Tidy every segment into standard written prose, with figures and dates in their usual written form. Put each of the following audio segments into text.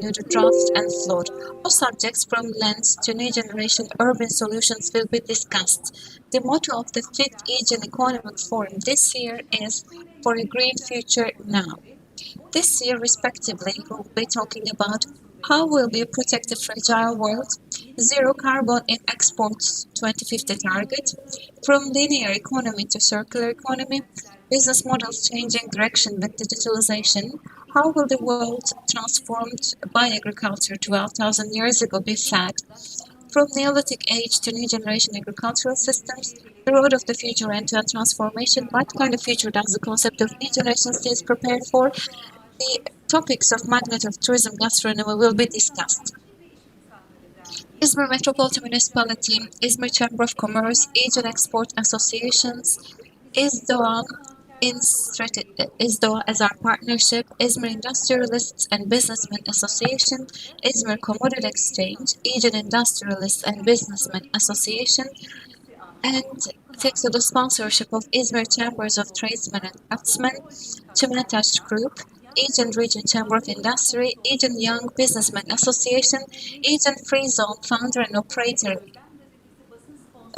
include draft and float. All subjects from lands to new generation urban solutions will be discussed. The motto of the 5th Aegean Economic Forum this year is For a Green Future Now. This year, respectively, we'll be talking about how will we protect the fragile world, zero carbon in exports 2050 target, from linear economy to circular economy, business models changing direction with digitalization, how will the world transformed by agriculture 12,000 years ago be fed, from Neolithic age to new generation agricultural systems, the road of the future end-to-end transformation, what kind of future does the concept of new generation states prepare for? The topics of magnet of tourism gastronomy will be discussed. İzmir Metropolitan Municipality, İzmir Chamber of Commerce, Aegean Export Associations, İzdoğa as our partnership, İzmir Industrialists and Businessmen Association, İzmir Commodity Exchange, Aegean Industrialists and Businessmen Association, and thanks to the sponsorship of İzmir Chambers of Tradesmen and Craftsmen, Çimentaş Group, Aegean Region Chamber of Industry, Aegean Young Businessmen Association, Aegean Free Zone founder and operator,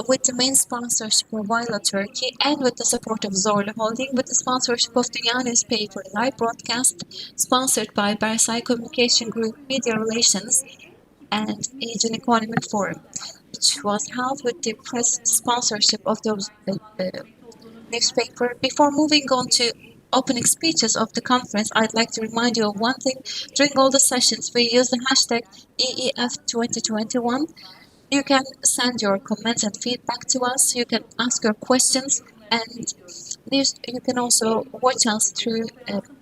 with the main sponsorship of Viola Turkey and with the support of Zorlu Holding, with the sponsorship of Dünya Newspaper live broadcast, sponsored by Bersay Communication Group Media Relations and Aegean Economic Forum, which was held with the press sponsorship of the newspaper. Before moving on to opening speeches of the conference, I'd like to remind you of one thing. During all the sessions, we use the hashtag EEF 2021. You can send your comments and feedback to us. You can ask your questions, and you can also watch us through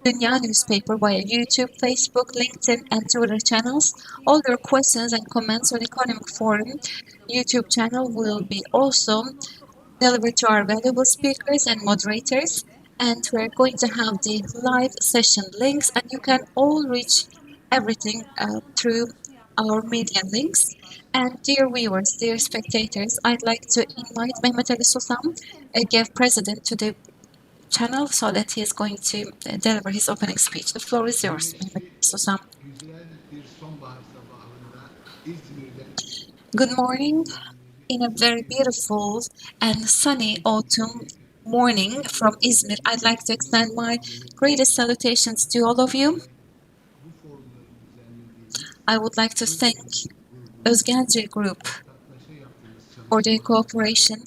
Dünya Newspaper via YouTube, Facebook, LinkedIn, and Twitter channels. All your questions and comments on Economic Forum YouTube channel will be also delivered to our valuable speakers and moderators. And we're going to have the live session links, and you can all reach everything through our media links. And dear viewers, dear spectators, I'd like to invite Mehmet Susam, EGEV president, to the channel so that he is going to deliver his opening speech. The floor is yours, Mehmet Susam. Good morning. In a very beautiful and sunny autumn morning from Izmir, I'd like to extend my greatest salutations to all of you. I would like to thank Özgener Group for their cooperation,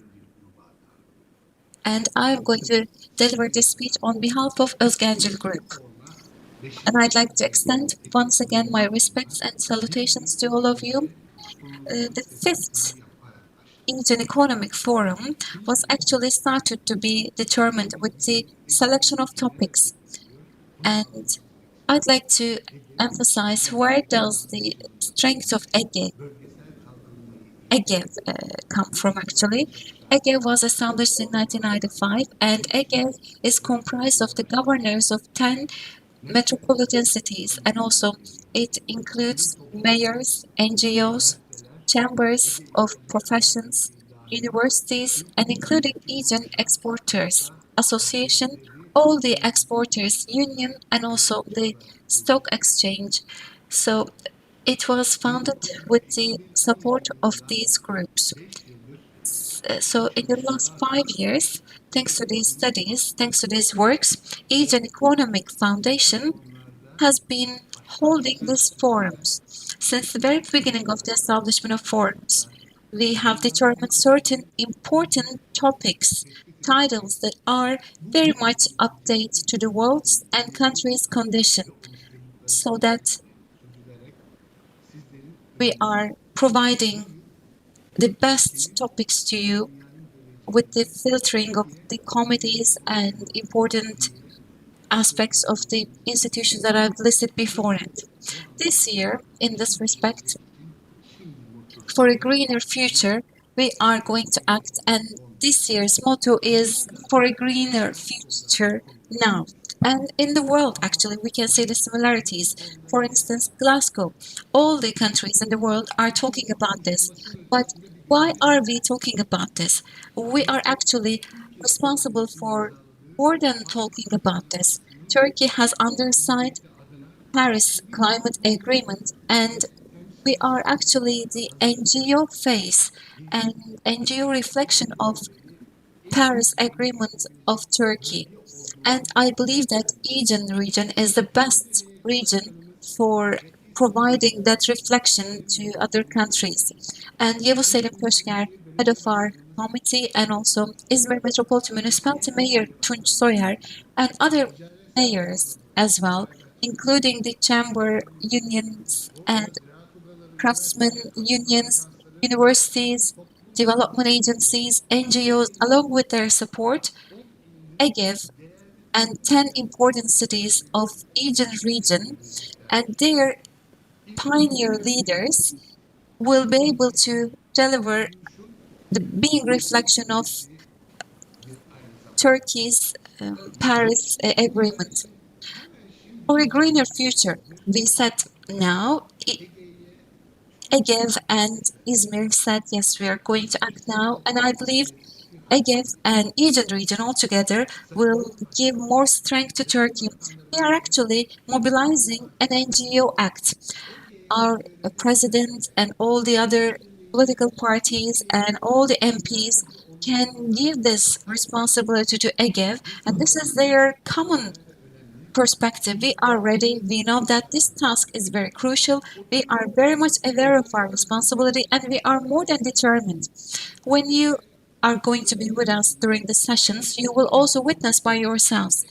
and I'm going to deliver this speech on behalf of Özgener Group. And I'd like to extend once again my respects and salutations to all of you. The 5th Aegean Economic Forum was actually started to be determined with the selection of topics, and I'd like to emphasize where does the strength of EGEV come from actually. EGEV was established in 1995, and EGEV is comprised of the governors of 10 metropolitan cities, and also it includes mayors, NGOs, chambers of professions, universities, and including Aegean Exporters Association, all the Exporters Union, and also the Stock Exchange. So it was founded with the support of these groups. So in the last 5 years, thanks to these studies, thanks to these works, Aegean Economic Foundation has been holding these forums. Since the very beginning of the establishment of forums, we have determined certain important topics, titles that are very much updated to the world's and country's condition, so that we are providing the best topics to you with the filtering of the committees and important aspects of the institutions that I've listed beforehand. This year, in this respect, for a greener future, we are going to act, and this year's motto is for a greener future now. And in the world, actually, we can see the similarities. For instance, Glasgow. All the countries in the world are talking about this. But why are we talking about this? We are actually responsible for more than talking about this. Turkey has undersigned Paris Climate Agreement, and we are actually the NGO face and NGO reflection of Paris Agreement of Turkey. And I believe that Aegean region is the best region for providing that reflection to other countries. And Yavuz Selim Köşger, head of our committee, and also İzmir Metropolitan Municipality Mayor Tunç Soyer, and other mayors as well, including the chamber unions and craftsmen unions, universities, development agencies, NGOs, along with their support, EGEV and 10 important cities of Aegean region and their pioneer leaders will be able to deliver the being reflection of Turkey's Paris Agreement. For a greener future, we said now, EGEV and İzmir said, yes, we are going to act now, and I believe EGEV and Aegean region altogether will give more strength to Turkey. We are actually mobilizing an NGO act. Our president and all the other political parties and all the MPs can give this responsibility to EGEV, and this is their common perspective. We are ready. We know that this task is very crucial. We are very much aware of our responsibility, and we are more than determined. When you are going to be with us during the sessions, you will also witness by yourselves.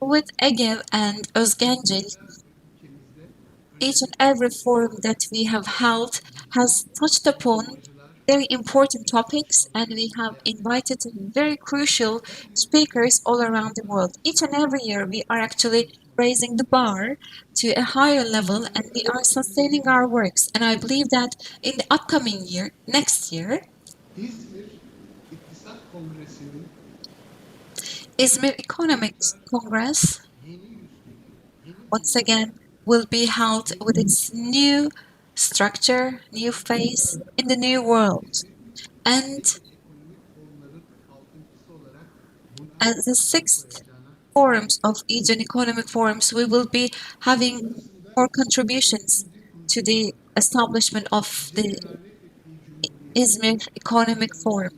With EGEV and Özgener, each and every forum that we have held has touched upon very important topics, and we have invited very crucial speakers all around the world. Each and every year, we are actually raising the bar to a higher level, and we are sustaining our works. And I believe that in the upcoming year, next year, Izmir Economic Congress once again will be held with its new structure, new face in the new world. And at the sixth forums of Aegean Economic Forums, we will be having more contributions to the establishment of the İzmir Economic Forum.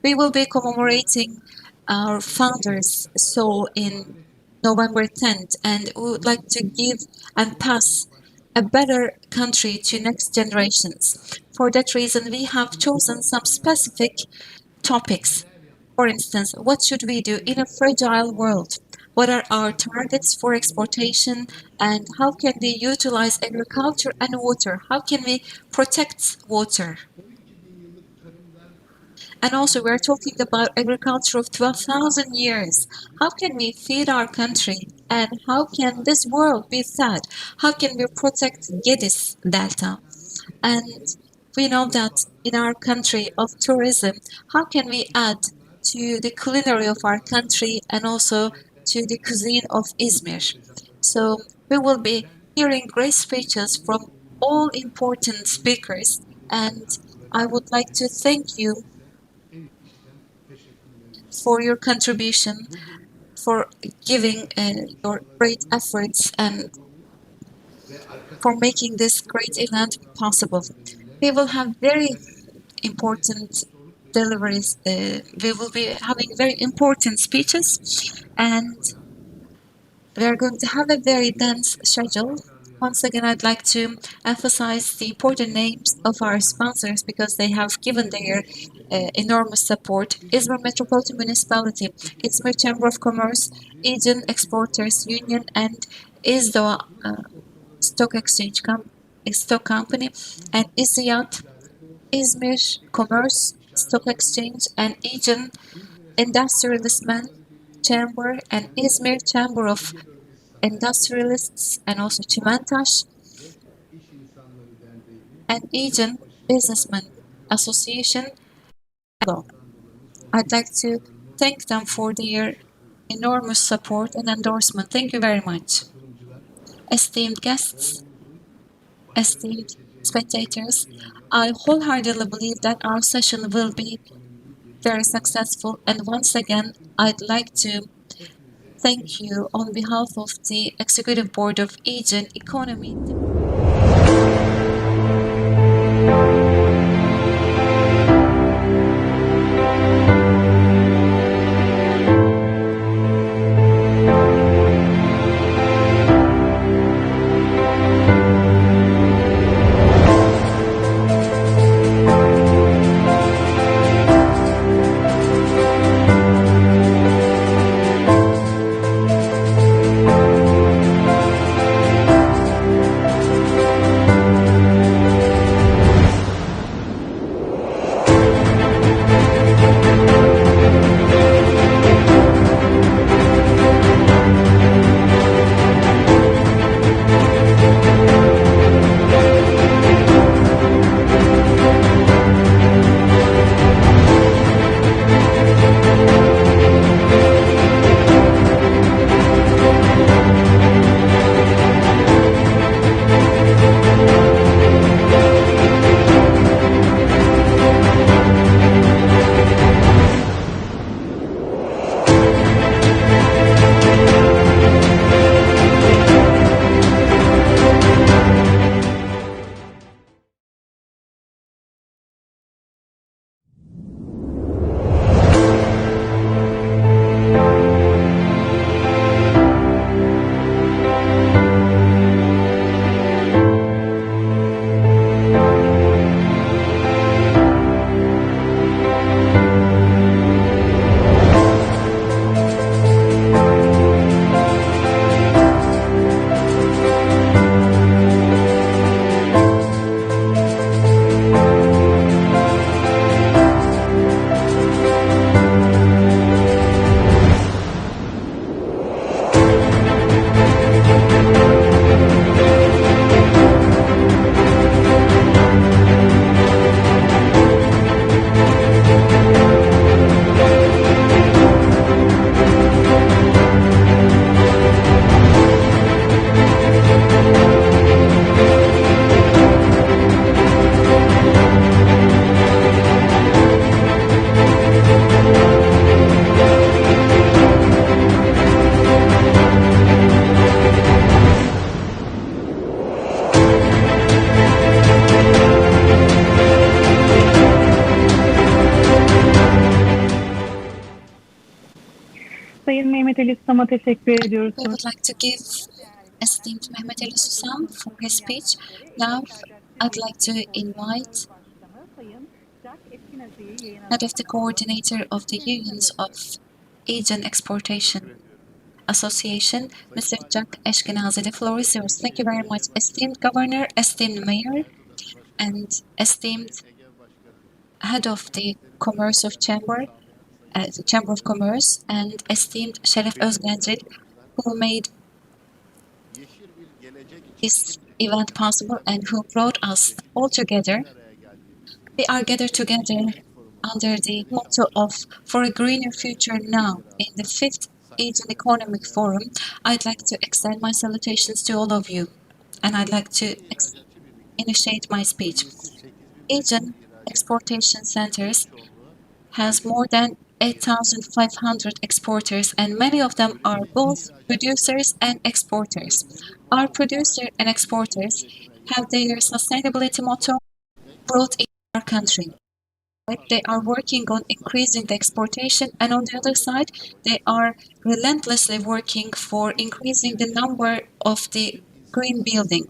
We will be commemorating our founders' soul in November 10th, and we would like to give and pass a better country to next generations. For that reason, we have chosen some specific topics. For instance, what should we do in a fragile world? What are our targets for exportation, and how can we utilize agriculture and water? How can we protect water? And also, we're talking about agriculture of 12,000 years. How can we feed our country? And how can this world be fed? How can we protect Gedis Delta? And we know that in our country of tourism, how can we add to the culinary of our country and also to the cuisine of Izmir? So we will be hearing great speeches from all important speakers, and I would like to thank you for your contribution, for giving your great efforts, and for making this great event possible. We will have very important deliveries. We will be having very important speeches, and we are going to have a very dense schedule. Once again, I'd like to emphasize the important names of our sponsors because they have given their enormous support. Izmir Metropolitan Municipality, İzmir Chamber of Commerce, Aegean Exporters Union, and İzdo Stock Exchange Stock Company, and İziyat, İzmir Commerce Stock Exchange, and Aegean Industrialistmen Chamber, and İzmir Chamber of Industrialists, and also Çimentaş, and Aegean Businessmen Association. I'd like to thank them for their enormous support and endorsement. Thank you very much. Esteemed guests, esteemed spectators, I wholeheartedly believe that our session will be very successful. And once again, I'd like to Thank you on behalf of the Executive Board of Aegean Economy. Sayın Mehmet Ali Susam'a teşekkür ediyoruz. We would like to give esteemed Mehmet Ali Susam for his speech. Now, I'd like to invite head of the coordinator of the Unions of Aegean Exportation Association, Mr. Eskinazi. The floor is yours. Thank you very much, esteemed Governor, esteemed Mayor, and esteemed head of the Commerce of Chamber, the Chamber of Commerce, and esteemed Sheriff Özgener, who made this event possible and who brought us all together. We are gathered together under the motto of For a Greener Future Now in the 5th Aegean Economic Forum. I'd like to extend my salutations to all of you, and I'd like to initiate my speech. Aegean Exportation Centers has more than 8,500 exporters, and many of them are both producers and exporters. Our producers and exporters have their sustainability motto brought in our country. They are working on increasing the exportation, and on the other side, they are relentlessly working for increasing the number of the green building.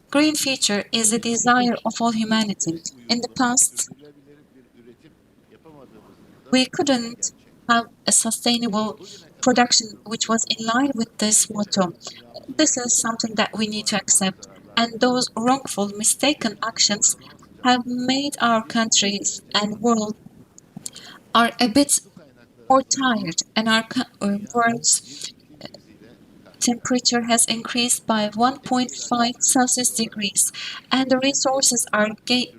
Green future is a desire of all humanity. In the past, we couldn't have a sustainable production which was in line with this motto. This is something that we need to accept, and those wrongful, mistaken actions have made our countries and world are a bit more tired, and our world's temperature has increased by 1.5 Celsius degrees, and the resources are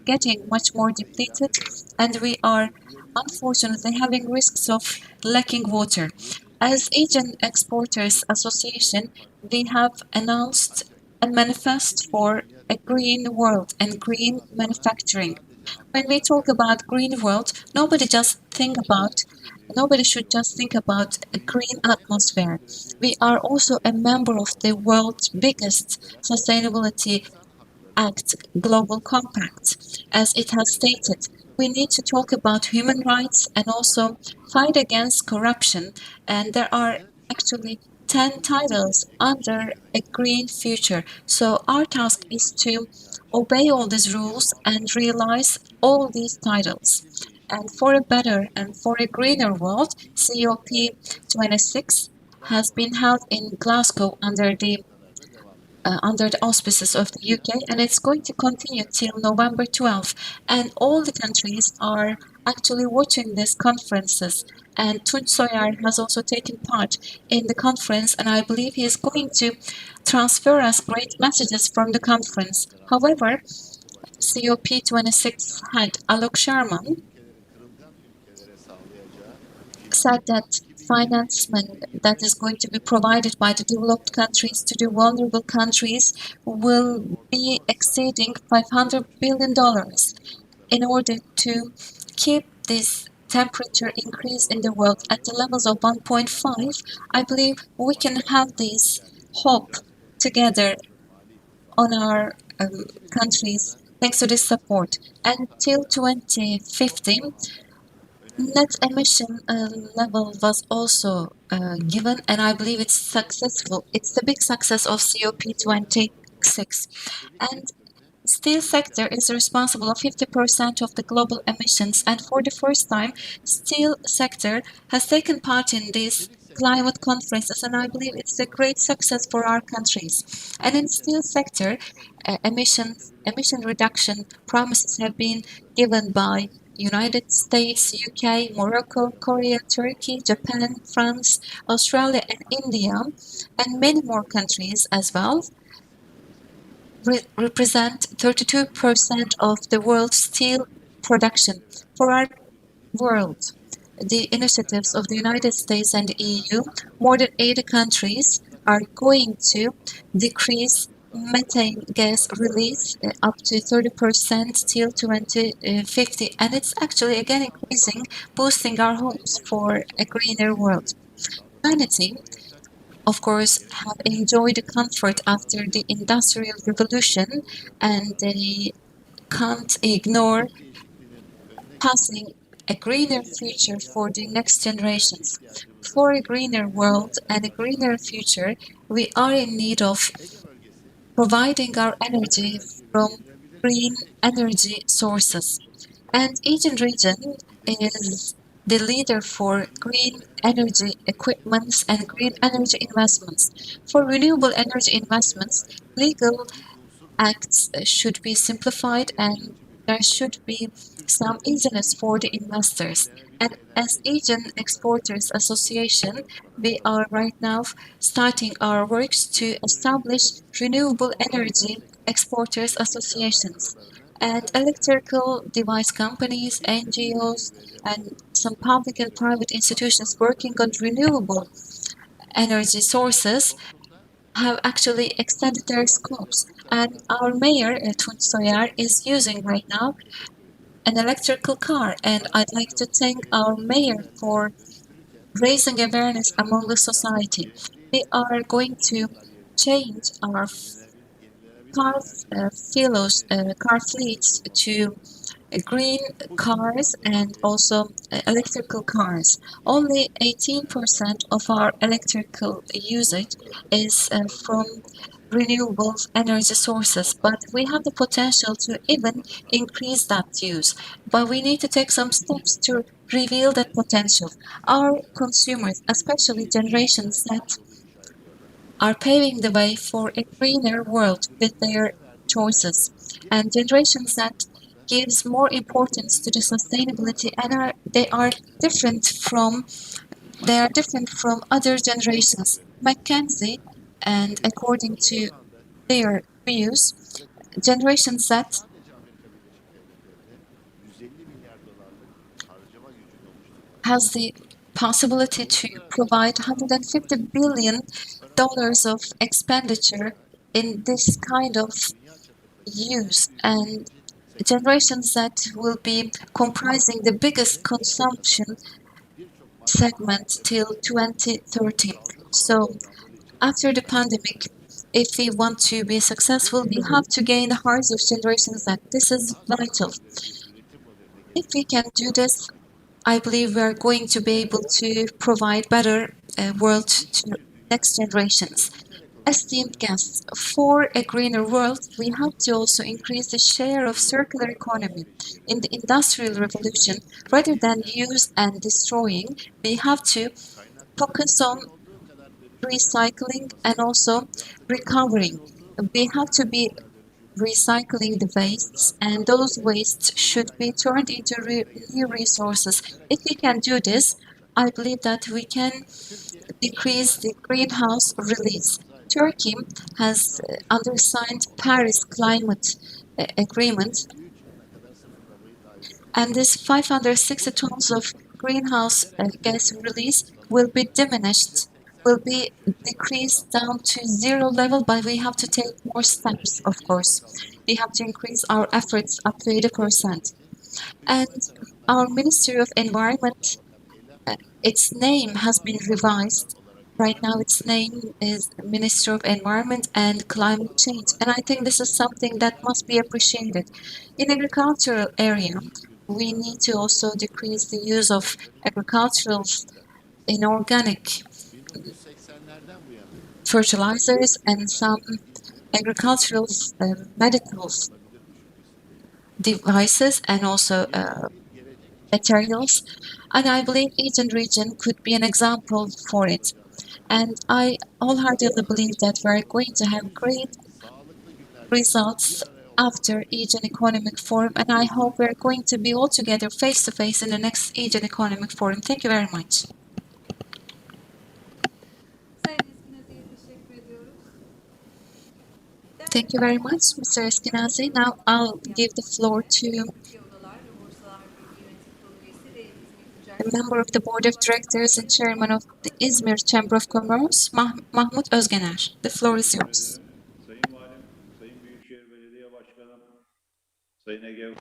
getting much more depleted, and we are unfortunately having risks of lacking water. As Aegean Exporters Association, we have announced a manifesto for a green world and green manufacturing. When we talk about green world, nobody just think about nobody should just think about a green atmosphere. We are also a member of the world's biggest sustainability Act Global Compact. As it has stated, we need to talk about human rights and also fight against corruption. And there are actually 10 titles under a green future. So our task is to obey all these rules and realize all these titles. And for a better and for a greener world, COP26 has been held in Glasgow under the auspices of the UK, and it's going to continue till November 12th. And all the countries are actually watching these conferences. And Tunç Soyer has also taken part in the conference, and I believe he is going to transfer us great messages from the conference. However, COP26 head Alok Sharma said that financement that is going to be provided by the developed countries to the vulnerable countries will be exceeding $500 billion in order to keep this temperature increase in the world at the levels of 1.5. I believe we can have this hope together on our countries thanks to this support. Until 2050, net emission level was also given, and I believe it's successful. It's the big success of COP26. And steel sector is responsible of 50% of the global emissions, and for the first time, steel sector has taken part in these climate conferences, and I believe it's a great success for our countries. And in steel sector, emission reduction promises have been given by United States, UK, Morocco, Korea, Turkey, Japan, France, Australia, and India, and many more countries as well represent 32% of the world's steel production. For our world, the initiatives of the United States and the EU, more than 80 countries are going to decrease methane gas release up to 30% till 2050, and it's actually again increasing, boosting our hopes for a greener world. Humanity, of course, have enjoyed the comfort after the Industrial Revolution, and they can't ignore passing a greener future for the next generations. For a greener world and a greener future, we are in need of providing our energy from green energy sources. And Aegean region is the leader for green energy equipments and green energy investments. For renewable energy investments, legal acts should be simplified and there should be some easiness for the investors. And as Asian Exporters Association, we are right now starting our works to establish renewable energy exporters associations. And electrical device companies, NGOs, and some public and private institutions working on renewable energy sources have actually extended their scopes. And our mayor, Tunç Soyer, is using right now an electrical car. And I'd like to thank our mayor for raising awareness among the society. We are going to change our car fleets to green cars and also electrical cars. Only 18% of our electrical usage is from renewable energy sources, but we have the potential to even increase that use. But we need to take some steps to reveal that potential. Our consumers, especially generations that are paving the way for a greener world with their choices. And generations that gives more importance to the sustainability and they are different from other generations. McKinsey, and according to their views, Generation Z has the possibility to provide $150 billion of expenditure in this kind of use, and Generation Z will be comprising the biggest consumption segment till 2030. So after the pandemic, if we want to be successful, we have to gain the hearts of generations that this is vital. If we can do this, I believe we are going to be able to provide better world to next generations. Esteemed guests, for a greener world, we have to also increase the share of circular economy. In the Industrial Revolution, rather than use and destroying, we have to focus on recycling and also recovering. We have to be recycling the wastes, and those wastes should be turned into new resources. If we can do this, I believe that we can decrease the greenhouse release. Turkey has undersigned Paris Climate Agreement, and this 560 tons of greenhouse gas release will be diminished, will be decreased down to zero level, but we have to take more steps, of course. We have to increase our efforts up to 80%. And our Ministry of Environment, its name has been revised. Right now, its name is Ministry of Environment and Climate Change. And I think this is something that must be appreciated. In agricultural area, we need to also decrease the use of agricultural inorganic fertilizers and some agricultural medical devices and also materials. And I believe Aegean region could be an example for it. And I wholeheartedly believe that we're going to have great results after Aegean Economic Forum, and I hope we're going to be all together face to face in the next Aegean Economic Forum. Thank you very much. Thank you very much, Mr. Eskinazi. Now I'll give the floor to a member of the Board of Directors and Chairman of the İzmir Chamber of Commerce, Mahmut Özgener. The floor is yours. Sayın Valim, Sayın Büyükşehir Belediye Başkanım, Sayın EGEV.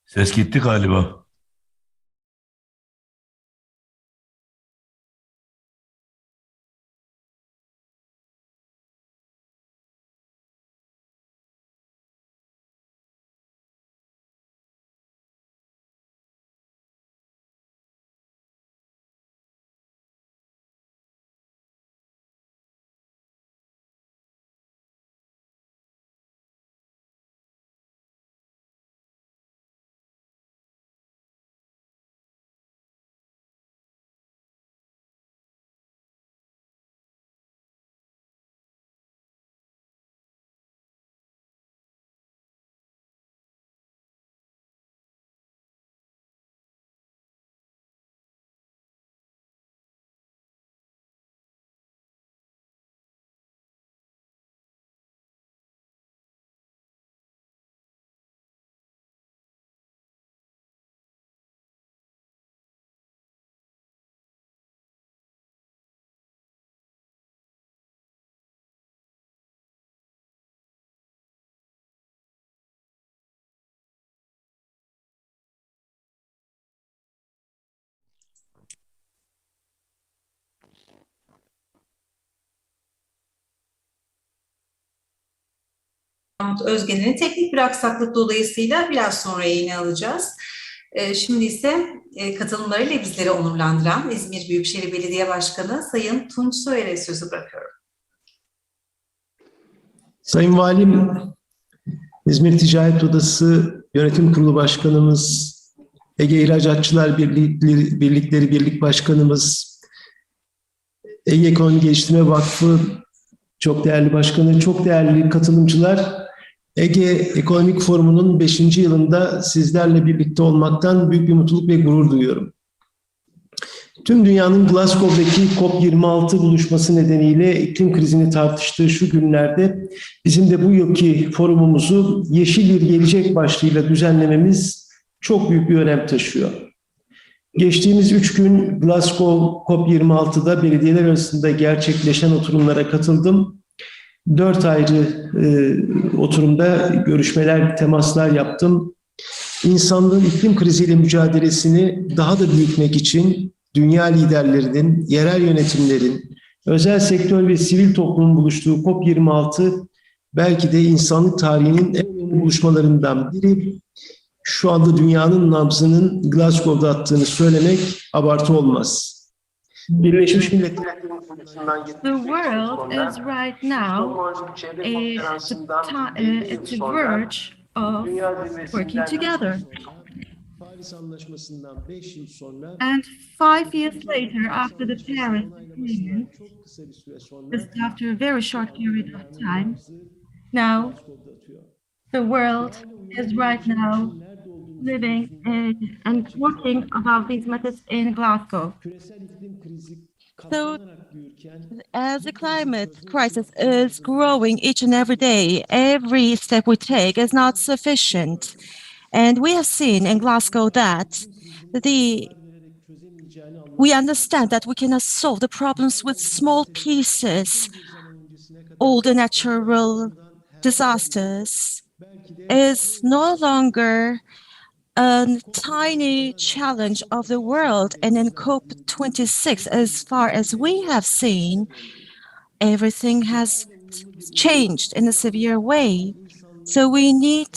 Ses gitti galiba. Özgener'in teknik bir aksaklık dolayısıyla biraz sonra yayını alacağız. Şimdi ise katılımlarıyla bizleri onurlandıran İzmir Büyükşehir Belediye Başkanı Sayın Tunç Soyer'e sözü bırakıyorum. Sayın Valim, İzmir Ticaret Odası Yönetim Kurulu Başkanımız, Ege İhracatçılar Birlikleri Birlik Başkanımız, Ege Ekonomi Geliştirme Vakfı çok değerli başkanı, çok değerli katılımcılar, Ege Ekonomik Forumu'nun 5. yılında sizlerle birlikte olmaktan büyük bir mutluluk ve gurur duyuyorum. Tüm dünyanın Glasgow'daki COP26 buluşması nedeniyle iklim krizini tartıştığı şu günlerde bizim de bu yılki forumumuzu Yeşil Bir Gelecek başlığıyla düzenlememiz çok büyük bir önem taşıyor. Geçtiğimiz 3 gün Glasgow COP26'da belediyeler arasında gerçekleşen oturumlara katıldım. 4 ayrı oturumda görüşmeler, temaslar yaptım. İnsanlığın iklim kriziyle mücadelesini daha da büyütmek için dünya liderlerinin, yerel yönetimlerin, özel sektör ve sivil toplumun buluştuğu COP26 belki de insanlık tarihinin en önemli buluşmalarından biri. Şu anda dünyanın nabzının Glasgow'da attığını söylemek abartı olmaz. Birleşmiş Milletler The world is right now at the verge of working together. Paris Anlaşması'ndan 5 yıl sonra And 5 years later, after the Paris Agreement, çok kısa bir süre sonra just after a very short period of time, now the world is right now living and working about these matters in Glasgow. küresel iklim krizi So, katlanarak büyürken as the climate crisis is growing each and every day, every step we take is not sufficient. And we have seen in Glasgow that we understand that we cannot solve the problems with small pieces. All the natural disasters is no longer a tiny challenge of the world. And in COP26, as far as we have seen, everything has changed in a severe way. So we need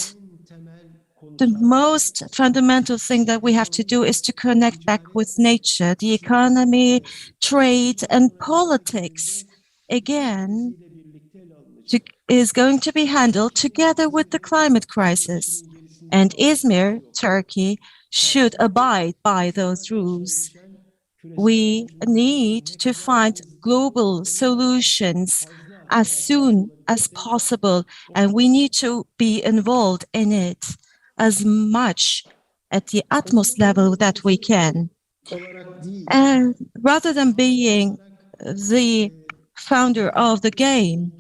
the most fundamental thing that we have to do is to connect back with nature, the economy, trade, and politics. Again, is going to be handled together with the climate crisis. And Izmir, Turkey, should abide by those rules. We need to find global solutions as soon as possible, and we need to be involved in it as much at the utmost level that we can. And rather than being the founder of the game,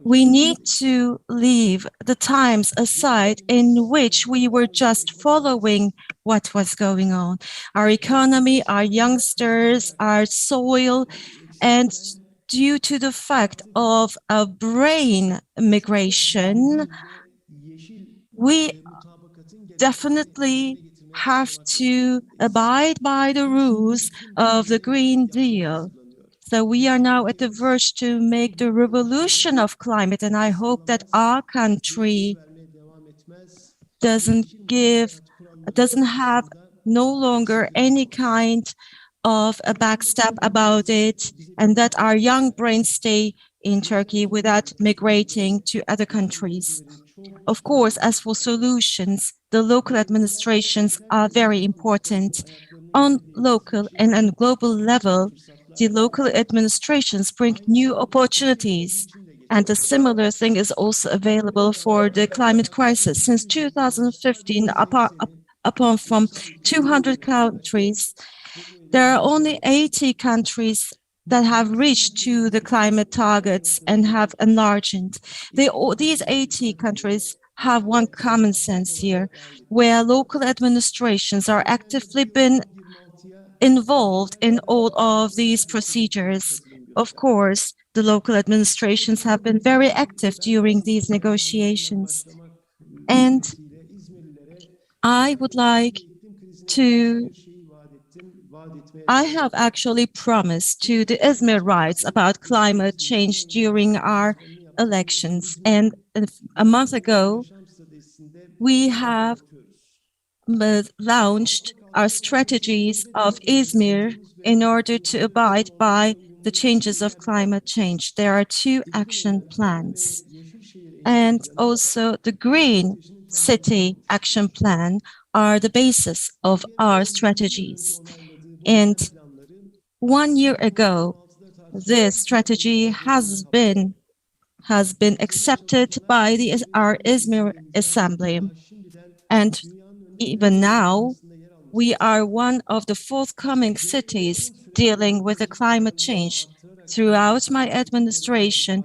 we need to leave the times aside in which we were just following what was going on. Our economy, our youngsters, our soil, and due to the fact of a brain migration, we definitely have to abide by the rules of the Green Deal. So we are now at the verge to make the revolution of climate, and I hope that our country doesn't have no longer any kind of a backstep about it, and that our young brains stay in Turkey without migrating to other countries. Of course, as for solutions, the local administrations are very important. On local and on global level, the local administrations bring new opportunities, and a similar thing is also available for the climate crisis. Since 2015, upon from 200 countries, there are only 80 countries that have reached to the climate targets and have enlarged. These 80 countries have one common sense here, where local administrations are actively been involved in all of these procedures. Of course, the local administrations have been very active during these negotiations. And I have actually promised to the Izmirites about climate change during our elections. And a month ago, we have launched our strategies of Izmir in order to abide by the changes of climate change. There are 2 action plans. And also the Green City Action Plan are the basis of our strategies. And 1 year ago, this strategy has been accepted by our Izmir Assembly. And even now, we are one of the forthcoming cities dealing with the climate change. Throughout my administration,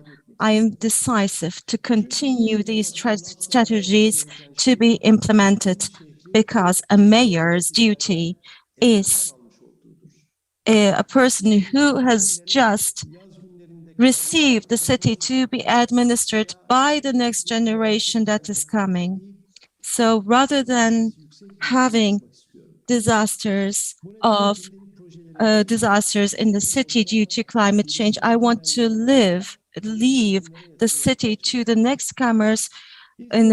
I am decisive to continue these strategies to be implemented because a mayor's duty is a person who has just received the city to be administered by the next generation that is coming. So rather than having disasters in the city due to climate change, I want to leave the city to the next comers in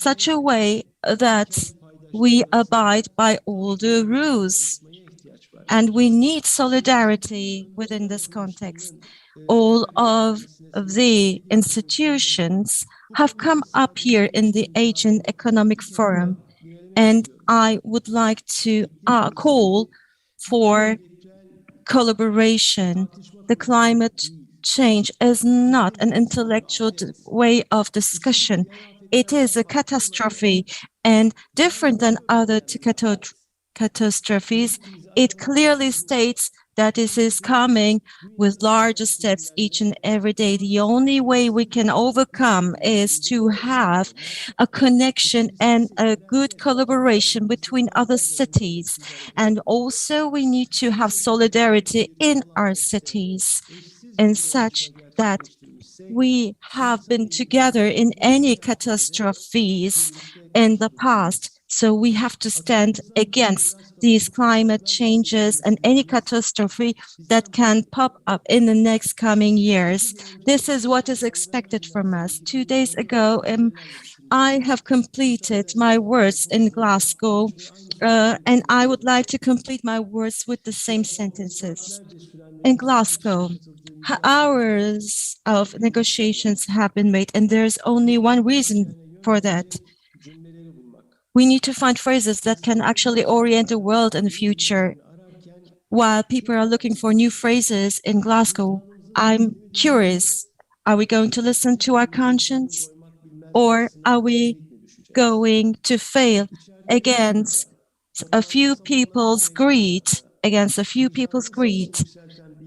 such a way that we abide by all the rules. And we need solidarity within this context. All of the institutions have come up here in the Aegean Economic Forum, and I would like to call for collaboration. The climate change is not an intellectual way of discussion. It is a catastrophe, and different than other catastrophes, it clearly states that this is coming with larger steps each and every day. The only way we can overcome is to have a connection and a good collaboration between other cities. And also we need to have solidarity in our cities, and such that we have been together in any catastrophes in the past. So we have to stand against these climate changes and any catastrophe that can pop up in the next coming years. This is what is expected from us. 2 days ago, I have completed my words in Glasgow, and I would like to complete my words with the same sentences. In Glasgow, hours of negotiations have been made, and there's only one reason for that. We need to find phrases that can actually orient the world in the future. While people are looking for new phrases in Glasgow, I'm curious, are we going to listen to our conscience? Or are we going to fail against a few people's greed,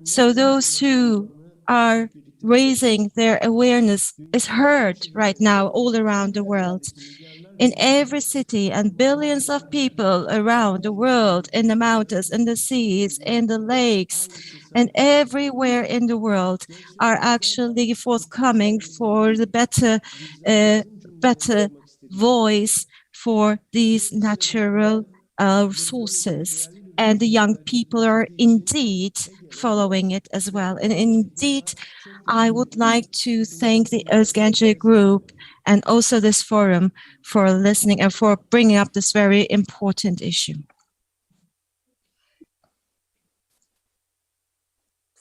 So those who are raising their awareness is heard right now all around the world. In every city, and billions of people around the world, in the mountains, in the seas, in the lakes, and everywhere in the world are actually forthcoming for the better voice for these natural resources. And the young people are indeed following it as well. And indeed, I would like to thank the Özgener group and also this forum for listening and for bringing up this very important issue.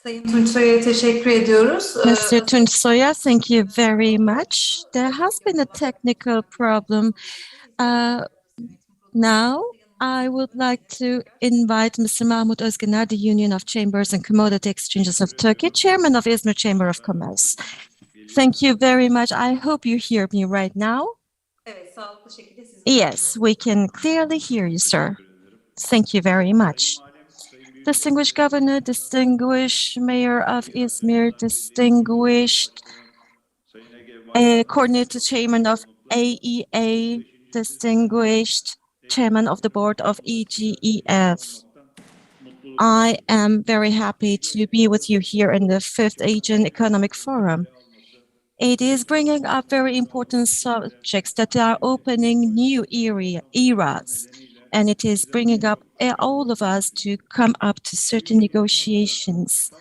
Sayın Tunç Soyer'e teşekkür ediyoruz. Mr. Tunç Soyer, thank you very much. There has been a technical problem. Now, I would like to invite Mr. Mahmut Özgener, the Union of Chambers and Commodity Exchanges of Turkey, Chairman of İzmir Chamber of Commerce. Thank you very much. I hope you hear me right now. Evet, sağlıklı şekilde sizi. Yes, we can clearly hear you, sir. Thank you very much. Distinguished Governor, distinguished Mayor of İzmir, distinguished Coordinator Chairman of AEF, distinguished Chairman of the Board of EGEF. I am very happy to be with you here in the 5th Aegean Economic Forum. It is bringing up very important subjects that are opening new eras, and it is bringing up all of us to come up to certain negotiations.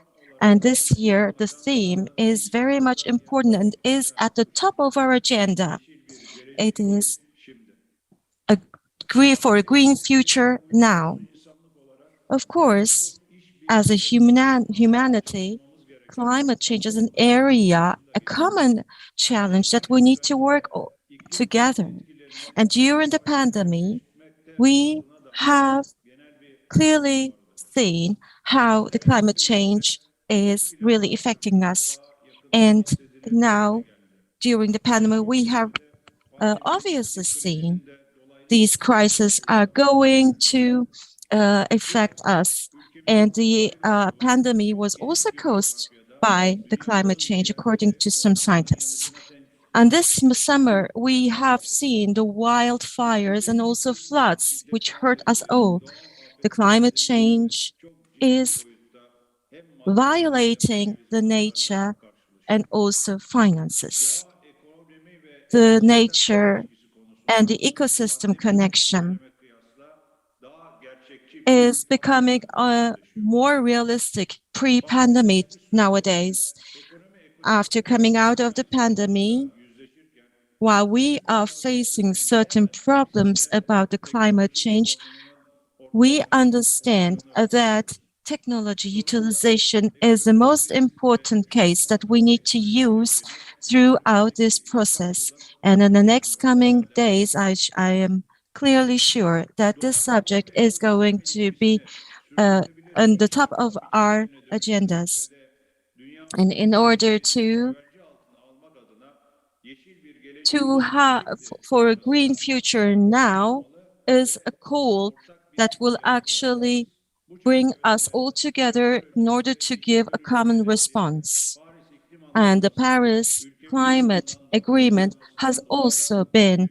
And this year, the theme is very much important and is at the top of our agenda. It is for a green future now. Of course, as a humanity, climate change is an area, a common challenge that we need to work together. And during the pandemic, we have clearly seen how the climate change is really affecting us. And now, during the pandemic, we have obviously seen these crises are going to affect us. And the pandemic was also caused by the climate change, according to some scientists. And this summer, we have seen the wildfires and also floods, which hurt us all. The climate change is violating the nature and also finances. The nature and the ecosystem connection is becoming more realistic pre-pandemic nowadays. After coming out of the pandemic, while we are facing certain problems about the climate change, we understand that technology utilization is the most important case that we need to use throughout this process. And in the next coming days, I am clearly sure that this subject is going to be on the top of our agendas. And in order to have for a green future now is a call that will actually bring us all together in order to give a common response. And the Paris Climate Agreement has also been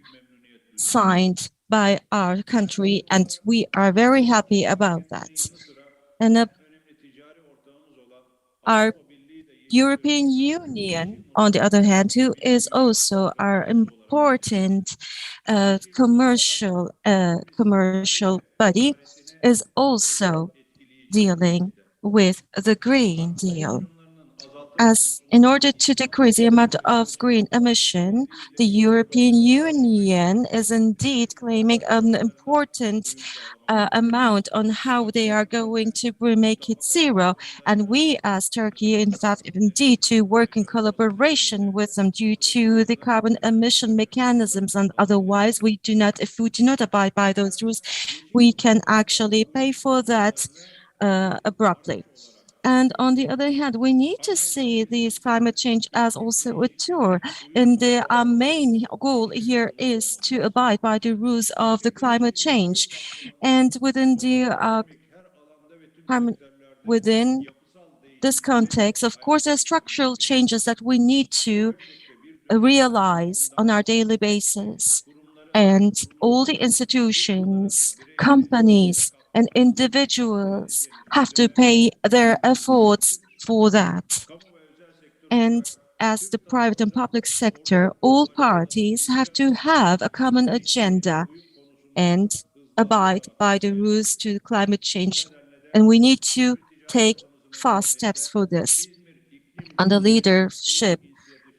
signed by our country, and we are very happy about that. And our European Union, on the other hand, who is also our important commercial body, is also dealing with the Green Deal. As in order to decrease the amount of green emission, the European Union is indeed claiming an important amount on how they are going to make it zero. And we as Turkey, in fact, indeed to work in collaboration with them due to the carbon emission mechanisms. And otherwise, if we do not abide by those rules, we can actually pay for that abruptly. And on the other hand, we need to see this climate change as also a tool. And our main goal here is to abide by the rules of the climate change. And within this context, of course, there are structural changes that we need to realize on our daily basis. And all the institutions, companies, and individuals have to pay their efforts for that. And as the private and public sector, all parties have to have a common agenda and abide by the rules to climate change. And we need to take fast steps for this. Under leadership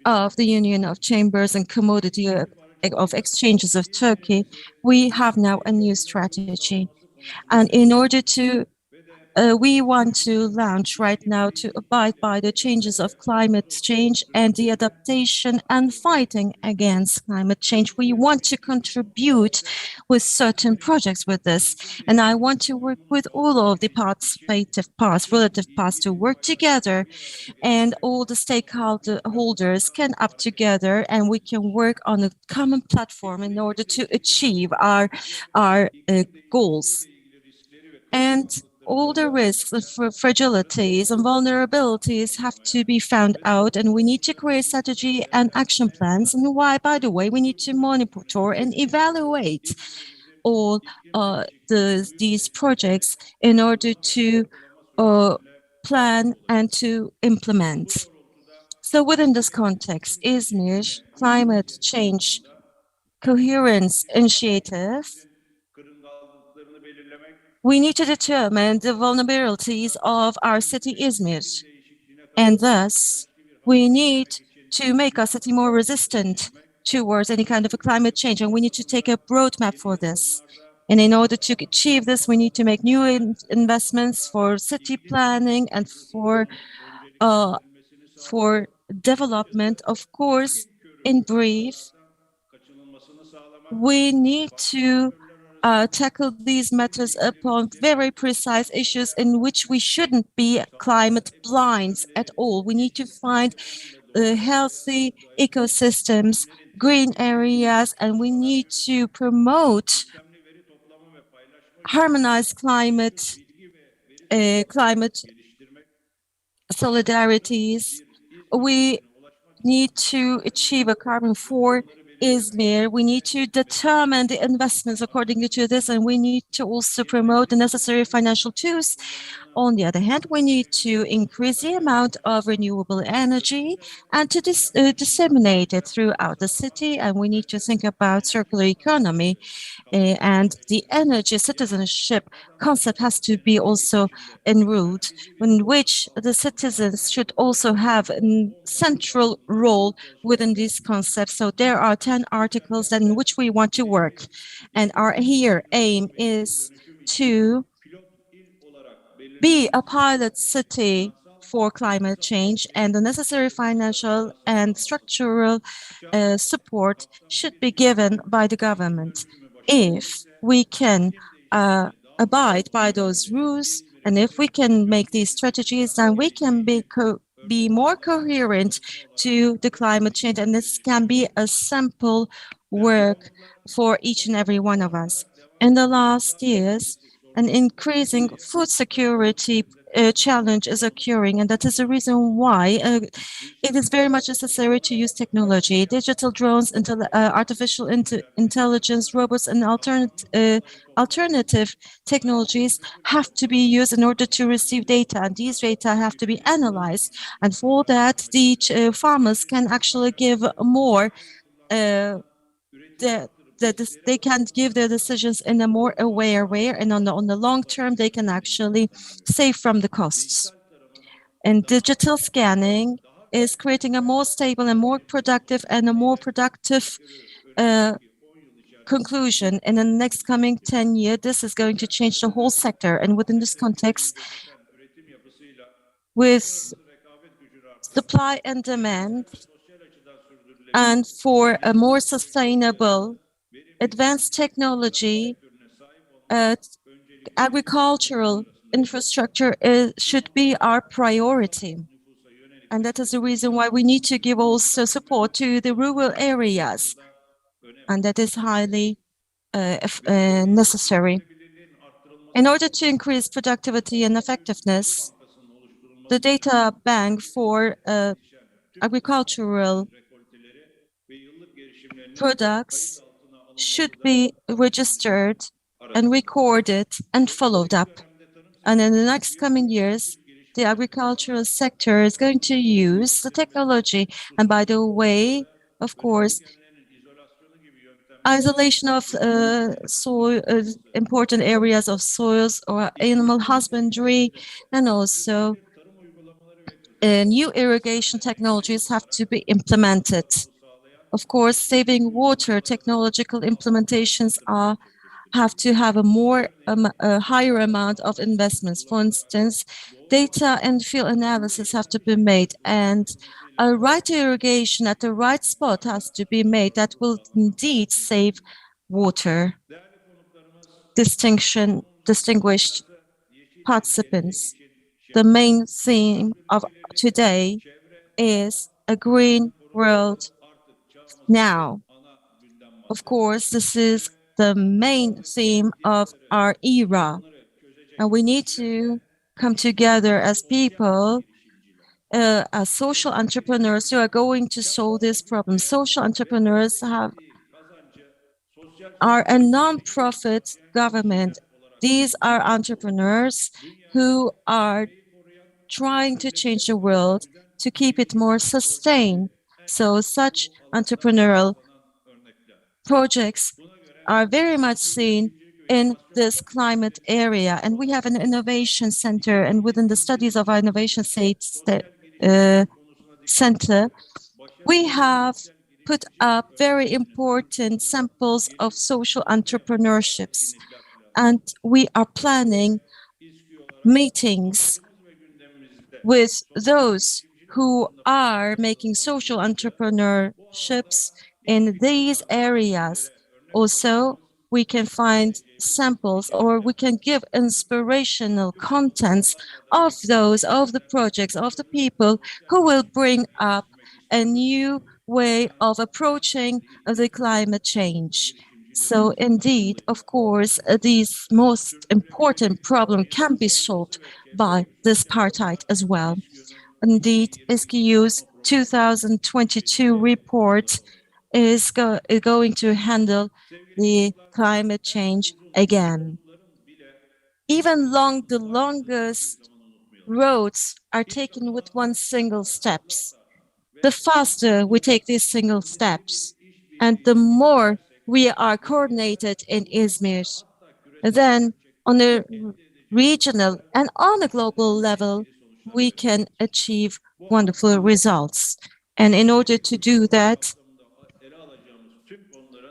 of the Union of Chambers and Commodity of Exchanges of Turkey, we have now a new strategy. And in order to, we want to launch right now to abide by the changes of climate change and the adaptation and fighting against climate change. We want to contribute with certain projects with this. And I want to work with all of the relative parts to work together, and all the stakeholders can up together, and we can work on a common platform in order to achieve our goals. And all the risks, fragilities and vulnerabilities have to be found out, and we need to create strategy and action plans. And why, by the way, we need to monitor and evaluate all these projects in order to plan and to implement. So within this context, Izmir Climate Change Coherence Initiative, we need to determine the vulnerabilities of our city Izmir, and thus we need to make our city more resistant towards any kind of a climate change, and we need to take a roadmap for this. And in order to achieve this, we need to make new investments for city planning and for development. Of course, in brief, we need to tackle these matters upon very precise issues in which we shouldn't be climate blind at all. We need to find healthy ecosystems green areas, and we need to promote harmonized climate solidarities. We need to achieve a carbon for Izmir. We need to determine the investments according to this, and we need to also promote the necessary financial tools. On the other hand, we need to increase the amount of renewable energy and to disseminate it throughout the city. And we need to think about circular economy, and the energy citizenship concept has to be also enrolled, in which the citizens should also have a central role within these concepts. So there are 10 articles in which we want to work. And our here aim is to be a pilot city for climate change, and the necessary financial and structural support should be given by the government. If we can abide by those rules, and if we can make these strategies, then we can be more coherent to the climate change, and this can be a simple work for each and every one of us. In the last years, an increasing food security challenge is occurring, and that is the reason why it is very much necessary to use technology. Digital drones, artificial intelligence, robots, and alternative technologies have to be used in order to receive data, and these data have to be analyzed. And for that, the farmers can actually give more they can give their decisions in a more aware way, and on the long term, they can actually save from the costs. And digital scanning is creating a more stable and more productive conclusion. In the next coming 10 years, this is going to change the whole sector. And within this context, with supply and demand, and for a more sustainable advanced technology, agricultural infrastructure should be our priority. And that is the reason why we need to give also support to the rural areas. And that is highly necessary. In order to increase productivity and effectiveness, the data bank for agricultural products should be registered and recorded and followed up. And in the next coming years, the agricultural sector is going to use the technology. And by the way, of course, isolation of soil, important areas of soils or animal husbandry, and also new irrigation technologies have to be implemented. Of course, saving water technological implementations have to have a higher amount of investments. For instance, data and field analysis have to be made, and a right irrigation at the right spot has to be made that will indeed save water. Distinguished participants, the main theme of today is a green world now. Of course, this is the main theme of our era, and we need to come together as people, as social entrepreneurs who are going to solve this problem. Social entrepreneurs are a non-profit government. These are entrepreneurs who are trying to change the world to keep it more sustained. So such entrepreneurial projects are very much seen in this climate area. And we have an innovation center, and within the studies of our innovation center, we have put up very important samples of social entrepreneurships. And we are planning meetings with those who are making social entrepreneurships in these areas. Also, we can find samples, or we can give inspirational contents of the projects, of the people who will bring up a new way of approaching the climate change. So indeed, of course, these most important problem can be solved by this partite as well. Indeed, SKU's 2022 report is going to handle the climate change again. Even the longest roads are taken with one single steps. The faster we take these single steps, and the more we are coordinated in Izmir, then on a regional and on a global level, we can achieve wonderful results. And in order to do that,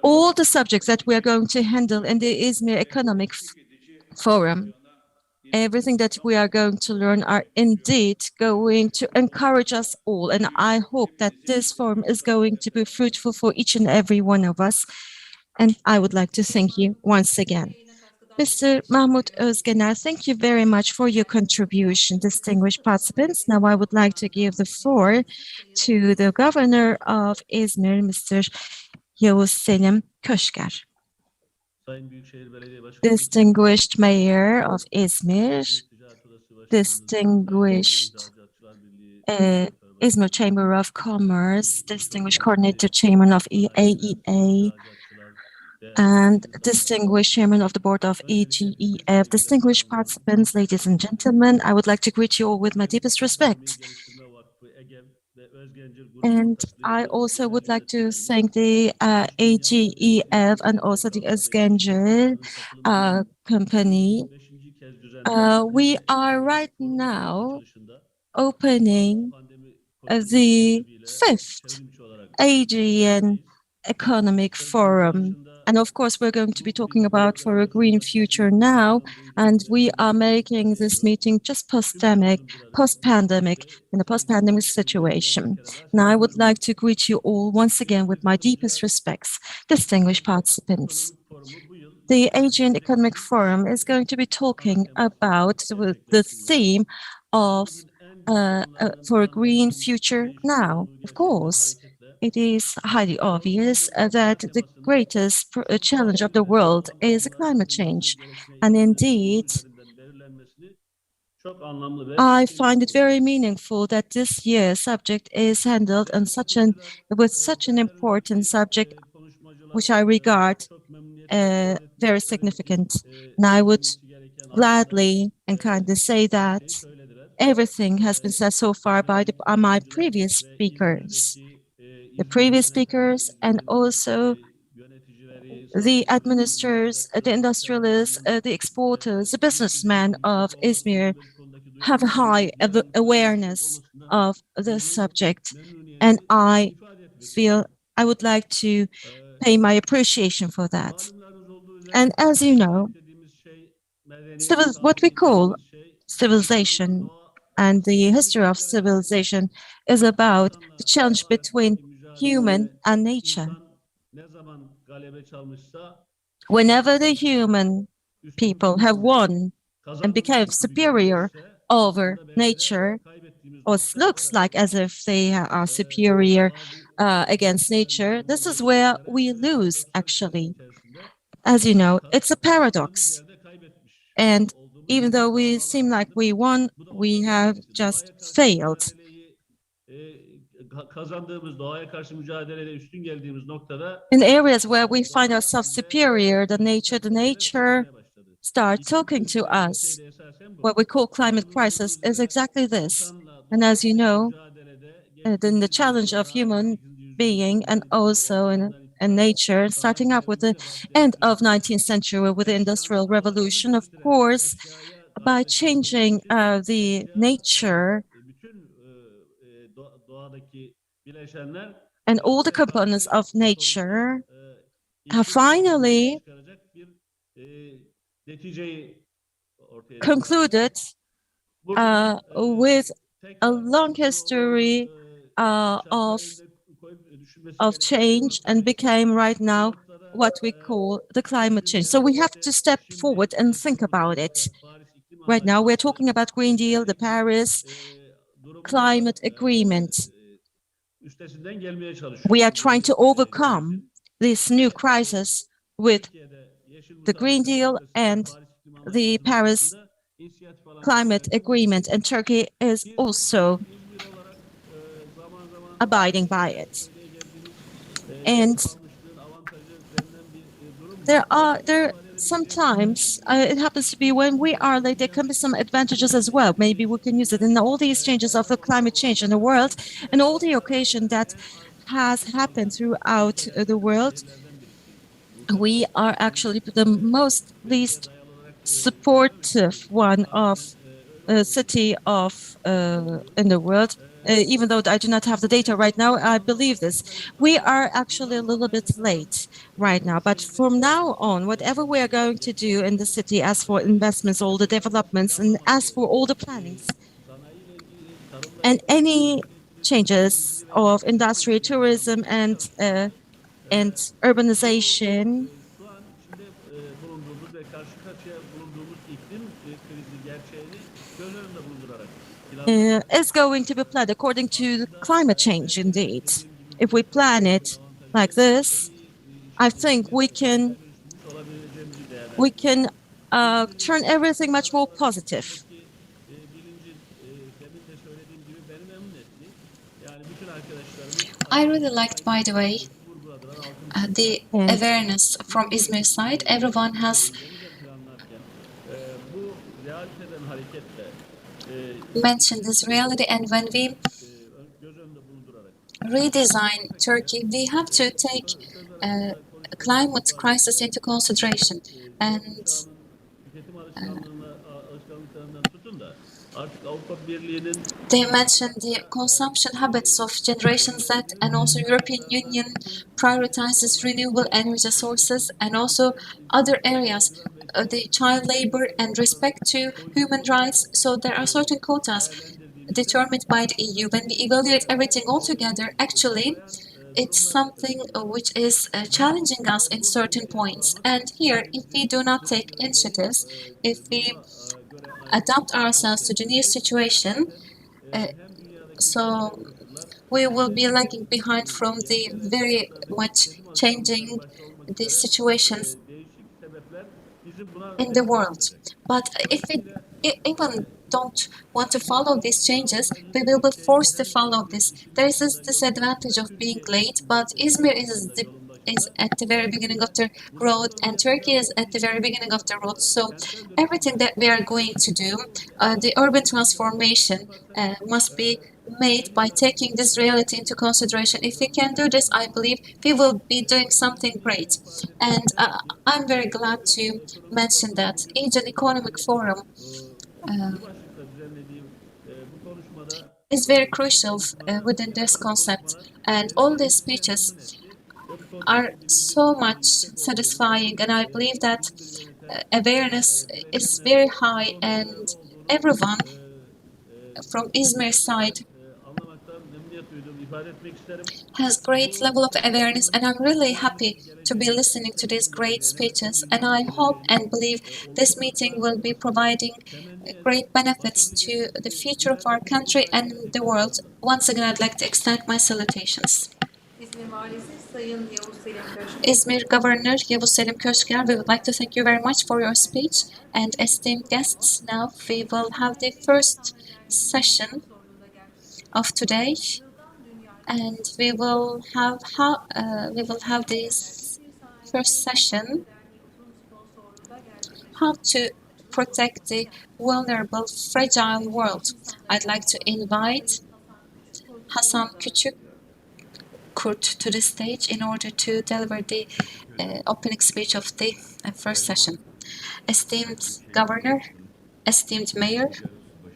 all the subjects that we are going to handle in the Izmir Economic Forum, everything that we are going to learn are indeed going to encourage us all. And I hope that this forum is going to be fruitful for each and every one of us. And I would like to thank you once again. Mr. Mahmut Özgener, thank you very much for your contribution, distinguished participants. Now I would like to give the floor to the Governor of İzmir, Mr. Yavuz Selim Köşger. Distinguished Mayor of İzmir, distinguished İzmir Chamber of Commerce, distinguished Coordinator Chairman of AEF, and distinguished Chairman of the Board of EGEV, distinguished participants, ladies and gentlemen, I would like to greet you all with my deepest respect. And I also would like to thank the AGEF and also the Özgener company. We are right now opening the 5th Aegean Economic Forum. And of course, we're going to be talking about for a green future now. And we are making this meeting just post-pandemic, in a post-pandemic situation. Now, I would like to greet you all once again with my deepest respects, distinguished participants. The Aegean Economic Forum is going to be talking about the theme of for a green future now. Of course, it is highly obvious that the greatest challenge of the world is climate change. And indeed, I find it very meaningful that this year's subject is handled on with such an important subject, which I regard very significant. And I would gladly and kindly say that everything has been said so far by my previous speakers. The previous speakers and also the administrators, the industrialists, the exporters, the businessmen of Izmir have a high awareness of this subject. And I feel I would like to pay my appreciation for that. And as you know, what we call civilization and the history of civilization is about the challenge between human and nature. Whenever the human people have won and become superior over nature, or it looks like as if they are superior against nature, this is where we lose, actually. As you know, it's a paradox. And even though we seem like we won, we have just failed. In areas where we find ourselves superior, the nature starts talking to us. What we call climate crisis is exactly this. And as you know, then the challenge of human being and also in nature, starting up with the end of 19th century with the Industrial Revolution, of course, by changing the nature and all the components of nature have finally concluded with a long history of change and became right now what we call the climate change. So we have to step forward and think about it. Right now, we're talking about Green Deal, the Paris Climate Agreement. üstesinden gelmeye çalışıyoruz. We are trying to overcome this new crisis with the Green Deal and the Paris Climate Agreement, and Turkey is also abiding by it. And there sometimes it happens to be when we are late, there can be some advantages as well. Maybe we can use it in all these changes of the climate change in the world and all the occasion that has happened throughout the world. We are actually the least supportive one of city of in the world. Even though I do not have the data right now, I believe this. We are actually a little bit late right now, but from now on, whatever we are going to do in the city, as for investments, all the developments, and as for all the plannings, and any changes of industry, tourism, and urbanization, Şu an içinde bulunduğumuz ve karşı karşıya bulunduğumuz iklim krizi gerçeğini göz önünde bulundurarak is going to be planned according to the climate change indeed. If we plan it like this, I think we can turn everything much more positive. bilincin demin de söylediğim gibi beni memnun etti. Yani bütün arkadaşlarımız I really liked, by the way, the awareness from Izmir side. Everyone has planlarken bu realiteden hareketle mentioned this reality, and when we göz önünde bulundurarak redesign Turkey, we have to take climate crisis into consideration. And tüketim alışkanlıklarından tutun da artık Avrupa Birliği'nin they mentioned the consumption habits of Generation Z, and also European Union prioritizes renewable energy sources and also other areas, the child labor and respect to human rights. So there are certain quotas determined by the EU. When we evaluate everything all together, actually, it's something which is challenging us in certain points. And here, if we do not take initiatives, if we adapt ourselves to the new situation, so we will be lagging behind from the very much changing the situations in the world. But if we even don't want to follow these changes, we will be forced to follow this. There is this disadvantage of being late, but Izmir is at the very beginning of the road, and Turkey is at the very beginning of the road. So everything that we are going to do, the urban transformation must be made by taking this reality into consideration. If we can do this, I believe we will be doing something great. And I'm very glad to mention that Aegean Economic Forum is very crucial within this concept. And all these speeches are so much satisfying, and I believe that awareness is very high, and everyone from Izmir side has great level of awareness, and I'm really happy to be listening to these great speeches, and I hope and believe this meeting will be providing great benefits to the future of our country and the world. Once again, I'd like to extend my salutations. İzmir Valisi Sayın Yavuz Selim Köşger. Izmir Governor Yavuz Selim Köşger, we would like to thank you very much for your speech. And esteemed guests, now we will have the first session of today, and we will have this first session, how to protect the vulnerable, fragile world. I'd like to invite Hasan Küçükkurt to the stage in order to deliver the opening speech of the first session. Esteemed Governor, esteemed Mayor,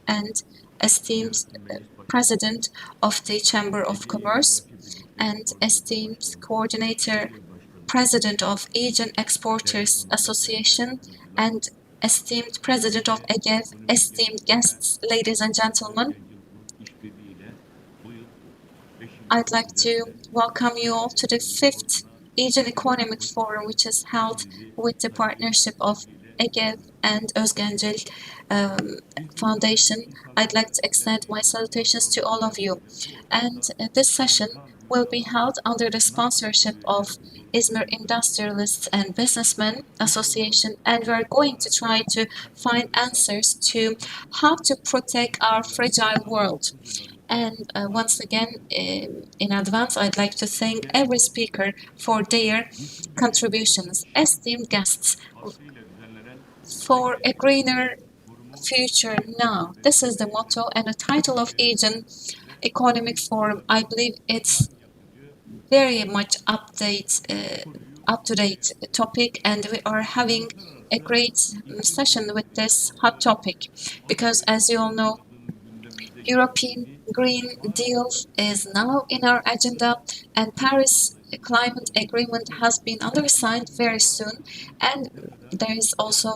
and esteemed President of the Chamber of Commerce, and esteemed Coordinator, President of Aegean Exporters Association, and esteemed President of EGEV, esteemed guests, ladies and gentlemen, I'd like to welcome you all to the 5th Aegean Economic Forum, which is held with the partnership of EGEV and Özgener Foundation, I'd like to extend my salutations to all of you. And this session will be held under the sponsorship of İzmir Industrialists and Businessmen Association, and we're going to try to find answers to how to protect our fragile world. And once again, in advance, I'd like to thank every speaker for their contributions. Esteemed guests, for a greener future now. This is the motto and the title of Aegean Economic Forum. I believe it's very much up-to-date topic, and we are having a great session with this hot topic because, as you all know, European Green Deal is now in our agenda, and Paris Climate Agreement has been undersigned very soon, and there is also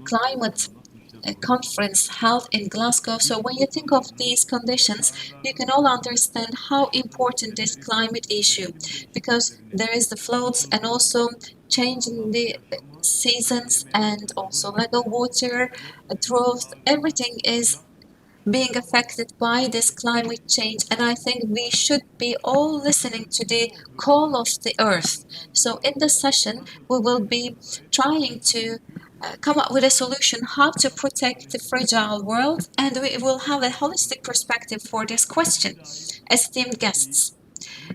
climate conference held in Glasgow. So when you think of these conditions, you can all understand how important this climate issue, because there is the floods and also change in the seasons and also lack of water, drought, everything is being affected by this climate change, and I think we should be all listening to the call of the earth. So in this session, we will be trying to come up with a solution how to protect the fragile world, and we will have a holistic perspective for this question. Esteemed guests,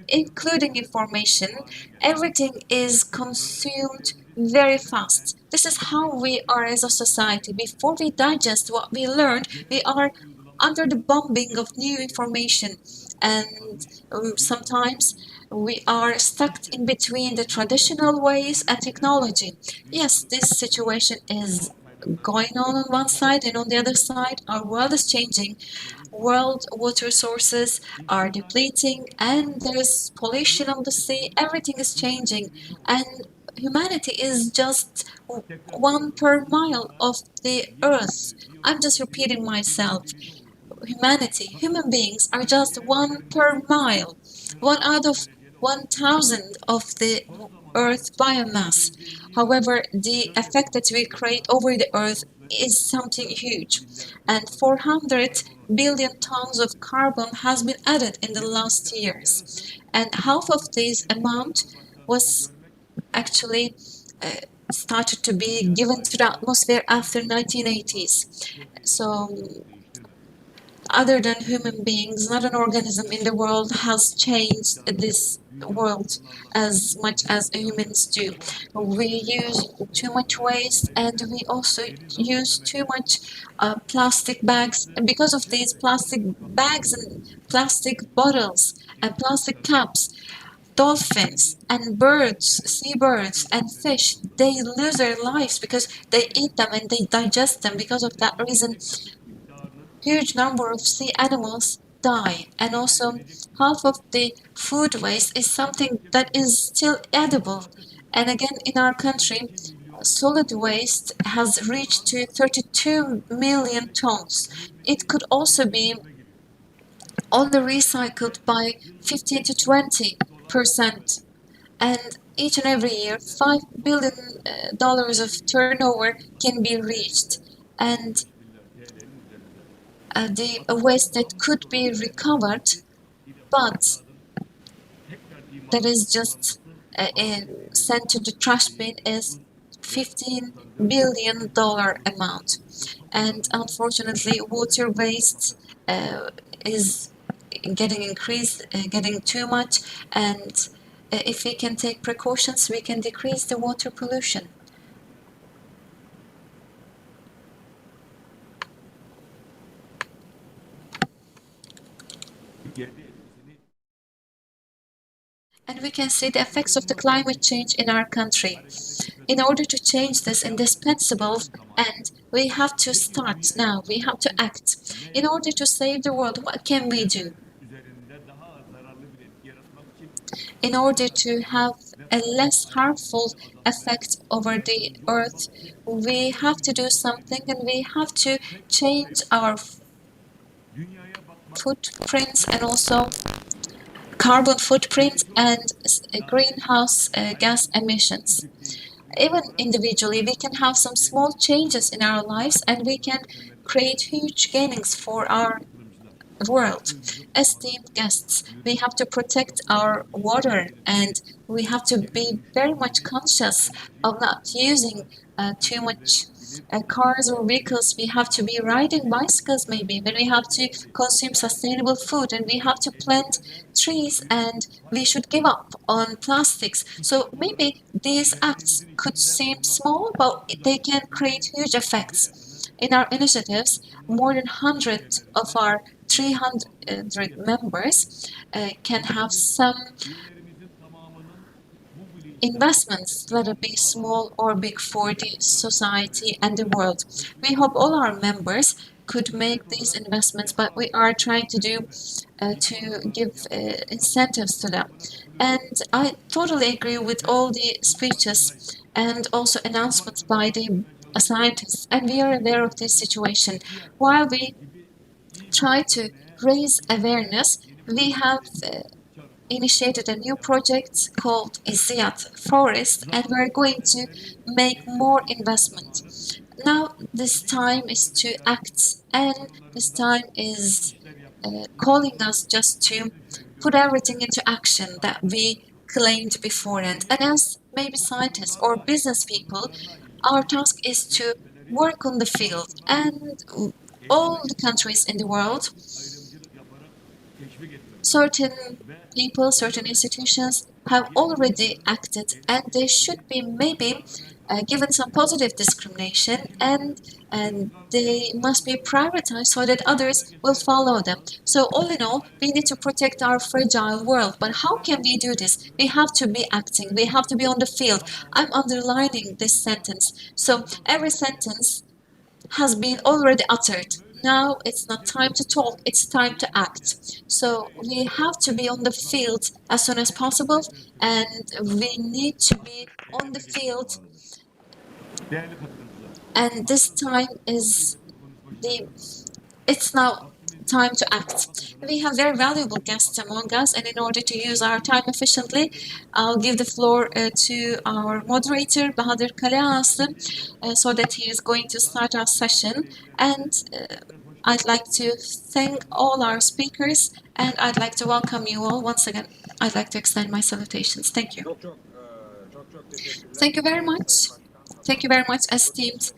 including information, everything is consumed very fast. This is how we are as a society. Before we digest what we learned, we are under the bombing of new information, and sometimes we are stuck in between the traditional ways and technology. Yes, this situation is going on one side, and on the other side, our world is changing. World water sources are depleting, and there's pollution on the sea. Everything is changing, and humanity is just 1 per mile of the earth. I'm just repeating myself. Humanity, human beings are just 1 per mile, 1 out of 1,000 of the earth biomass. However, the effect that we create over the earth is something huge, and 400 billion tons of carbon has been added in the last years, and half of this amount was actually started to be given to the atmosphere after 1980s. So other than human beings, not an organism in the world has changed this world as much as humans do. We use too much waste, and we also use too much plastic bags. And because of these plastic bags and plastic bottles and plastic cups, dolphins and birds, seabirds and fish, they lose their lives because they eat them and they digest them. Because of that reason, huge number of sea animals die, and also half of the food waste is something that is still edible. And again, in our country, solid waste has reached to 32 million tons. It could also be only recycled by 15 to 20%. And each and every year, $5 billion of turnover can be reached. And the waste that could be recovered, but that is just sent to the trash bin is $15 billion amount. And unfortunately, water waste is getting increased, getting too much, and if we can take precautions, we can decrease the water pollution. And we can see the effects of the climate change in our country. In order to change this indispensable, and we have to start now, we have to act. In order to save the world, what can we do? In order to have a less harmful effect over the earth, we have to do something, and we have to change our footprints and also carbon footprint and greenhouse gas emissions. even individually, we can have some small changes in our lives and we can create huge gainings for our world. Esteemed guests, we have to protect our water and we have to be very much conscious of not using too much cars or vehicles. We have to be riding bicycles maybe, when we have to consume sustainable food and we have to plant trees and we should give up on plastics. So maybe these acts could seem small, but they can create huge effects. In our initiatives, more than 100 of our 300 members can have some investments, let it be small or big, for the society and the world. We hope all our members could make these investments, but we are trying to do to give incentives to them. And I totally agree with all the speeches and also announcements by the scientists, and we are aware of this situation. While we try to raise awareness, we have initiated a new project called İzmir Forest, and we're going to make more investment. Now this time is to act, and this time is calling us just to put everything into action that we claimed beforehand. And as maybe scientists or business people, our task is to work on the field, and all the countries in the world, certain people, certain institutions have already acted, and they should be maybe given some positive discrimination, and they must be prioritized so that others will follow them. So all in all, we need to protect our fragile world. But how can we do this? We have to be acting. We have to be on the field. I'm underlining this sentence. So every sentence has been already uttered. Now it's not time to talk, it's time to act. So we have to be on the field as soon as possible, and we need to be on the field. And this time is it's now time to act. We have very valuable guests among us, and in order to use our time efficiently, I'll give the floor to our moderator, Bahadır Kaleası, so that he is going to start our session. And I'd like to thank all our speakers, and I'd like to welcome you all. Once again, I'd like to extend my salutations. Thank you. Thank you very much. Thank you very much, esteemed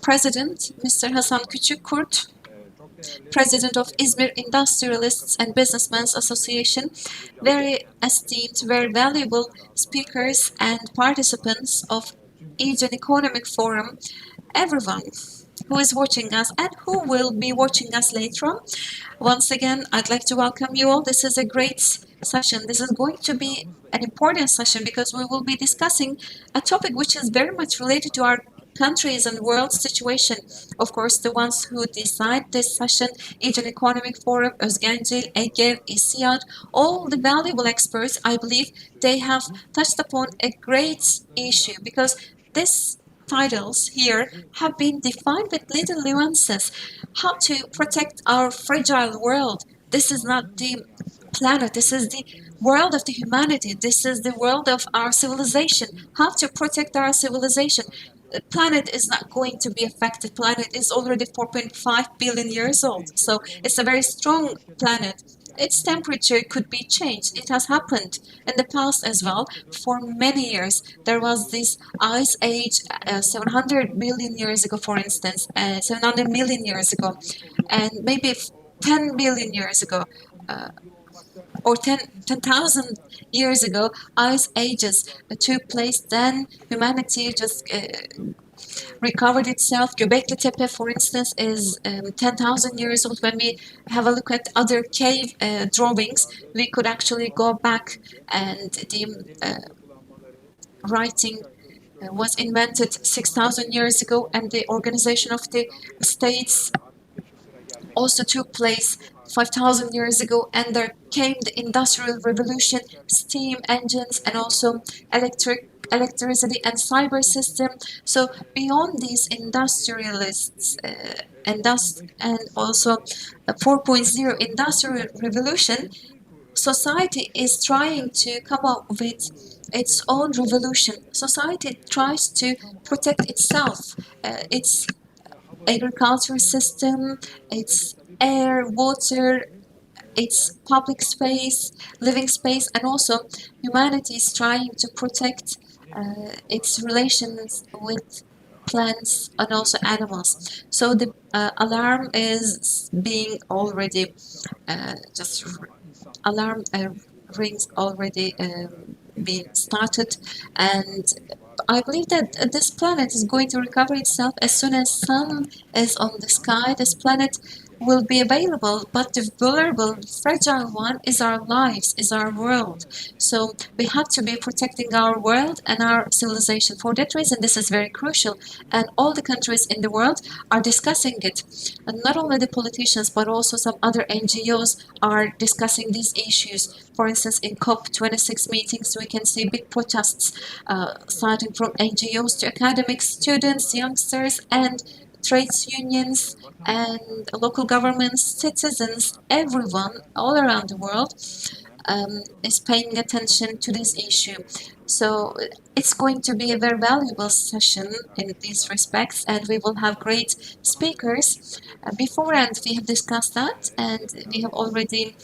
President, Mr. Hasan Küçükkurt, President of İzmir Industrialists and Businessmen's Association, very esteemed, very valuable speakers and participants of Aegean Economic Forum, everyone who is watching us and who will be watching us later on. Once again, I'd like to welcome you all. This is a great session. This is going to be an important session because we will be discussing a topic which is very much related to our countries and world situation. Of course, the ones who decide this session, Aegean Economic Forum, Özgener, EGEV, İzmir, all the valuable experts, I believe they have touched upon a great issue because these titles here have been defined with little nuances. How to protect our fragile world. This is not the planet, this is the world of the humanity, this is the world of our civilization. How to protect our civilization. The planet is not going to be affected. Planet is already 4.5 billion years old. So it's a very strong planet. Its temperature could be changed. It has happened in the past as well. For many years, there was this ice age 700 billion years ago, for instance, 700 million years ago, and maybe 10 billion years ago, or 10,000 years ago, ice ages took place. Then humanity just recovered itself. Göbekli Tepe, for instance, is 10,000 years old. When we have a look at other cave drawings, we could actually go back, and the writing was invented 6,000 years ago, and the organization of the states also took place 5,000 years ago, and there came the Industrial Revolution, steam engines, and also electricity and cyber system. So beyond these industrialists and also 4.0 Industrial Revolution, society is trying to come up with its own revolution. Society tries to protect itself, its agriculture system, its air, water, its public space, living space, and also humanity is trying to protect its relations with plants and also animals. So the alarm is being already just alarm rings already been started, and I believe that this planet is going to recover itself as soon as sun is on the sky. This planet will be available, but the vulnerable, fragile one is our lives, is our world. So we have to be protecting our world and our civilization. For that reason, this is very crucial, and all the countries in the world are discussing it. And not only the politicians, but also some other NGOs are discussing these issues. For instance, in COP26 meetings, we can see big protests starting from NGOs to academics, students, youngsters, and trades unions, and local governments, citizens, everyone all around the world is paying attention to this issue. So it's going to be a very valuable session in these respects, and we will have great speakers. Beforehand, we have discussed that, and we have already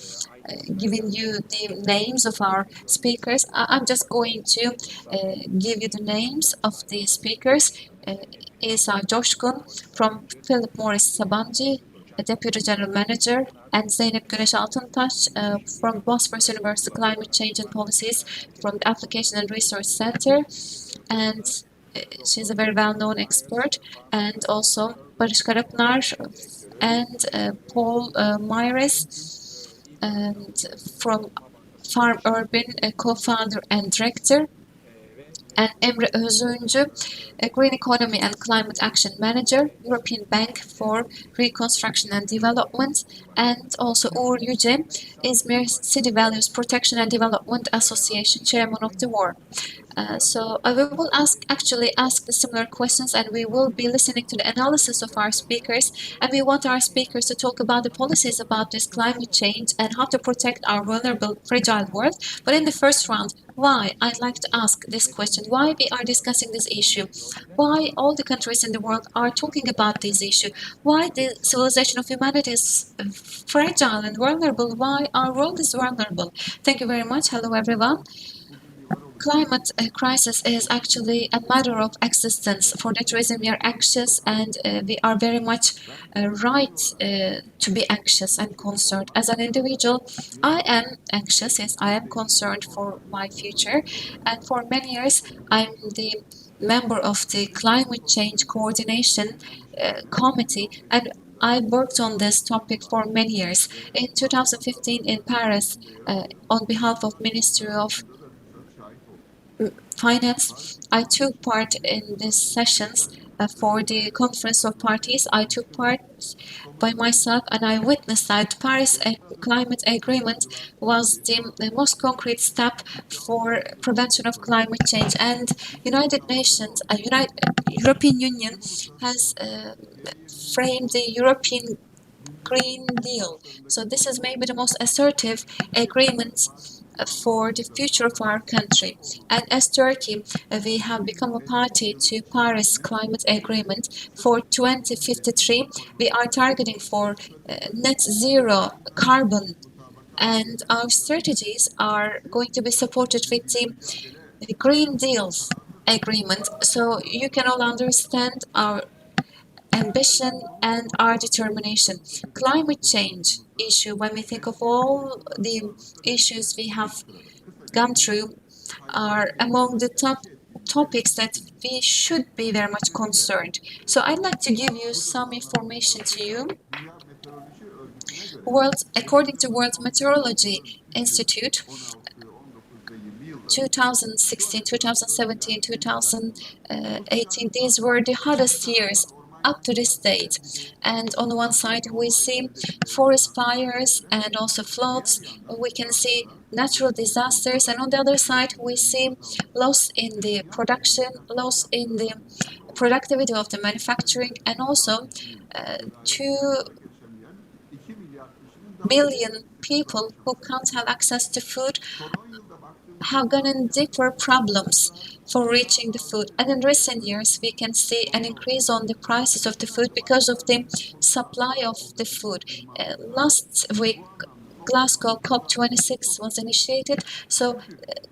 given you the names of our speakers. I'm just going to give you the names of the speakers. İsa Coşkun from Philip Morris Sabancı, Deputy General Manager, and Zeynep Güneş Altıntaş from Bosphorus University Climate Change and Policies from the Application and Research Center, and she's a very well-known expert, and also Barış Karapınar and Paul Myres, and from Farm Urban, co-founder and director, and Emre Özöncü, a Green Economy and Climate Action Manager, European Bank for Reconstruction and Development, and also Uğur Yüce, İzmir City Values Protection and Development Association Chairman of the Board. So we will actually ask the similar questions, and we will be listening to the analysis of our speakers, and we want our speakers to talk about the policies about this climate change and how to protect our vulnerable, fragile world. But in the first round, why? I'd like to ask this question. Why we are discussing this issue? Why all the countries in the world are talking about this issue? Why the civilization of humanity is fragile and vulnerable? Why our world is vulnerable? Thank you very much. Hello, everyone. Climate crisis is actually a matter of existence. For that reason, we are anxious, and we are very much right to be anxious and concerned. As an individual, I am anxious. Yes, I am concerned for my future, and for many years, I'm the member of the Climate Change Coordination Committee, and I worked on this topic for many years. In 2015 in Paris, on behalf of Ministry of Finance, I took part in these sessions for the Conference of Parties. I took part by myself, and I witnessed that Paris Climate Agreement was the most concrete step for prevention of climate change. And United Nations, European Union has framed the European Green Deal. So this is maybe the most assertive agreement for the future of our country. And as Turkey, we have become a party to Paris Climate Agreement. For 2053, we are targeting for net zero carbon, and our strategies are going to be supported with the Green Deals agreement. So you can all understand our ambition and our determination. Climate change issue, when we think of all the issues we have gone through, are among the top topics that we should be very much concerned. So I'd like to give you some information to you. According to World Meteorology Institute, 2016, 2017, 2018, these were the hottest years up to this date. And on one side we see forest fires and also floods, we can see natural disasters, and on the other side we see loss in the production, loss in the productivity of the manufacturing, and also billion people who can't have access to food have gotten deeper problems for reaching the food. And in recent years, we can see an increase on the prices of the food because of the supply of the food. Last week, Glasgow COP26 was initiated. So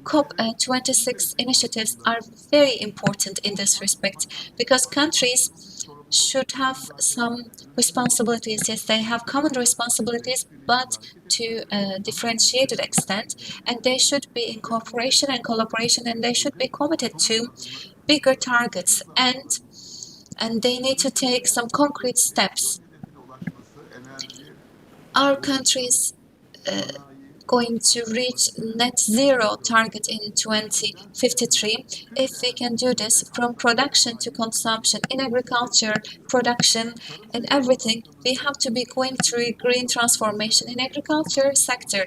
COP26 initiatives are very important in this respect because countries should have some responsibilities. Yes, they have common responsibilities, but to a differentiated extent, and they should be in cooperation and collaboration, and they should be committed to bigger targets, and they need to take some concrete steps. Our countries going to reach net zero target in 2053. If we can do this from production to consumption in agriculture, production, and everything, we have to be going through green transformation in agriculture sector.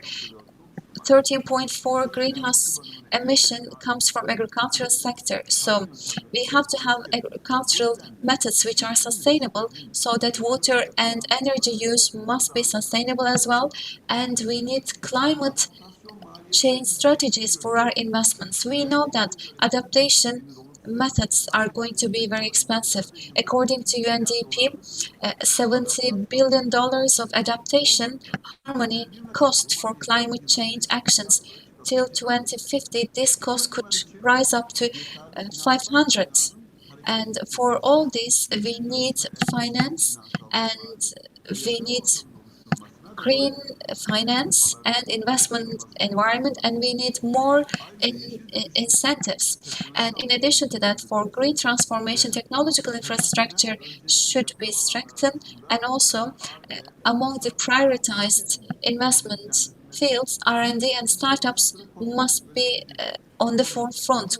13.4 greenhouse emission comes from agricultural sector. So we have to have agricultural methods which are sustainable so that water and energy use must be sustainable as well. And we need climate change strategies for our investments. We know that adaptation methods are going to be very expensive. According to UNDP, $70 billion of adaptation harmony cost for climate change actions. Till 2050, this cost could rise up to 500. And for all this, we need finance and we need green finance and investment environment, and we need more incentives. And in addition to that, for green transformation, technological infrastructure should be strengthened, and also among the prioritized investment fields, R&D and startups must be on the forefront.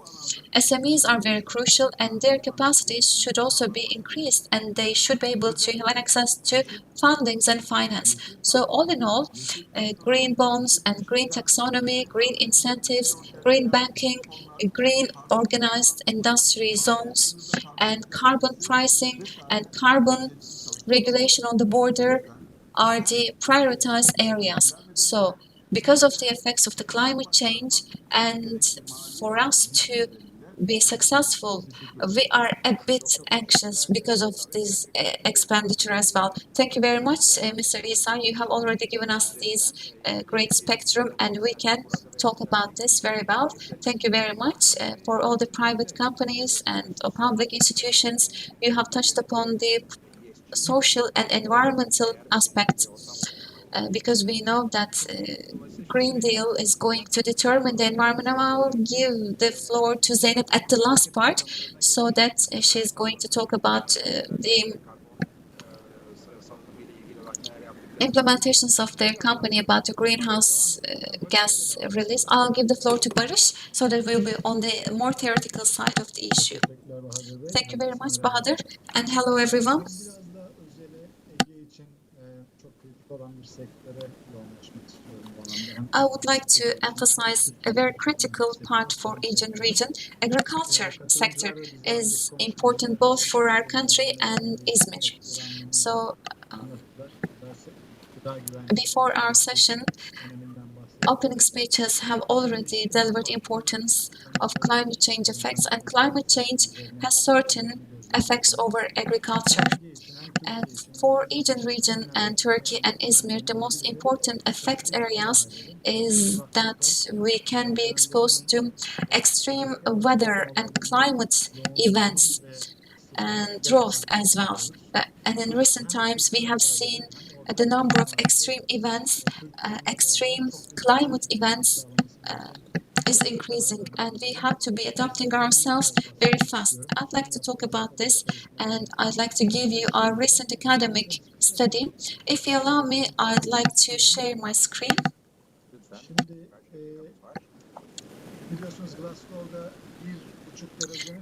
SMEs are very crucial, and their capacities should also be increased, and they should be able to have access to fundings and finance. So all in all, green bonds and green taxonomy, green incentives, green banking, green organized industry zones, and carbon pricing and carbon regulation on the border are the prioritized areas. So because of the effects of the climate change, and for us to be successful, we are a bit anxious because of this expenditure as well. Thank you very much, Mr. Isa. You have already given us this great spectrum, and we can talk about this very well. Thank you very much for all the private companies and public institutions. You have touched upon the social and environmental aspect. Because we know that Green Deal is going to determine the environment. I'll give the floor to Zeynep at the last part so that she's going to talk about the implementations of their company about the greenhouse gas release. I'll give the floor to Barış so that we'll be on the more theoretical side of the issue. Thank you very much, Bahadır, and hello everyone. I would like to emphasize a very critical part for Aegean region. Agriculture sector is important both for our country and Izmir. So before our session, opening speeches have already delivered importance of climate change effects, and climate change has certain effects over agriculture. And for Aegean region and Turkey and Izmir, the most important effect areas is that we can be exposed to extreme weather and climate events and drought as well. And in recent times, we have seen the number of extreme events, extreme climate events is increasing, and we have to be adapting ourselves very fast. I'd like to talk about this, and I'd like to give you our recent academic study. If you allow me, I'd like to share my screen.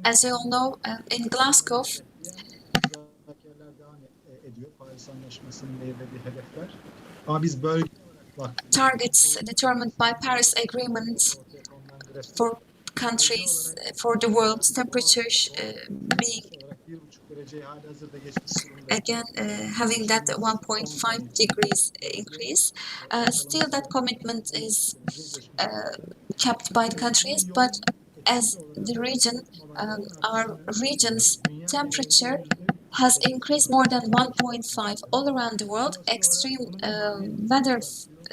As you all know, in Glasgow, targets determined by Paris Agreement for countries, for the world's temperature being again, having that 1.5 degrees increase. Still, that commitment is kept by the countries, but as the region, our region's temperature has increased more than 1.5 all around the world. Extreme weather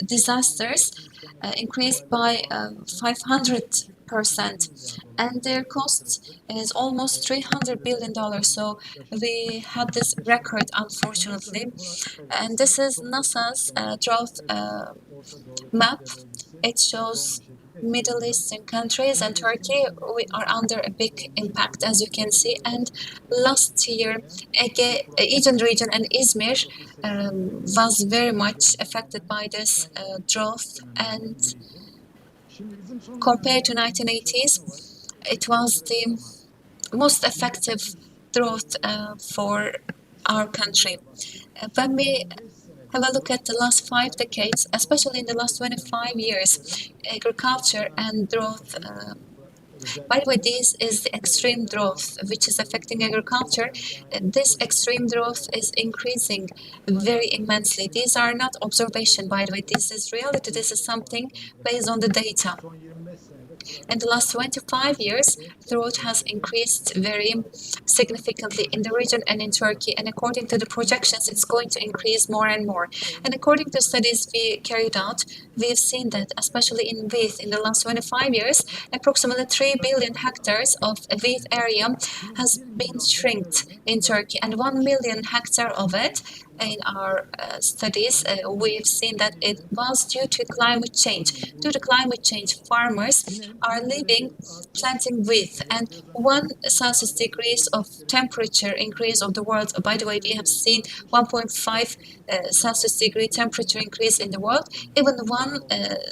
disasters increased by 500%, and their cost is almost $300 billion. So we had this record, unfortunately, and this is NASA's drought map. It shows Middle Eastern countries and Turkey, we are under a big impact, as you can see. And last year, Aegean region and İzmir was very much affected by this drought. And compared to 1980s, it was the most effective drought for our country. When we have a look at the last 5 decades, especially in the last 25 years, agriculture and drought. By the way, this is the extreme drought which is affecting agriculture. This extreme drought is increasing very immensely. These are not observation, by the way. This is reality. This is something based on the data. In the last 25 years, drought has increased very significantly in the region and in Turkey. And according to the projections, it's going to increase more and more. And according to studies we carried out, we've seen that, especially in wheat, in the last 25 years, approximately 3 billion hectares of wheat area has been shrinked in Turkey, and 1 million hectare of it in our studies, we've seen that it was due to climate change. Due to climate change, farmers are leaving planting wheat, and 1 Celsius degrees of temperature increase of the world. By the way, we have seen 1.5 Celsius degree temperature increase in the world. Even 1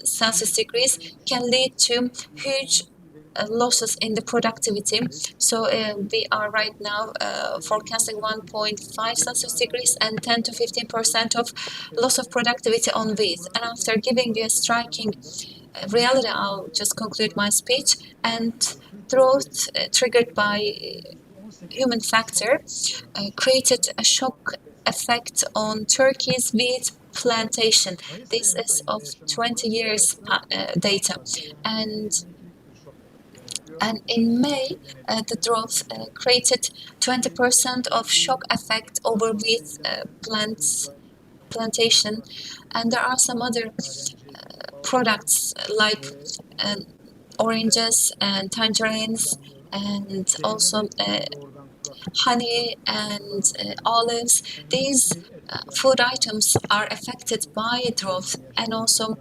Celsius degrees can lead to huge losses in the productivity. So we are right now forecasting 1.5 Celsius degrees and 10 to 15% of loss of productivity on wheat. And after giving you a striking reality, I'll just conclude my speech. And drought triggered by human factor created a shock effect on Turkey's wheat plantation. This is of 20 years data. And in May, the drought created 20% of shock effect over wheat plantation. And there are some other products like oranges and tangerines, and also honey and olives. These food items are affected by drought, and also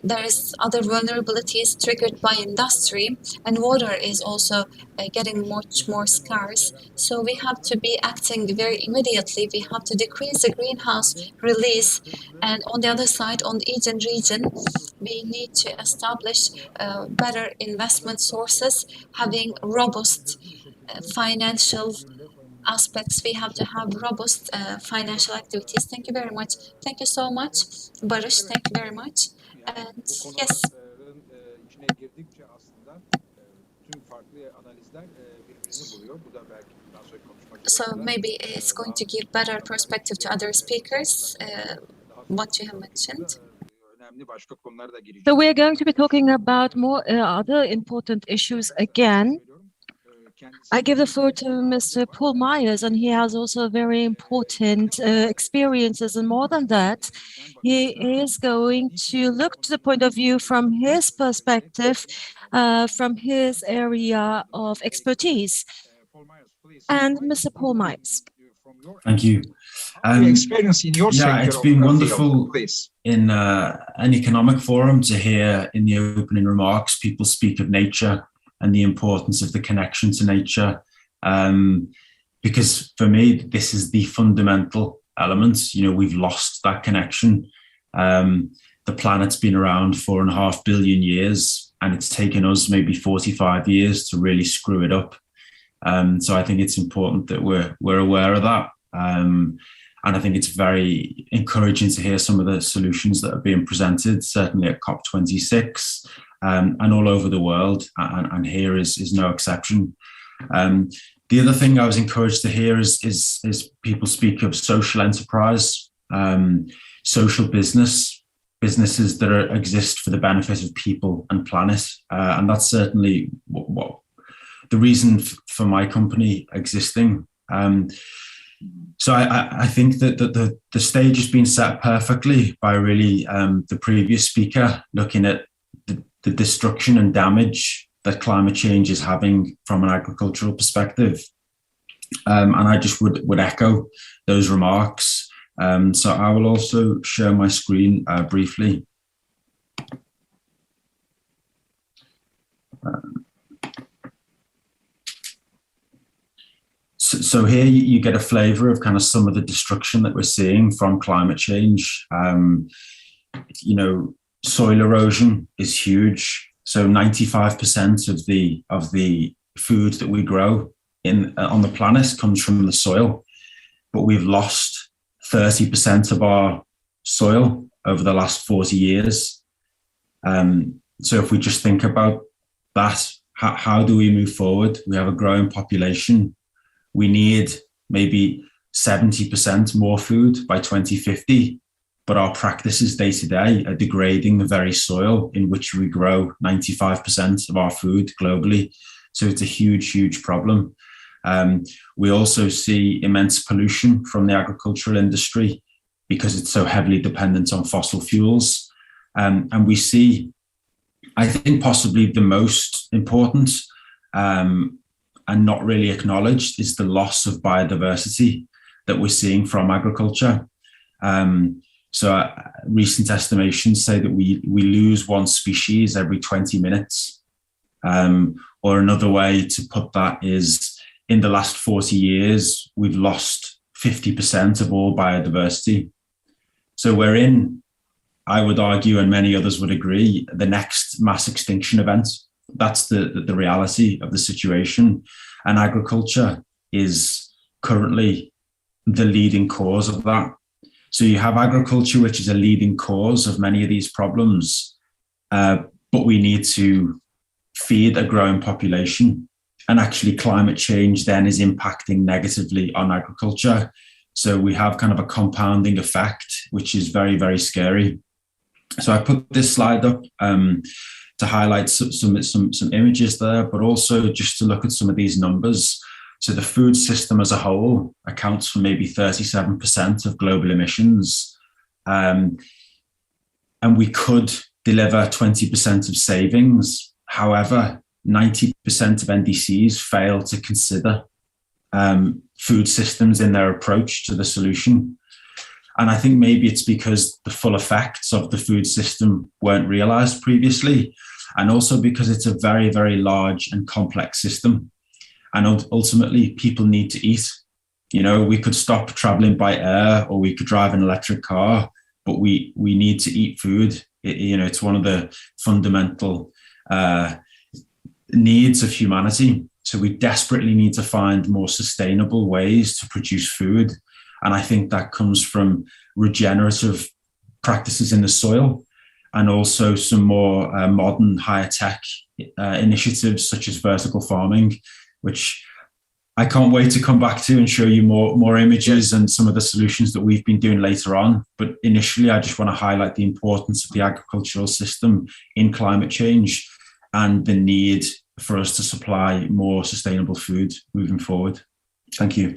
there is other vulnerabilities triggered by industry, and water is also getting much more scarce. So we have to be acting very immediately. We have to decrease the greenhouse release, and on the other side, on the Aegean region, we need to establish better investment sources, having robust financial aspects. We have to have robust financial activities. Thank you very much. Thank you so much, Barış. Thank you very much. And yes. So maybe it's going to give better perspective to other speakers, what you have mentioned. So we're going to be talking about more other important issues again. I give the floor to Mr. Paul Myers, and he has also very important experiences. And more than that, he is going to look to the point of view from his perspective, from his area of expertise. And Mr. Paul Myers. Thank you. Experience in your sector. It's been wonderful in an economic forum to hear in the opening remarks people speak of nature and the importance of the connection to nature. Because for me, this is the fundamental element. You know, we've lost that connection. The planet's been around 4.5 billion years, and it's taken us maybe 45 years to really screw it up. So I think it's important that we're aware of that. And I think it's very encouraging to hear some of the solutions that are being presented, certainly at COP26 and all over the world. And here is no exception. The other thing I was encouraged to hear is people speak of social enterprise, social businesses that exist for the benefit of people and planet. And that's certainly what the reason for my company existing. So I think that the stage has been set perfectly by really the previous speaker looking at the destruction and damage that climate change is having from an agricultural perspective. And I just would echo those remarks. So I will also share my screen briefly. So here you get a flavor of kind of some of the destruction that we're seeing from climate change. Soil erosion is huge. So 95% of the food that we grow on the planet comes from the soil, but we've lost 30% of our soil over the last 40 years. So if we just think about that, how do we move forward? We have a growing population. We need maybe 70% more food by 2050, but our practices day to day are degrading the very soil in which we grow 95% of our food globally. So it's a huge, huge problem. We also see immense pollution from the agricultural industry because it's so heavily dependent on fossil fuels. And we see, I think, possibly the most important and not really acknowledged is the loss of biodiversity that we're seeing from agriculture. So recent estimations say that we lose one species every 20 minutes. Or another way to put that is, in the last 40 years, we've lost 50% of all biodiversity. So we're in, I would argue, and many others would agree, the next mass extinction event. That's the reality of the situation. And agriculture is currently the leading cause of that. So you have agriculture, which is a leading cause of many of these problems, but we need to feed a growing population. And actually climate change then is impacting negatively on agriculture. So we have kind of a compounding effect, which is very, very scary. So I put this slide up to highlight some images there, but also just to look at some of these numbers. So the food system as a whole accounts for maybe 37% of global emissions. And we could deliver 20% of savings. However, 90% of NDCs fail to consider food systems in their approach to the solution. And I think maybe it's because the full effects of the food system weren't realized previously, and also because it's a very, very large and complex system. And ultimately, people need to eat. You know, we could stop traveling by air or we could drive an electric car, but we need to eat food. It's one of the fundamental needs of humanity. So we desperately need to find more sustainable ways to produce food. And I think that comes from regenerative practices in the soil and also some more modern, higher tech initiatives such as vertical farming, which I can't wait to come back to and show you more images and some of the solutions that we've been doing later on. But initially, I just want to highlight the importance of the agricultural system in climate change and the need for us to supply more sustainable food moving forward. Thank you.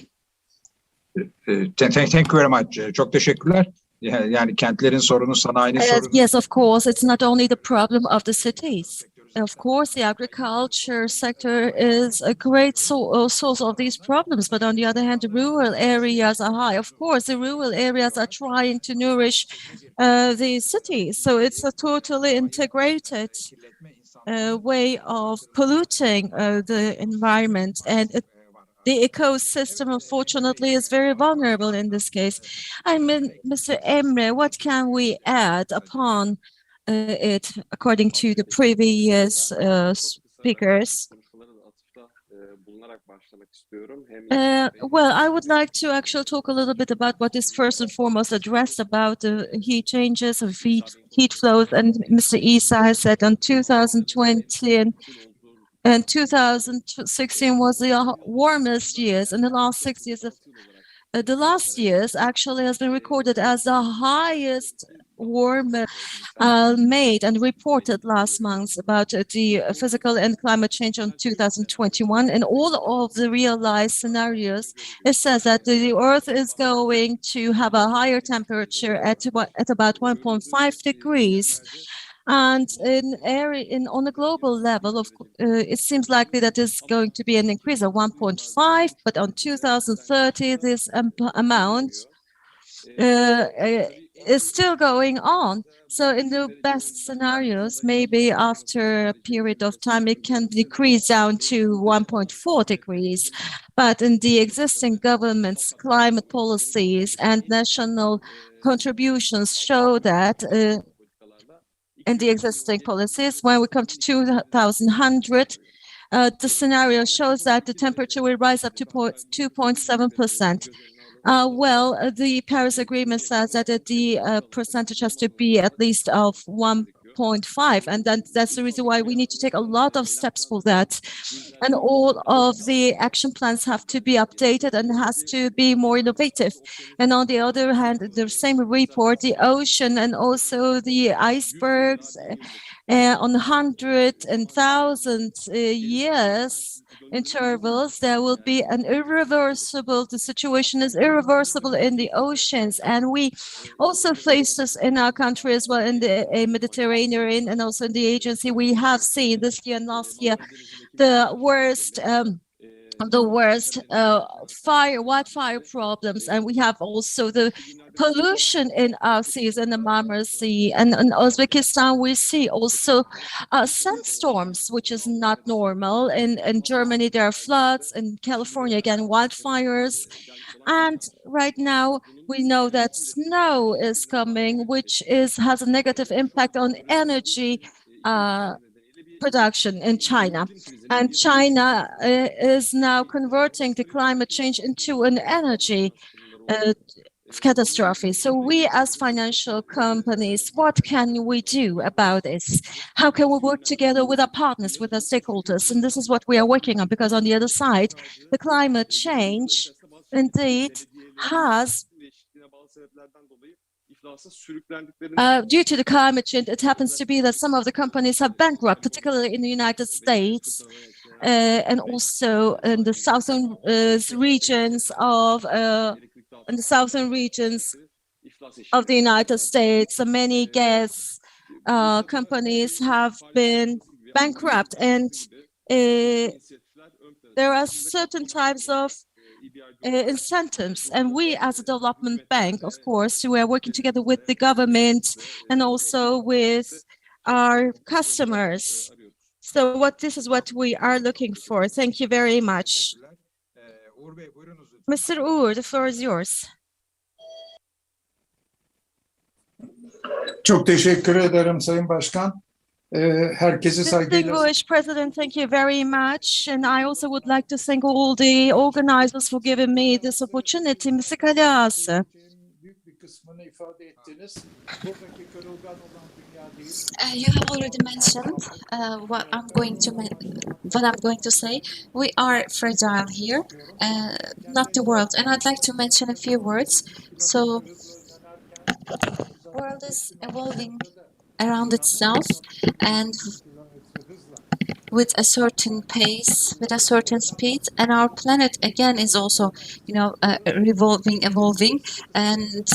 Thank you very much. Çok teşekkürler. Yani kentlerin sorunu, sanayinin sorunu. Yes, of course, it's not only the problem of the cities. Of course, the agriculture sector is a great source of these problems, but on the other hand, the rural areas are high. Of course, the rural areas are trying to nourish the cities, so it's a totally integrated way of polluting the environment, and the ecosystem, unfortunately, is very vulnerable in this case. I mean, Mr. Emre, what can we add upon it according to the previous speakers? Well, I would like to actually talk a little bit about what is first and foremost addressed about the heat changes of heat flows. And Mr. Isa has said on 2020 And 2016 was the warmest years, and the last 6 years of the last years actually has been recorded as the highest warm made and reported last month about the physical and climate change on 2021. And all of the realized scenarios, it says that the Earth is going to have a higher temperature at about 1.5 degrees. And on a global level, it seems likely that is going to be an increase of 1.5, but on 2030, this amount is still going on. So in the best scenarios, maybe after a period of time, it can decrease down to 1.4 degrees. But in the existing government's climate policies and national contributions show that in the existing policies, when we come to 2100, the scenario shows that the temperature will rise up to 2.7%. The Paris Agreement says that the percentage has to be at least of 1.5, and then that's the reason why we need to take a lot of steps for that. And all of the action plans have to be updated and has to be more innovative. And on the other hand, the same report, the ocean and also the icebergs on 100 and 1,000 years intervals, there will be an the situation is irreversible in the oceans. And we also face this in our country as well, in the Mediterranean and also in the agency. We have seen this year and last year the worst wildfire problems, and we have also the pollution in our seas, in the Marmara Sea, and in Uzbekistan we see also sandstorms, which is not normal. In Germany there are floods, in California again wildfires, and right now we know that snow is coming, which has a negative impact on energy production in China. And China is now converting the climate change into an energy catastrophe. So we as financial companies, what can we do about this? How can we work together with our partners, with our stakeholders? And this is what we are working on, because on the other side, the climate change indeed has due to the climate change, it happens to be that some of the companies have bankrupt, particularly in the United States, and also in the southern regions of the United States. Many gas companies have been bankrupt, and there are certain types of incentives, and we as a development bank, of course, we are working together with the government and also with our customers. So this is what we are looking for. Thank you very much. Mr. Uğur, the floor is yours. Çok teşekkür ederim Sayın Başkan. Herkese saygıyla. Distinguished President, thank you very much. And I also would like to thank all the organizers for giving me this opportunity. Mr. Kalyası. You have already mentioned what I'm going to say. We are fragile here, not the world. And I'd like to mention a few words. So, world is evolving around itself and with a certain pace, with a certain speed, and our planet again is also, evolving, and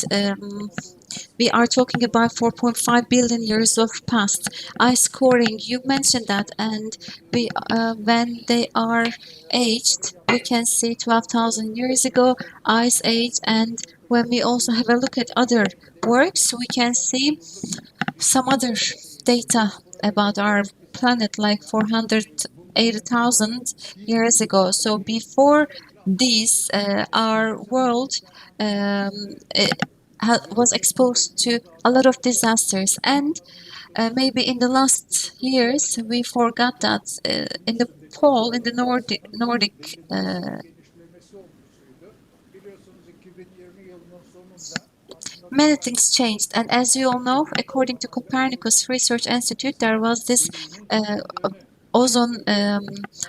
we are talking about 4.5 billion years of past ice coring. You mentioned that, and we when they are aged, we can see 12,000 years ago ice age, and when we also have a look at other works, we can see some other data about our planet like 480,000 years ago. So before this, our world was exposed to a lot of disasters, and maybe in the last years we forgot that in the pole, in the Nordic many things changed. And as you all know, according to Copernicus Research Institute, there was this ozone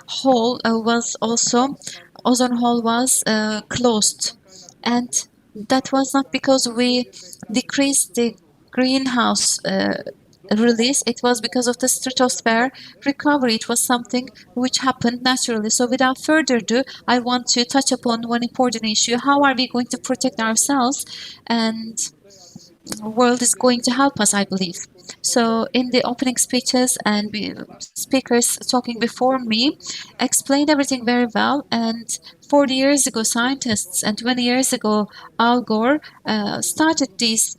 hole was closed, and that was not because we decreased the greenhouse release. It was because of the stratosphere recovery. It was something which happened naturally. So without further ado, I want to touch upon one important issue. How are we going to protect ourselves? And the world is going to help us, I believe. So in the opening speeches and speakers talking before me explained everything very well. And 40 years ago, scientists, and 20 years ago, Al Gore started these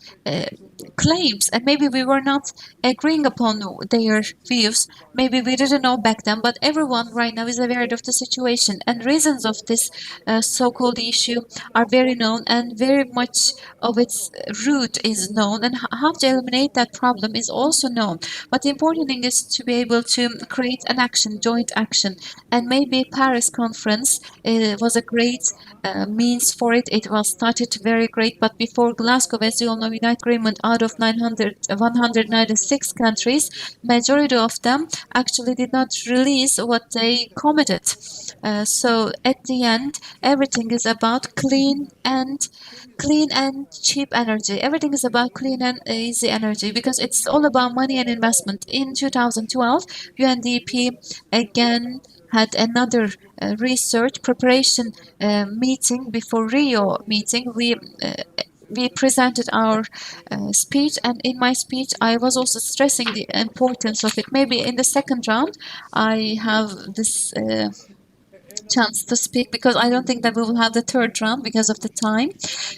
claims, and maybe we were not agreeing upon their views. Maybe we didn't know back then, but everyone right now is aware of the situation, and reasons of this so-called issue are very known, and very much of its root is known, and how to eliminate that problem is also known. But the important thing is to be able to create an action, joint action, and maybe Paris conference was a great means for it. It was started very great, but before Glasgow, as you all know, United Agreement, out of 196 countries, majority of them actually did not release what they committed. So at the end, everything is about clean and cheap energy. Everything is about clean and easy energy, because it's all about money and investment. In 2012, UNDP again had another research preparation meeting before Rio meeting. We presented our speech, and in my speech I was also stressing the importance of it. Maybe in the second round I have this chance to speak, because I don't think that we will have the third round because of the time,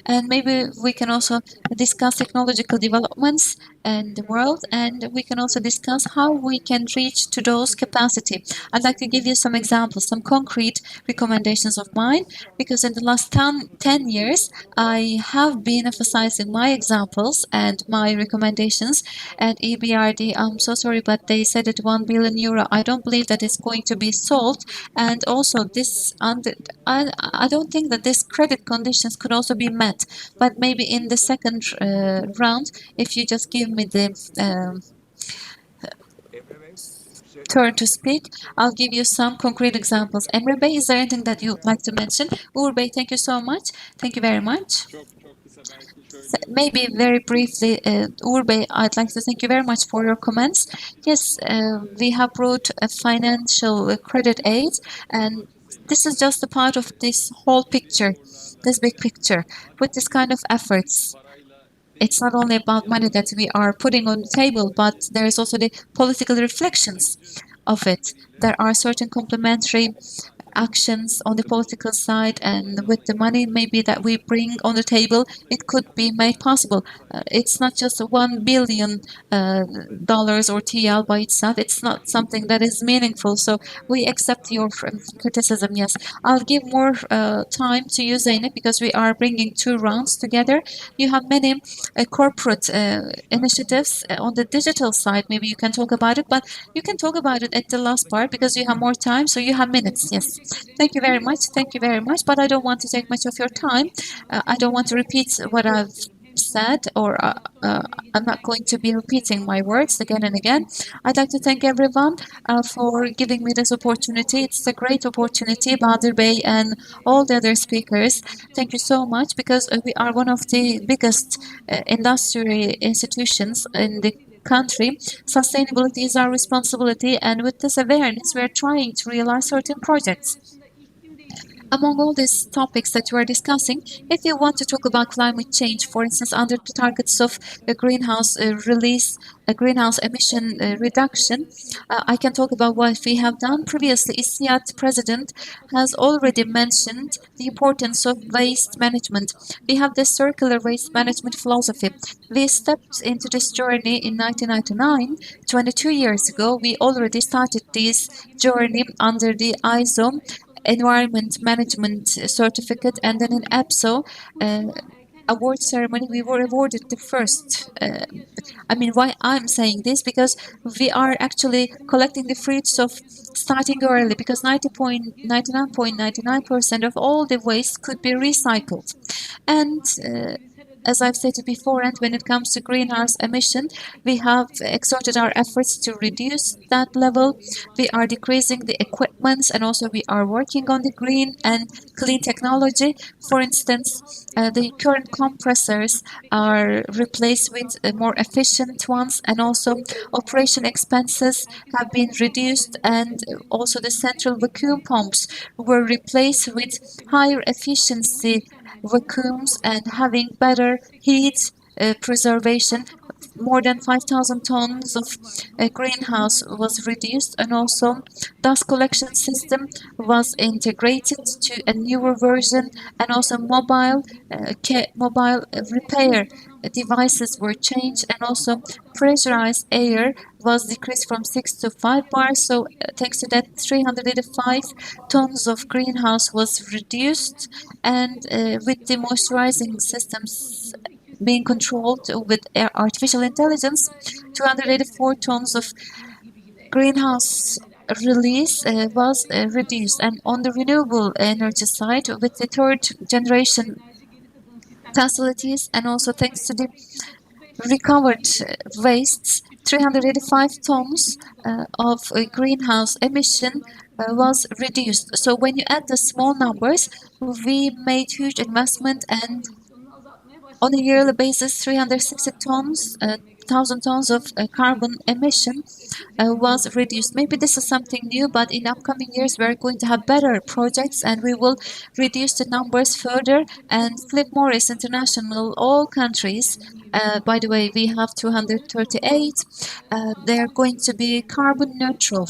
and maybe we can also discuss technological developments in the world, and we can also discuss how we can reach to those capacity. I'd like to give you some examples, some concrete recommendations of mine, because in the last 10 years I have been emphasizing my examples and my recommendations. And EBRD, I'm so sorry, but they said it €1 billion. I don't believe that it's going to be solved, and also this I don't think that this credit conditions could also be met. But maybe in the second round, if you just give me the turn to speak, I'll give you some concrete examples. Emre Bey, is there anything that you'd like to mention? Uğur Bey, thank you so much. Thank you very much. Maybe very briefly, Uğur Bey, I'd like to thank you very much for your comments. Yes, we have brought a financial credit aid, and this is just a part of this whole picture, this big picture. With this kind of efforts, it's not only about money that we are putting on the table, but there is also the political reflections of it. There are certain complementary actions on the political side, and with the money maybe that we bring on the table, it could be made possible. It's not just $1 billion or TL by itself. It's not something that is meaningful. So we accept your criticism. Yes, I'll give more time to you, Zeynep, because we are bringing two rounds together. You have many corporate initiatives on the digital side. Maybe you can talk about it, but you can talk about it at the last part because you have more time. So you have minutes. Yes. Thank you very much. Thank you very much. But I don't want to take much of your time. I don't want to repeat what I've said, or I'm not going to be repeating my words again and again. I'd like to thank everyone for giving me this opportunity. It's a great opportunity, Bahadır Bey and all the other speakers. Thank you so much, because we are one of the biggest industry institutions in the country. Sustainability is our responsibility, and with this awareness, we are trying to realize certain projects. Among all these topics that you are discussing, if you want to talk about climate change, for instance, under the targets of a greenhouse emission reduction, I can talk about what we have done previously. ISIAD president has already mentioned the importance of waste management. We have the circular waste management philosophy. We stepped into this journey in 1999. 22 years ago, we already started this journey under the ISO Environment Management Certificate, and then in EPSO award ceremony, we were awarded the first. Why I'm saying this? Because we are actually collecting the fruits of starting early, because 99.99% of all the waste could be recycled. And as I've stated before, and when it comes to greenhouse emission, we have exerted our efforts to reduce that level. We are decreasing the equipment, and also we are working on the green and clean technology. For instance, the current compressors are replaced with more efficient ones, and also operation expenses have been reduced, and also the central vacuum pumps were replaced with higher efficiency vacuums and having better heat preservation. More than 5,000 tons of greenhouse was reduced, and also dust collection system was integrated to a newer version, and also mobile repair devices were changed, and also pressurized air was decreased from 6 to 5 bars. So thanks to that, 385 tons of greenhouse was reduced, and with the moisturizing systems being controlled with artificial intelligence, 284 tons of greenhouse release was reduced. And on the renewable energy side, with the third generation facilities, and also thanks to the recovered wastes, 385 tons of greenhouse emission was reduced. So when you add the small numbers, we made huge investment, and on a yearly basis, 360 tons, 1,000 tons of carbon emission was reduced. Maybe this is something new, but in upcoming years, we're going to have better projects, and we will reduce the numbers further. And Philip Morris International, all countries, by the way, we have 238, they're going to be carbon neutral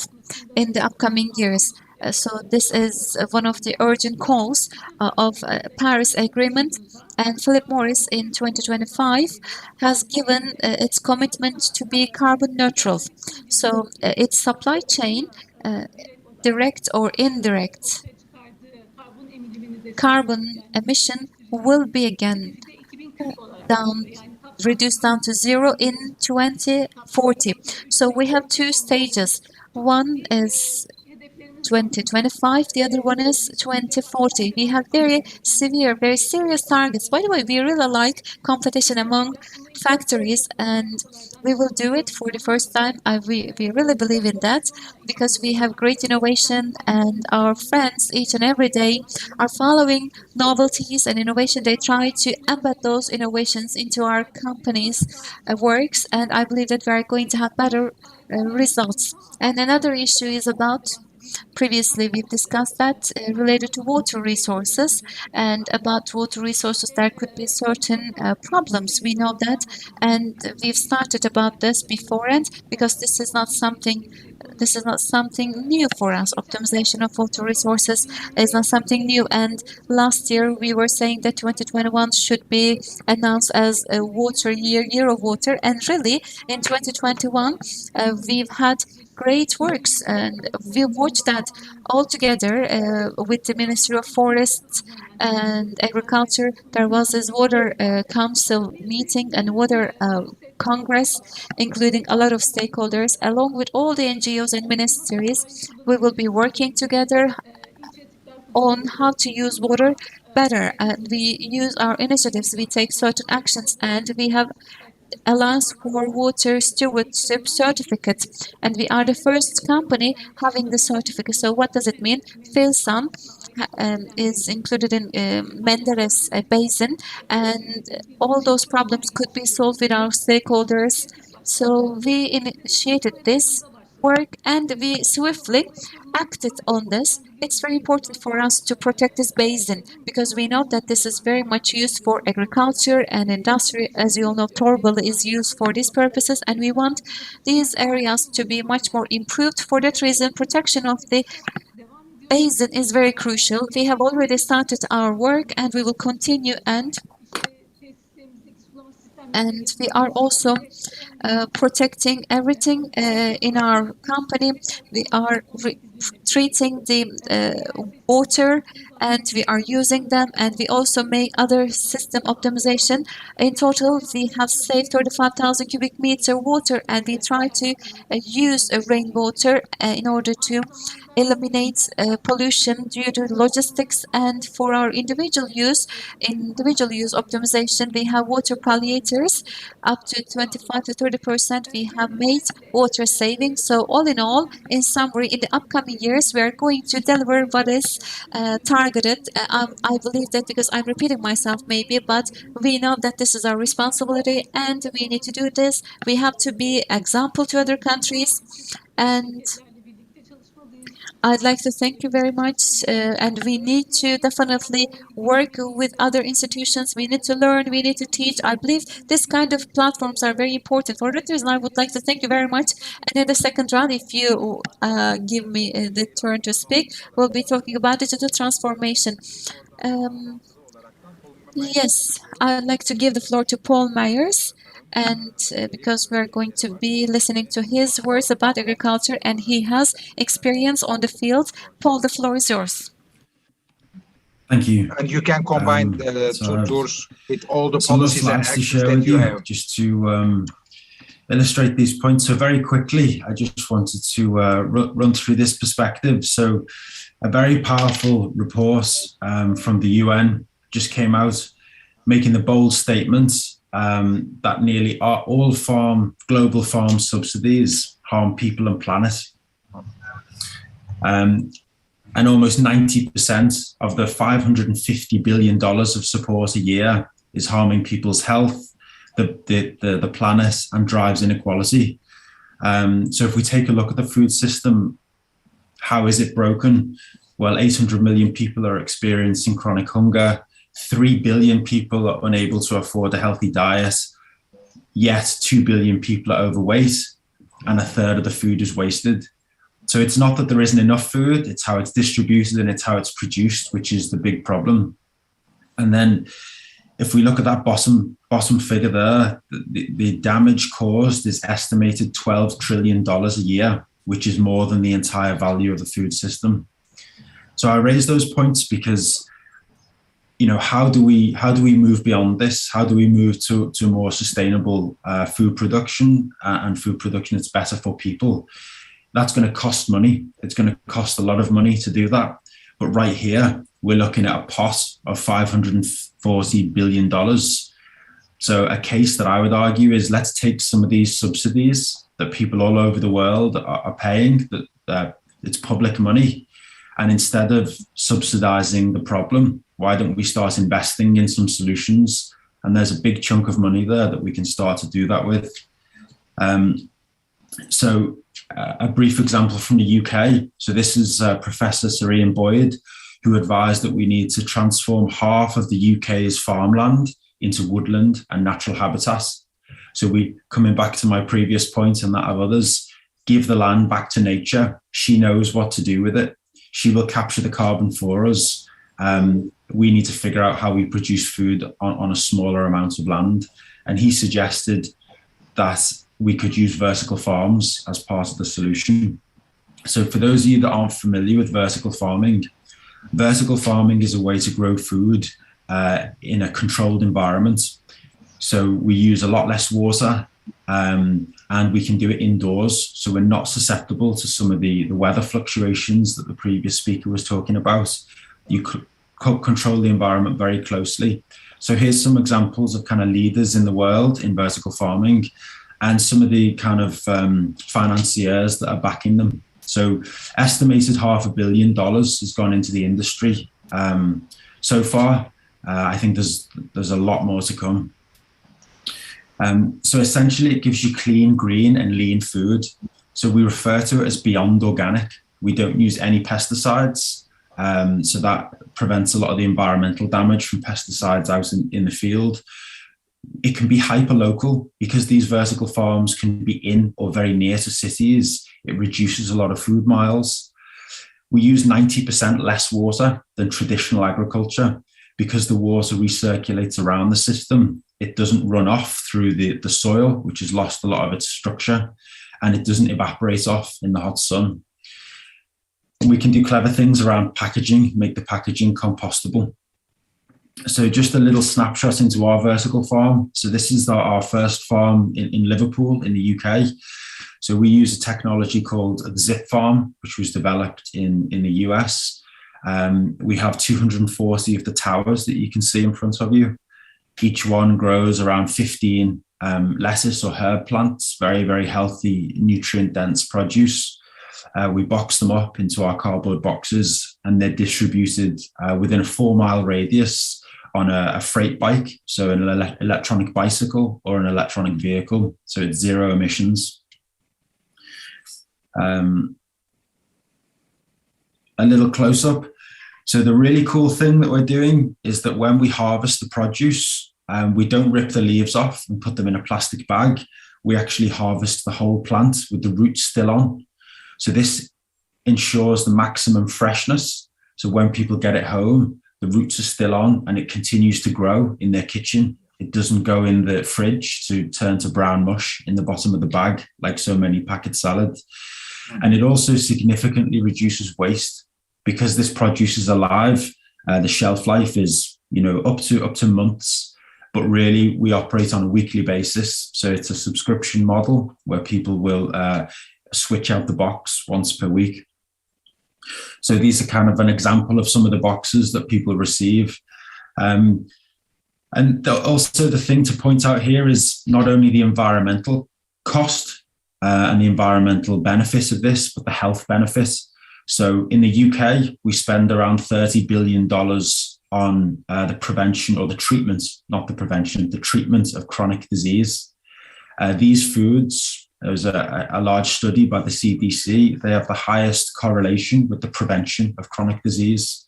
in the upcoming years. So this is one of the urgent calls of Paris Agreement, and Philip Morris in 2025 has given its commitment to be carbon neutral. So its supply chain, direct or indirect carbon emission, will be again reduced down to zero in 2040. So we have two stages. One is 2025, the other one is 2040. We have very severe, very serious targets. By the way, we really like competition among factories, and we will do it for the first time. We really believe in that, because we have great innovation, and our friends each and every day are following novelties and innovation. They try to embed those innovations into our company's works, and I believe that we are going to have better results. And another issue is about, previously we've discussed that, related to water resources, and about water resources there could be certain problems. We know that, and we've started about this beforehand, because this is not something new for us. Optimization of water resources is not something new, and last year we were saying that 2021 should be announced as a water year of water, and really in 2021 we've had great works, and we watched that all together with the Ministry of Forests and Agriculture. There was this water council meeting and water congress, including a lot of stakeholders, along with all the NGOs and ministries. We will be working together on how to use water better, and we use our initiatives, we take certain actions, and we have Alliance for Water Stewardship certificate, and we are the first company having the certificate. So what does it mean? Filsan is included in Menderes Basin, and all those problems could be solved with our stakeholders. So we initiated this work, and we swiftly acted on this. It's very important for us to protect this basin, because we know that this is very much used for agriculture and industry. As you all know, TOBB is used for these purposes, and we want these areas to be much more improved. For that reason, protection of the basin is very crucial. We have already started our work, and we will continue, and we are also protecting everything in our company. We are treating the water, and we are using them, and we also make other system optimization. In total, we have saved 35,000 cubic meter water, and we try to use rainwater in order to eliminate pollution due to logistics. And for our individual use optimization, we have water palliators up to 25 to 30%. We have made water saving. So all in all, in summary, in the upcoming years, we are going to deliver what is targeted. I believe that, because I'm repeating myself maybe, but we know that this is our responsibility and we need to do this. We have to be example to other countries, and I'd like to thank you very much, and we need to definitely work with other institutions. We need to learn, we need to teach. I believe this kind of platforms are very important. For that reason, I would like to thank you very much. And in the second round, if you give me the turn to speak, we'll be talking about digital transformation. Yes, I'd like to give the floor to Paul Myers, and because we're going to be listening to his words about agriculture, and he has experience on the field. Paul, the floor is yours. Thank you. And you can combine the two tours with all the policies and actions that you have. Just to illustrate these points. So very quickly, I just wanted to run through this perspective. So a very powerful report from the UN just came out, making the bold statement that nearly all global farm subsidies harm people and planet. And almost 90% of the $550 billion of support a year is harming people's health, the planet, and drives inequality. So if we take a look at the food system, how is it broken? Well, 800 million people are experiencing chronic hunger. 3 billion people are unable to afford a healthy diet, yet 2 billion people are overweight, and a third of the food is wasted. So it's not that there isn't enough food, it's how it's distributed and it's how it's produced, which is the big problem. And then if we look at that bottom figure there, the damage caused is estimated $12 trillion a year, which is more than the entire value of the food system. So I raise those points because, you know, how do we move beyond this? How do we move to more sustainable food production and food production that's better for people? That's going to cost money. It's going to cost a lot of money to do that. But right here, we're looking at a pot of $540 billion. So a case that I would argue is, let's take some of these subsidies that people all over the world are paying, that it's public money, and instead of subsidizing the problem, why don't we start investing in some solutions? And there's a big chunk of money there that we can start to do that with. So a brief example from the UK. So this is Professor Sir Boyd, who advised that we need to transform half of the UK's farmland into woodland and natural habitats. So coming back to my previous point and that of others, give the land back to nature. She knows what to do with it. She will capture the carbon for us. We need to figure out how we produce food on a smaller amount of land. And he suggested that we could use vertical farms as part of the solution. So for those of you that aren't familiar with vertical farming is a way to grow food in a controlled environment. So we use a lot less water, and we can do it indoors. So we're not susceptible to some of the weather fluctuations that the previous speaker was talking about. You could control the environment very closely. So here's some examples of kind of leaders in the world in vertical farming and some of the kind of financiers that are backing them. So estimated $500 million has gone into the industry so far. I think there's a lot more to come. So essentially it gives you clean, green and lean food. So we refer to it as beyond organic. We don't use any pesticides. So that prevents a lot of the environmental damage from pesticides out in the field. It can be hyper-local because these vertical farms can be in or very near to cities. It reduces a lot of food miles. We use 90% less water than traditional agriculture because the water recirculates around the system it doesn't run off through the soil, which has lost a lot of its structure, and it doesn't evaporate off in the hot sun. We can do clever things around packaging, make the packaging compostable. So just a little snapshot into our vertical farm. So this is our first farm in Liverpool in the UK. So we use a technology called the Zip Farm, which was developed in the US. We have 240 of the towers that you can see in front of you. Each one grows around 15 lettuce or herb plants, very, very healthy, nutrient-dense produce. We box them up into our cardboard boxes, and they're distributed within a 4-mile radius on a freight bike, so an electronic bicycle or an electronic vehicle. So it's zero emissions. A little close up. So the really cool thing that we're doing is that when we harvest the produce, we don't rip the leaves off and put them in a plastic bag. We actually harvest the whole plant with the roots still on. So this ensures the maximum freshness. So when people get it home, the roots are still on and it continues to grow in their kitchen. It doesn't go in the fridge to turn to brown mush in the bottom of the bag, like so many packet salads. And it also significantly reduces waste because this produce is alive. The shelf life is, up to months, but really we operate on a weekly basis. So it's a subscription model where people will switch out the box once per week. So these are kind of an example of some of the boxes that people receive. And also the thing to point out here is not only the environmental cost and the environmental benefit of this, but the health benefit. So in the UK, we spend around $30 billion on the prevention or the treatment, not the prevention, the treatment of chronic disease. These foods, there was a large study by the CDC, they have the highest correlation with the prevention of chronic disease.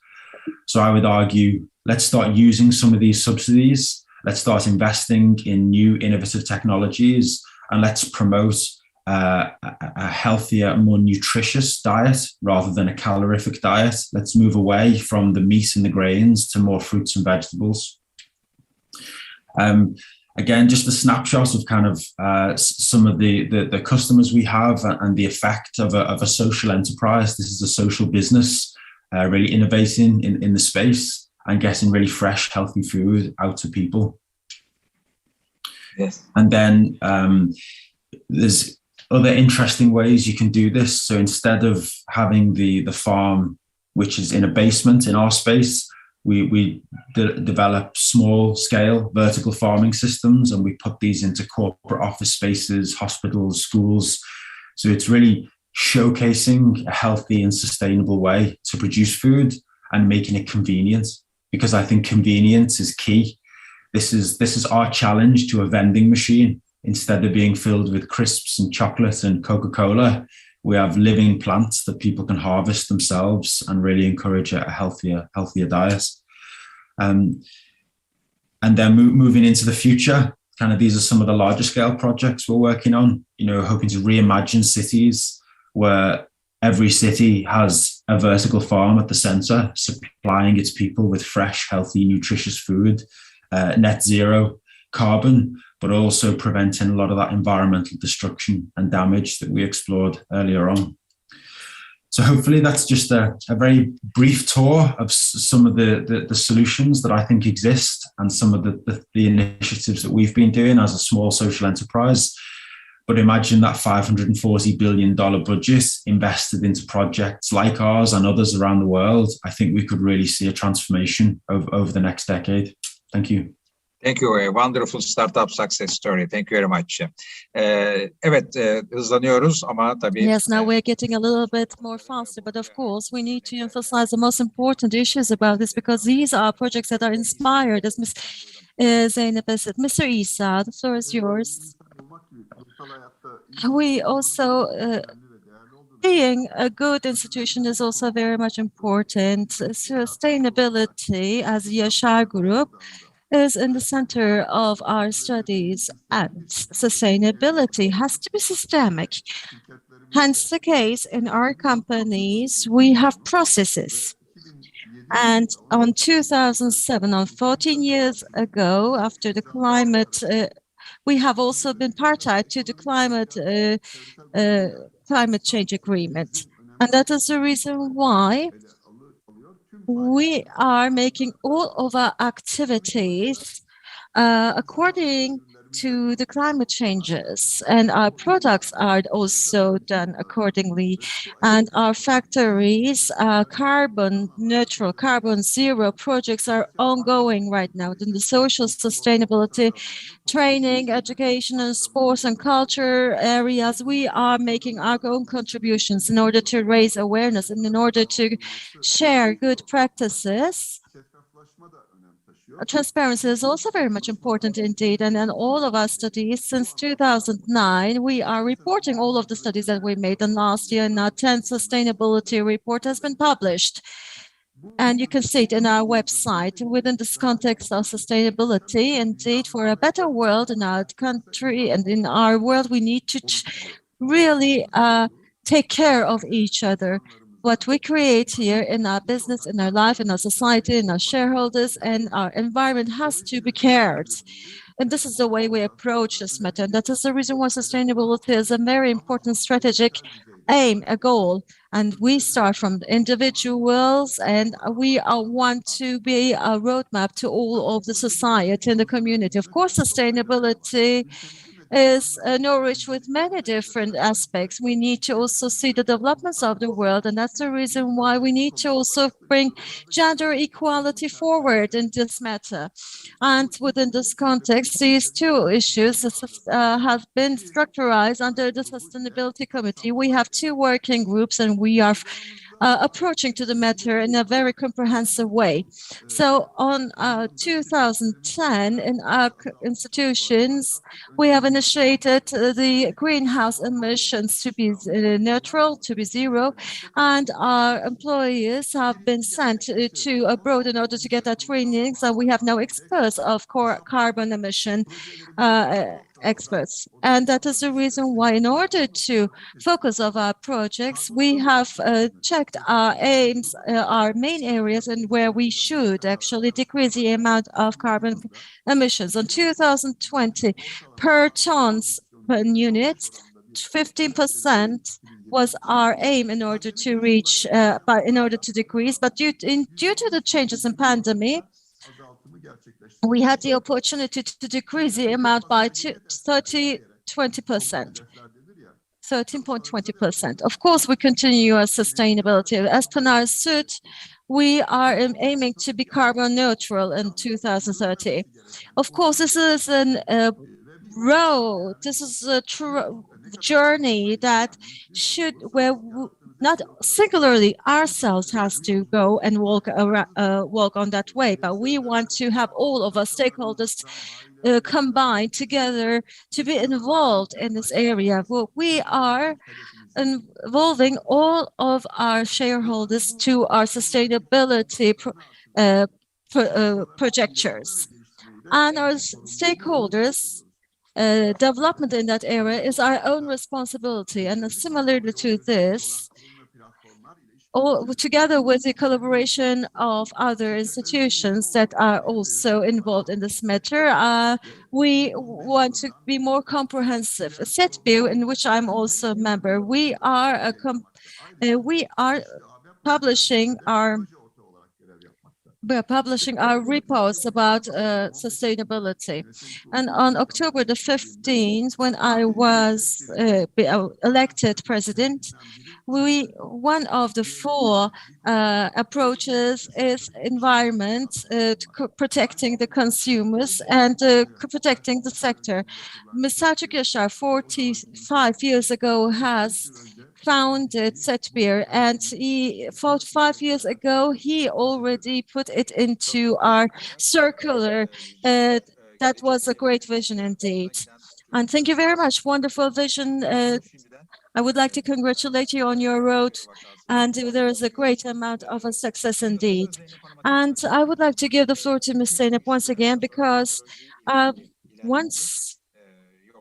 So I would argue, let's start using some of these subsidies. Let's start investing in new innovative technologies, and let's promote a healthier, more nutritious diet rather than a calorific diet. Let's move away from the meat and the grains to more fruits and vegetables. Again, just a snapshot of kind of some of the customers we have and the effect of a social enterprise. This is a social business, really innovating in the space and getting really fresh, healthy food out to people. Yes. And then there's other interesting ways you can do this. So instead of having the farm, which is in a basement in our space, we develop small scale vertical farming systems, and we put these into corporate office spaces, hospitals, schools. So it's really showcasing a healthy and sustainable way to produce food and making it convenient, because I think convenience is key. This is our challenge to a vending machine. Instead of being filled with crisps and chocolate and Coca-Cola, we have living plants that people can harvest themselves and really encourage a healthier diet. And then moving into the future, kind of these are some of the larger scale projects we're working on, hoping to reimagine cities where every city has a vertical farm at the center, supplying its people with fresh, healthy, nutritious food, net zero carbon, but also preventing a lot of that environmental destruction and damage that we explored earlier on. So hopefully that's just a very brief tour of some of the solutions that I think exist and some of the initiatives that we've been doing as a small social enterprise. But imagine that $540 billion budget invested into projects like ours and others around the world. I think we could really see a transformation over the next decade. Thank you. Thank you. A wonderful startup success story. Thank you very much. Evet, hızlanıyoruz ama tabii. Yes, now we're getting a little bit more faster, but of course we need to emphasize the most important issues about this, because these are projects that are inspired, as Ms. Zeynep said. Mr. Isa, the floor is yours. We also, being a good institution is also very much important. Sustainability as a Yaşar Group is in the center of our studies, and sustainability has to be systemic. Hence the case in our companies, we have processes. And on 2007, on 14 years ago, after the climate, we have also been party to the climate change agreement. And that is the reason why we are making all of our activities according to the climate changes, and our products are also done accordingly. And our factories, carbon neutral, carbon zero projects are ongoing right now. In the social sustainability, training, education, and sports and culture areas, we are making our own contributions in order to raise awareness and in order to share good practices. Transparency is also very much important indeed, and in all of our studies since 2009, we are reporting all of the studies that we made, and last year our 10th sustainability report has been published. And you can see it in our website. Within this context of sustainability, indeed, for a better world in our country and in our world, we need to really take care of each other. What we create here in our business, in our life, in our society, in our shareholders, and our environment has to be cared. And this is the way we approach this matter. And that is the reason why sustainability is a very important strategic aim, a goal. And we start from the individuals, and we want to be a roadmap to all of the society and the community. Of course, sustainability is nourished with many different aspects. We need to also see the developments of the world, and that's the reason why we need to also bring gender equality forward in this matter. And within this context, these two issues have been structured under the Sustainability Committee. We have two working groups, and we are approaching to the matter in a very comprehensive way. So on 2010, in our institutions, we have initiated the greenhouse emissions to be neutral, to be zero, and our employees have been sent to abroad in order to get our trainings, and we have now experts of carbon emission experts. And that is the reason why, in order to focus of our projects, we have checked our aims, our main areas, and where we should actually decrease the amount of carbon emissions. In 2020, per tons per unit, 15% was our aim in order to reach, in order to decrease. But due to the changes in pandemic, we had the opportunity to decrease the amount by 13.20%. Of course, we continue our sustainability. As per suit, we are aiming to be carbon neutral in 2030. Of course, this is a road. This is a journey that where not singularly ourselves has to go and walk on that way, but we want to have all of our stakeholders combined together to be involved in this area. We are involving all of our shareholders to our sustainability projectures. And our stakeholders' development in that area is our own responsibility. And similarly to this, together with the collaboration of other institutions that are also involved in this matter, we want to be more comprehensive. SETBU, in which I'm also a member, we are publishing our reports about sustainability. And on October the 15th, when I was elected president, one of the four approaches is environment, protecting the consumers and protecting the sector. Mr. Köşger, 45 years ago, has founded SETBU, and 45 years ago, he already put it into our circular. That was a great vision indeed. And thank you very much. Wonderful vision. I would like to congratulate you on your road, and there is a great amount of a success indeed. And I would like to give the floor to Ms. Zeynep once again, because once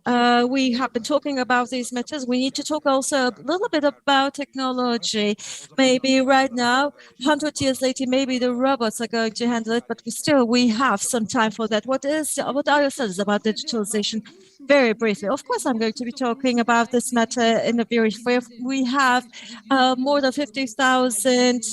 We have been talking about these matters. We need to talk also a little bit about technology. Maybe right now, 100 years later, maybe the robots are going to handle it, but still we have some time for that. What are your thoughts about digitalization? Very briefly, of course, I'm going to be talking about this matter in a very brief. We have more than 50,000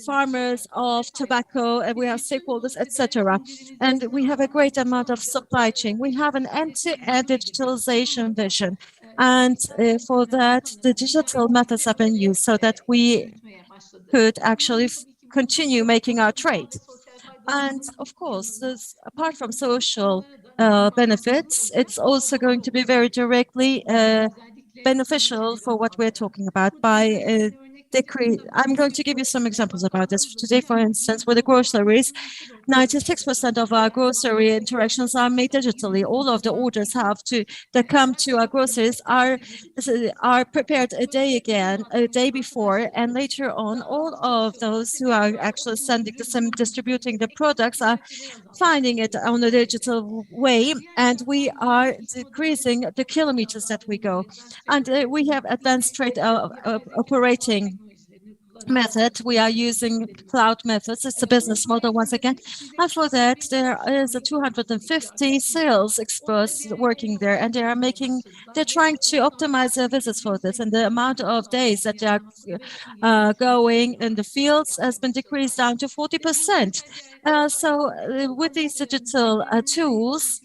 farmers of tobacco, and we have stakeholders, etc. And we have a great amount of supply chain. We have an end-to-end digitalization vision. And for that, the digital methods have been used so that we could actually continue making our trade. And of course, apart from social benefits, it's also going to be very directly beneficial for what we're talking about by I'm going to give you some examples about this. Today, for instance, with the groceries, 96% of our grocery interactions are made digitally. All of the orders that come to our groceries are prepared a day before, and later on, all of those who are actually distributing the products are finding it on a digital way, and we are decreasing the kilometers that we go. And we have advanced trade operating method. We are using cloud methods. It's a business model once again. And for that, there is a 250 sales experts working there, and they're trying to optimize their visits for this. And the amount of days that they are going in the fields has been decreased down to 40%. So with these digital tools,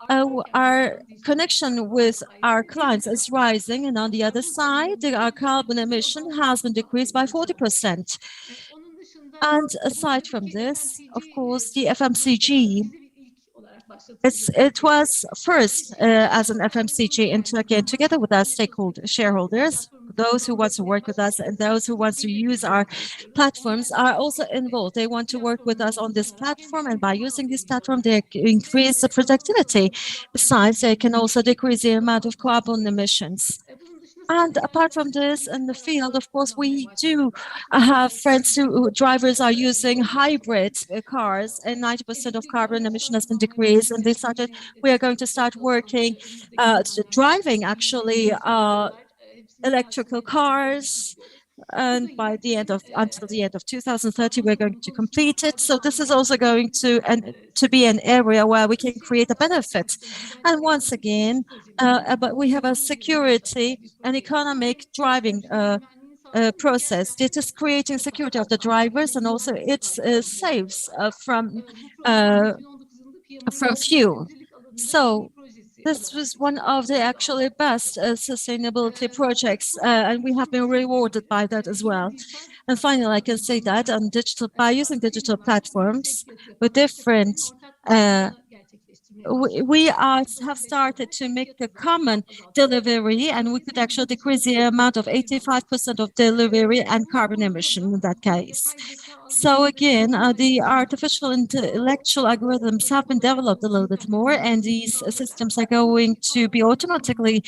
our connection with our clients is rising, and on the other side, our carbon emission has been decreased by 40%. And aside from this, of course, the FMCG, it was first as an FMCG in Turkey, and together with our shareholders, those who want to work with us and those who want to use our platforms are also involved. They want to work with us on this platform, and by using this platform, they increase the productivity. Besides, they can also decrease the amount of carbon emissions. And apart from this, in the field, of course, we do have friends drivers are using hybrid cars, and 90% of carbon emission has been decreased. And we are going to start working, driving actually electrical cars. And until the end of 2030, we're going to complete it. So this is also going to be an area where we can create a benefit. And once again, but we have a security and economic driving process. It is creating security of the drivers, and also it saves from fuel. So this was one of the actually best sustainability projects, and we have been rewarded by that as well. And finally, I can say that by using digital platforms with different, we have started to make a common delivery, and we could actually decrease the amount of 85% of delivery and carbon emission in that case. So again, the artificial intellectual algorithms have been developed a little bit more, and these systems are going to be automatically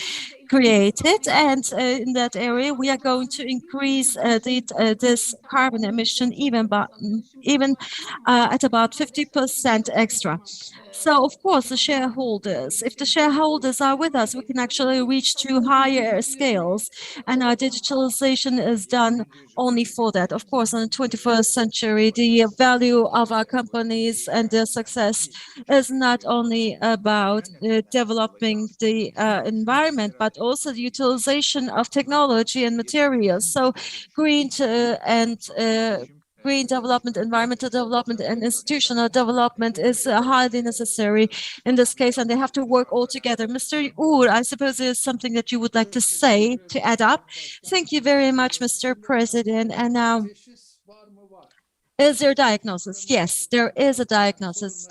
created. And in that area, we are going to increase this carbon emission even at about 50% extra. So, of course, if the shareholders are with us, we can actually reach to higher scales, and our digitalization is done only for that. Of course, in the 21st century, the value of our companies and their success is not only about developing the environment, but also the utilization of technology and materials. So green development, environmental development, and institutional development is highly necessary in this case, and they have to work all together. Mr. Uğur, I suppose there's something that you would like to say to add up. Thank you very much, Mr. President. And now, is there a diagnosis? Yes, there is a diagnosis.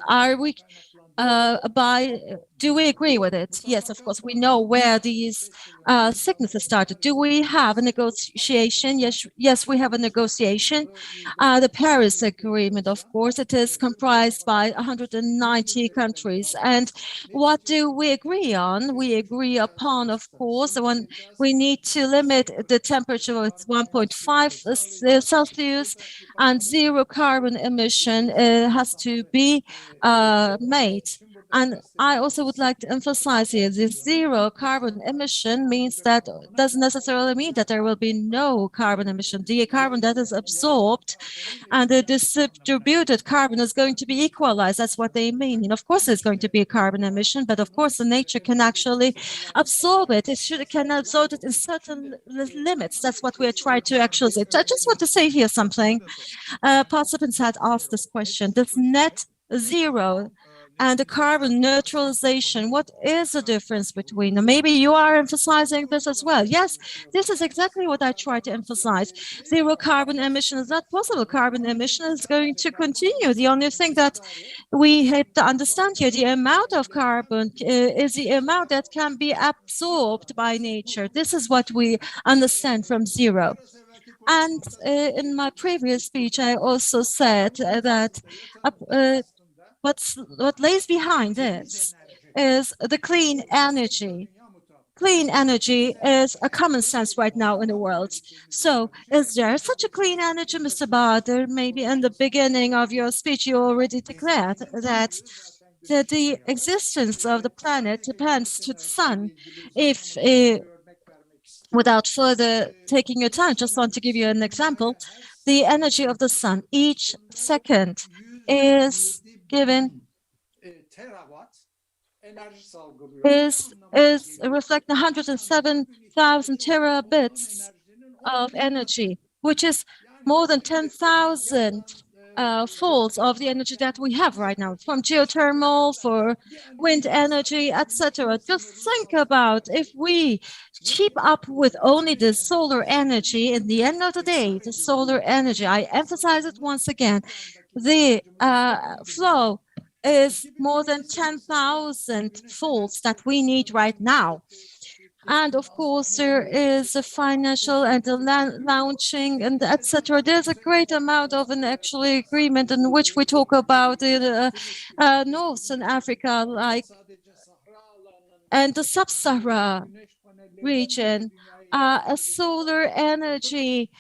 Do we agree with it? Yes, of course. We know where these sicknesses started. Do we have a negotiation? Yes, we have a negotiation. The Paris Agreement, of course, it is comprised by 190 countries. And what do we agree on? We agree upon, of course, when we need to limit the temperature with 1.5 Celsius, and zero carbon emission has to be made. And I also would like to emphasize here, this zero carbon emission means that doesn't necessarily mean that there will be no carbon emission. The carbon that is absorbed and the distributed carbon is going to be equalized. That's what they mean. And of course, there's going to be a carbon emission, but of course, the nature can actually absorb it. It can absorb it in certain limits. That's what we are trying to actually say. I just want to say here something. Participants had asked this question. This net zero and the carbon neutralization, what is the difference between them? Maybe you are emphasizing this as well. Yes, this is exactly what I try to emphasize. Zero carbon emission is not possible. Carbon emission is going to continue. The only thing that we have to understand here, the amount of carbon is the amount that can be absorbed by nature. This is what we understand from zero. And in my previous speech, I also said that what lays behind this is the clean energy. Clean energy is a common sense right now in the world. So is there such a clean energy, Mr. Bader? Maybe in the beginning of your speech, you already declared that the existence of the planet depends to the sun. If without further taking your time, just want to give you an example. The energy of the sun each second is given is reflecting 107,000 terabits of energy, which is more than 10,000 folds of the energy that we have right now, from geothermal, for wind energy, etc. Just think about if we keep up with only the solar energy, in the end of the day, the solar energy, I emphasize it once again, the flow is more than 10,000 folds that we need right now. And of course, there is a financial and the launching and etc. There's a great amount of an actually agreement in which we talk about Northern Africa, like, and the Sub-Sahara region. A solar energy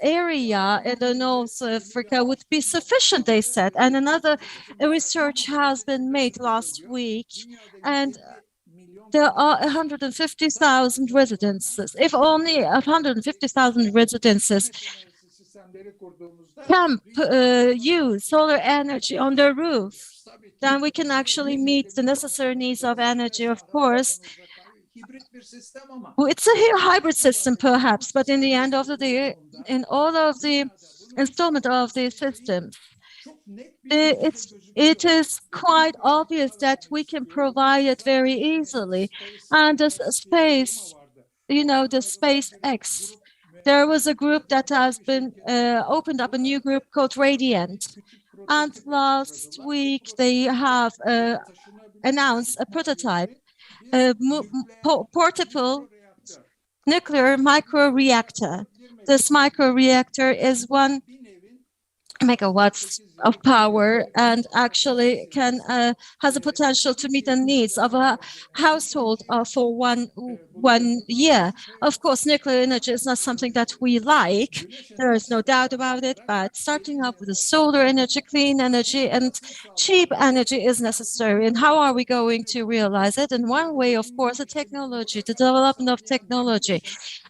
area in the North Africa would be sufficient, they said. And another research has been made last week, and there are 150,000 residences. If only 150,000 residences can use solar energy on their roof, then we can actually meet the necessary needs of energy, of course. It's a hybrid system, perhaps, but in the end of the day, in all of the installment of the systems, it is quite obvious that we can provide it very easily. And the space, you know, the SpaceX, there was a group that has been opened up, a new group called Radiant. And last week, they have announced a prototype, portable nuclear microreactor. This microreactor is 1 megawatts of power and actually can has a potential to meet the needs of a household for one year. Of course, nuclear energy is not something that we like. There is no doubt about it, but starting up with the solar energy, clean energy, and cheap energy is necessary. And how are we going to realize it? In one way, of course, the technology, the development of technology.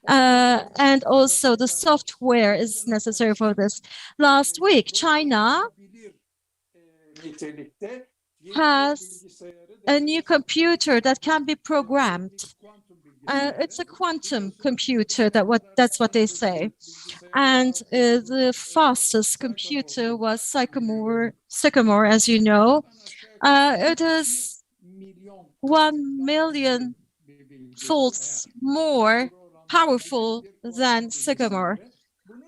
And also the software is necessary for this. Last week, China has a new computer that can be programmed. It's a quantum computer, that's what they say. And the fastest computer was Sycamore, as you know. It is 1 million folds more powerful than Sycamore.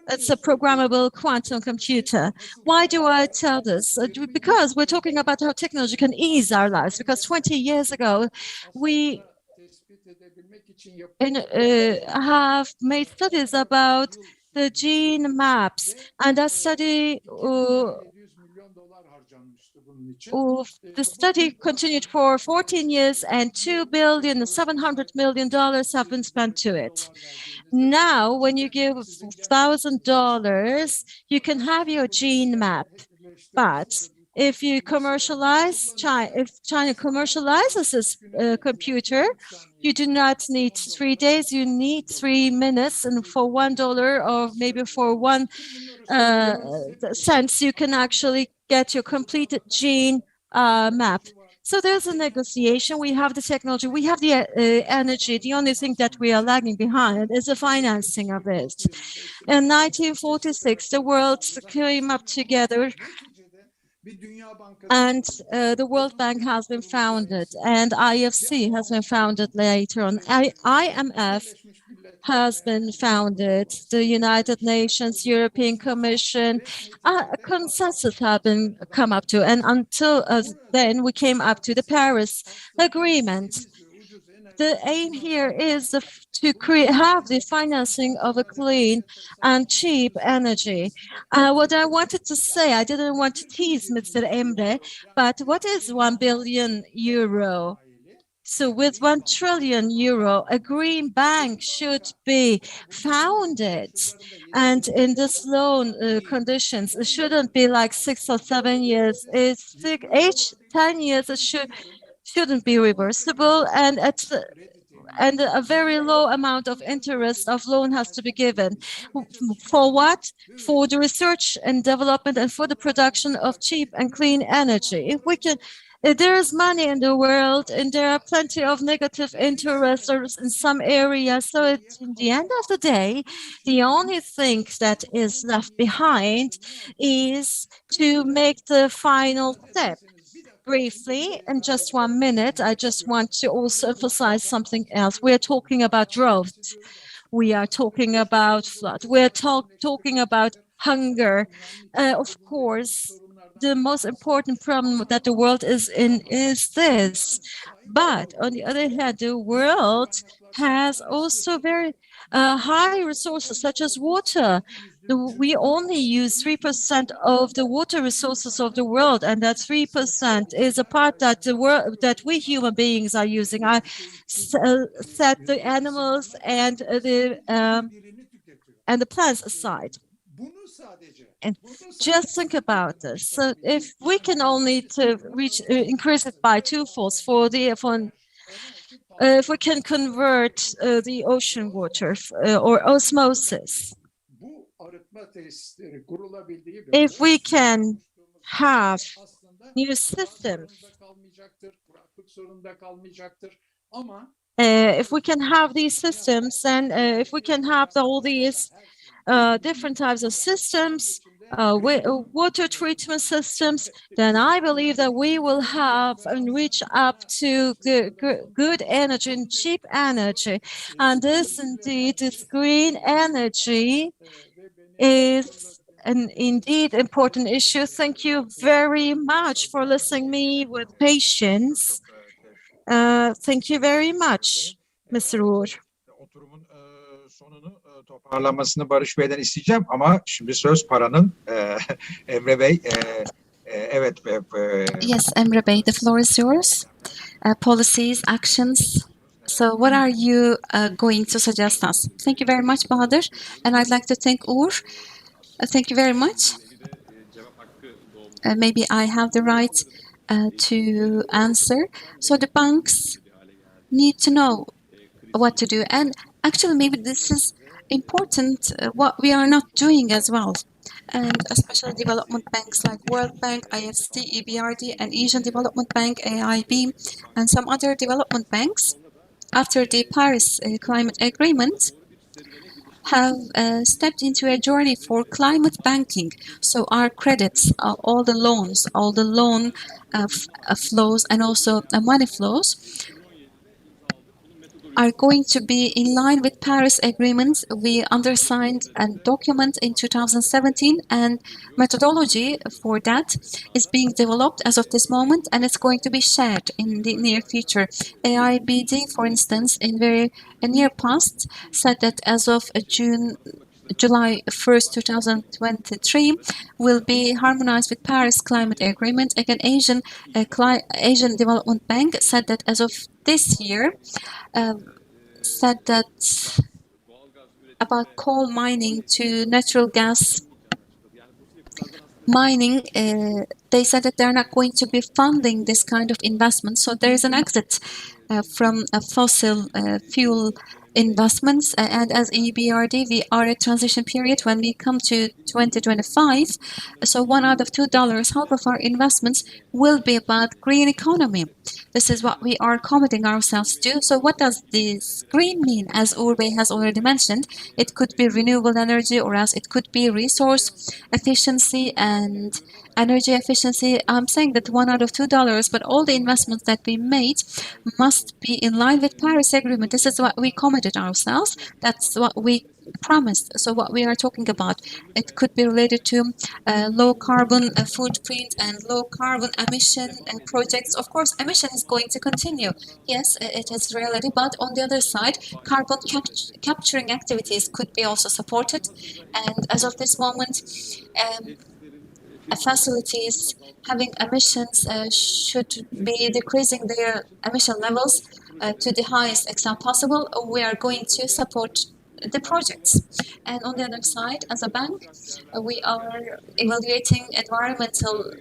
It's a programmable quantum computer. Why do I tell this? Because we're talking about how technology can ease our lives. Because 20 years ago, we have made studies about the gene maps, and that study the study continued for 14 years, and $2.7 billion have been spent to it. Now, when you give $1,000, you can have your gene map, but If you commercialize China, if China commercializes this computer, you do not need 3 days, you need 3 minutes, and for $1 or maybe for 1 cents, you can actually get your completed gene map. So there's a negotiation. We have the technology, we have the energy. The only thing that we are lagging behind is the financing of it. In 1946, the world came up together, and the World Bank has been founded, and IFC has been founded later on. IMF has been founded, the United Nations, European Commission, a consensus have been come up to, and until then we came up to the Paris Agreement. The aim here is to have the financing of a clean and cheap energy. What I wanted to say, I didn't want to tease Mr. Emre, but what is 1 billion euro? So with 1 trillion euro, a green bank should be founded. And in this loan conditions, it shouldn't be like 6 or 7 years. It's 10 years, it shouldn't be reversible, and a very low amount of interest of loan has to be given. For what? For the research and development and for the production of cheap and clean energy. If we can, there is money in the world, and there are plenty of negative interests in some areas. So at the end of the day, the only thing that is left behind is to make the final step. Briefly, in just 1 minute, I just want to also emphasize something else. We're talking about drought. We are talking about flood. We're talking about hunger. Of course, the most important problem that the world is in is this. But on the other hand, the world has also very high resources such as water. We only use 3% of the water resources of the world, and that 3% is a part that that we human beings are using. I set the animals and the plants aside. And just think about this. So if we can only increase it by 2-fold if we can convert the ocean water or osmosis, if we can have new systems, if we can have these systems, and if we can have all these different types of systems, water treatment systems, then I believe that we will have and reach up to good energy and cheap energy. And this indeed, this green energy is an indeed important issue. Thank you very much for listening me with patience. Thank you very much, Mr. Uğur. Oturumun sonunu toparlamasını Barış Bey'den isteyeceğim ama şimdi söz paranın Emre Bey. Evet. Yes, Emre Bey, the floor is yours. Policies, actions. So what are you going to suggest us? Thank you very much, Bahadır. And I'd like to thank Uğur. Thank you very much. Maybe I have the right to answer. So the banks need to know what to do. And actually, maybe this is important, what we are not doing as well. And especially development banks like World Bank, IFC, EBRD, and Asian Development Bank, AIB, and some other development banks, after the Paris Climate Agreement, have stepped into a journey for climate banking. So our credits, all the loans, all the loan flows, and also money flows are going to be in line with Paris Agreement. We undersigned a document in 2017, and methodology for that is being developed as of this moment, and it's going to be shared in the near future. AIBD, for instance, in very near past, said that as of July 1st, 2023, will be harmonized with Paris Climate Agreement. Again, Asian Development Bank said that as of this year, said that about coal mining to natural gas, mining, they said that they're not going to be funding this kind of investment. So there is an exit from fossil fuel investments. And as EBRD, we are at transition period when we come to 2025. So $1 out of $2, half of our investments will be about green economy. This is what we are committing ourselves to. So what does this green mean? As Urbe has already mentioned, it could be renewable energy, or else it could be resource efficiency and energy efficiency. I'm saying that $1 out of $2, but all the investments that we made must be in line with Paris Agreement. This is what we committed ourselves. That's what we promised. So what we are talking about, it could be related to low carbon footprint and low carbon emission projects. Of course, emission is going to continue. Yes, it is reality, but on the other side, carbon capturing activities could be also supported. And as of this moment, facilities having emissions should be decreasing their emission levels to the highest extent possible. We are going to support the projects. And on the other side, as a bank, we are evaluating environmental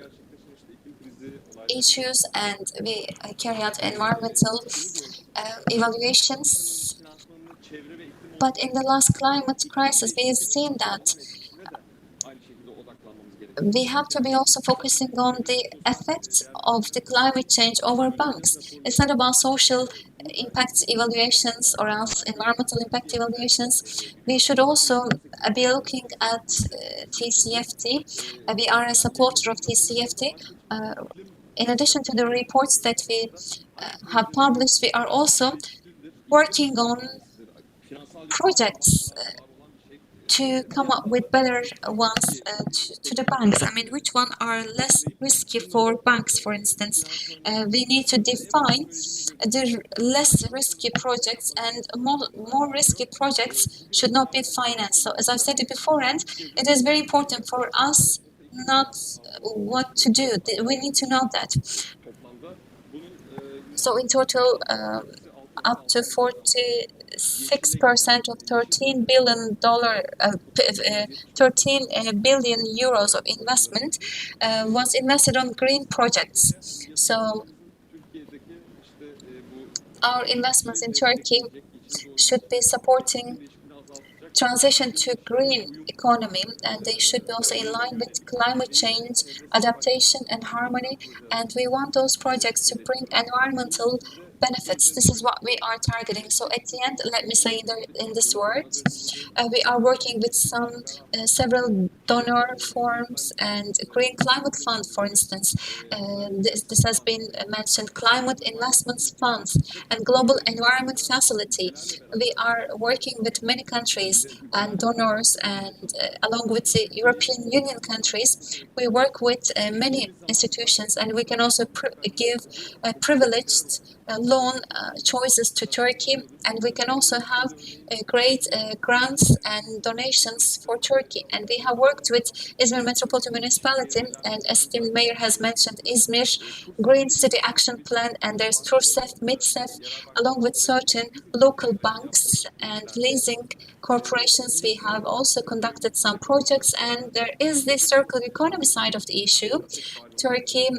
issues, and we carry out environmental evaluations. But in the last climate crisis, we have seen that we have to be also focusing on the effects of the climate change over banks. It's not about social impact evaluations or else environmental impact evaluations. We should also be looking at TCFD. We are a supporter of TCFD. In addition to the reports that we have published, we are also working on projects to come up with better ones to the banks. I mean, which one are less risky for banks, for instance? We need to define the less risky projects, and more risky projects should not be financed. So as I've said it beforehand, it is very important for us not what to do. We need to know that. So in total, up to 46% of $13 billion, 13 billion euros of investment was invested on green projects. So our investments in Turkey should be supporting transition to green economy, and they should be also in line with climate change, adaptation and harmony. And we want those projects to bring environmental benefits. This is what we are targeting. So at the end, let me say in this word, we are working with several donor forums and Green Climate Fund, for instance. This has been mentioned, Climate Investments Funds and Global Environment Facility. We are working with many countries and donors, and along with the European Union countries, we work with many institutions, and we can also give privileged loan choices to Turkey, and we can also have great grants and donations for Turkey. And we have worked with Izmir Metropolitan Municipality, and esteemed mayor has mentioned Izmir Green City Action Plan, and there's TURSEF, MIDSEF, along with certain local banks and leasing corporations. We have also conducted some projects, and there is the circular economy side of the issue. Turkey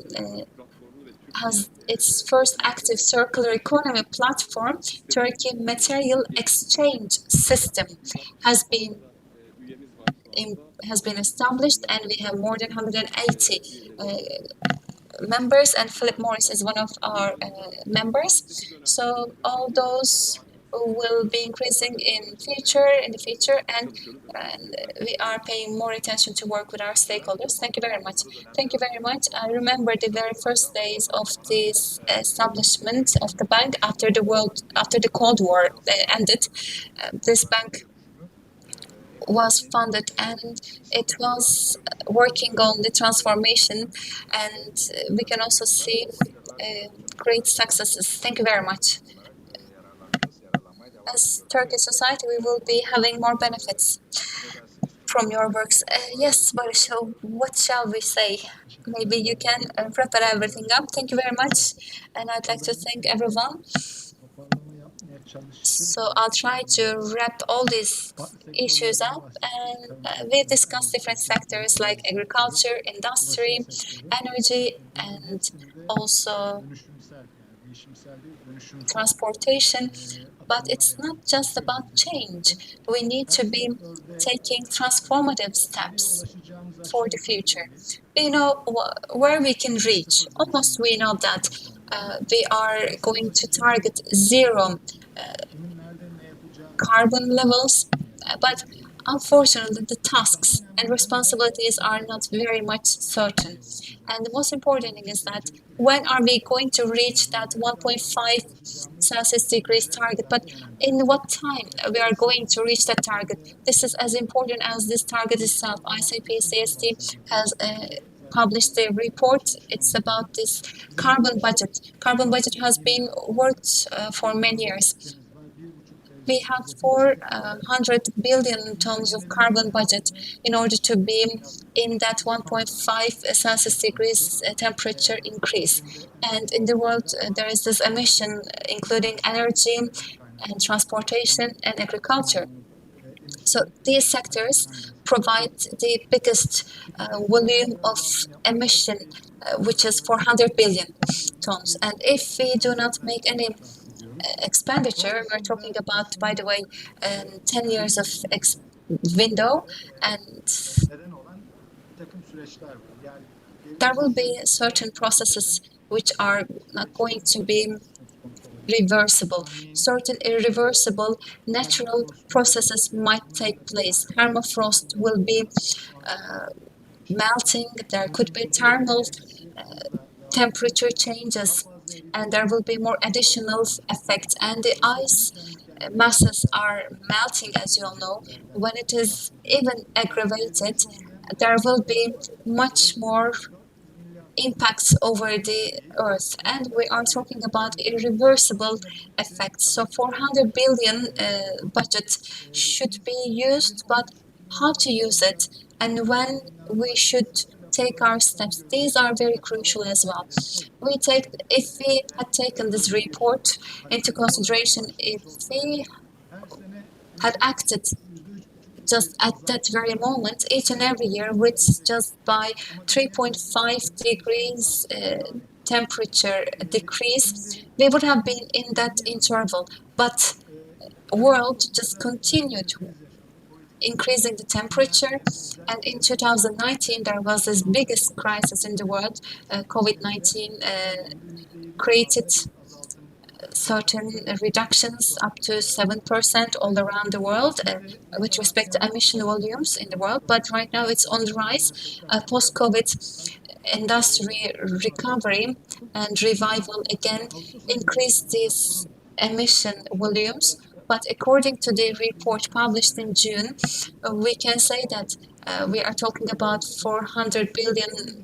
has its first active circular economy platform. Turkey Material Exchange System has been established, and we have more than 180 members, and Philip Morris is one of our members. So all those will be increasing in the future, and we are paying more attention to work with our stakeholders. Thank you very much. Thank you very much. I remember the very first days of this establishment of the bank after the Cold War ended. This bank was funded, and it was working on the transformation, and we can also see great successes. Thank you very much. As Turkish society, we will be having more benefits from your works. Yes, Barış, what shall we say? Maybe you can wrap everything up. Thank you very much, and I'd like to thank everyone. So I'll try to wrap all these issues up, and we discuss different sectors like agriculture, industry, energy, and also transportation. But it's not just about change. We need to be taking transformative steps for the future. We know where we can reach. Almost we know that we are going to target zero carbon levels, but unfortunately the tasks and responsibilities are not very much certain. And the most important thing is that when are we going to reach that 1.5 Celsius degrees target, but in what time we are going to reach that target? This is as important as this target itself. ICP-CST has published a report. It's about this carbon budget. Carbon budget has been worked for many years. We have 400 billion tons of carbon budget in order to be in that 1.5 Celsius degrees temperature increase. And in the world, there is this emission, including energy and transportation and agriculture. So these sectors provide the biggest volume of emission, which is 400 billion tons. And if we do not make any expenditure, we're talking about, by the way, 10 years of window, and there will be certain processes which are not going to be reversible. Certain irreversible natural processes might take place. Permafrost will be melting. There could be thermal temperature changes, and there will be more additional effects. And the ice masses are melting, as you all know. When it is even aggravated, there will be much more impacts over the earth, and we are talking about irreversible effects. So 400 billion budget should be used, but how to use it and when we should take our steps, these are very crucial as well. If we had taken this report into consideration, if we had acted just at that very moment, each and every year, with just by 3.5 degrees temperature decrease, we would have been in that interval. But world just continued increasing the temperature, and in 2019 there was this biggest crisis in the world. COVID-19 created certain reductions up to 7% all around the world with respect to emission volumes in the world. But right now it's on the rise. Post-COVID industry recovery and revival again increased these emission volumes. But according to the report published in June, we can say that we are talking about 400 billion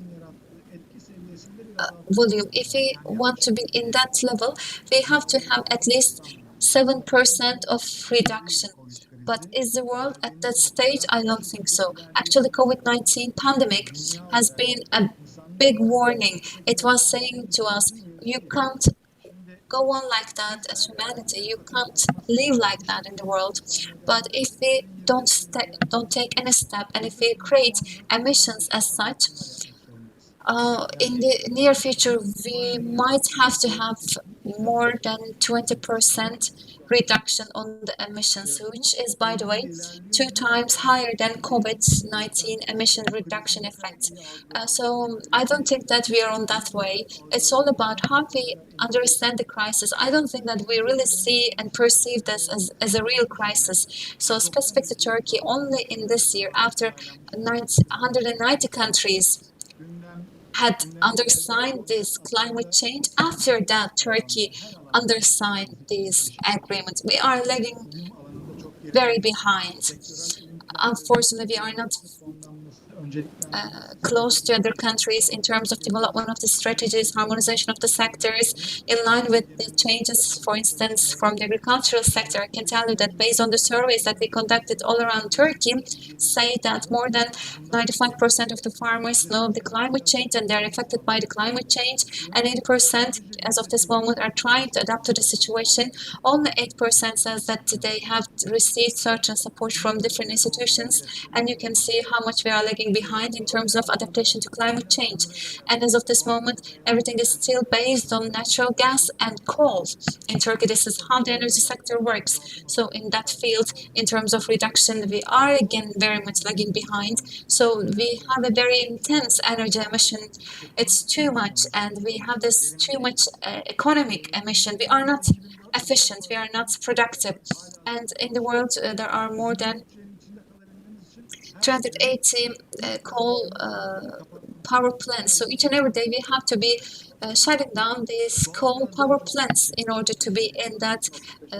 volume. If we want to be in that level, we have to have at least 7% of reduction. But is the world at that stage? I don't think so. Actually, COVID-19 pandemic has been a big warning. It was saying to us, you can't go on like that as humanity. You can't live like that in the world. But if we don't take any step, and if we create emissions as such, in the near future, we might have to have more than 20% reduction on the emissions, which is, by the way, 2 times higher than COVID-19 emission reduction effect. So I don't think that we are on that way. It's all about how we understand the crisis. I don't think that we really see and perceive this as a real crisis. So specific to Turkey, only in this year, after 190 countries had undersigned this climate change, after that Turkey undersigned these agreements. We are lagging very behind. Unfortunately, we are not close to other countries in terms of development of the strategies, harmonization of the sectors, in line with the changes, for instance, from the agricultural sector. I can tell you that based on the surveys that we conducted all around Turkey, say that more than 95% of the farmers know the climate change and they're affected by the climate change, and 80% as of this moment are trying to adapt to the situation. Only 8% says that they have received certain support from different institutions, and you can see how much we are lagging behind in terms of adaptation to climate change. And as of this moment, everything is still based on natural gas and coal. In Turkey, this is how the energy sector works. So in that field, in terms of reduction, we are again very much lagging behind. So we have a very intense energy emission. It's too much, and we have this too much economic emission. We are not efficient, we are not productive. And in the world, there are more than 280 coal power plants. So each and every day we have to be shutting down these coal power plants in order to be in that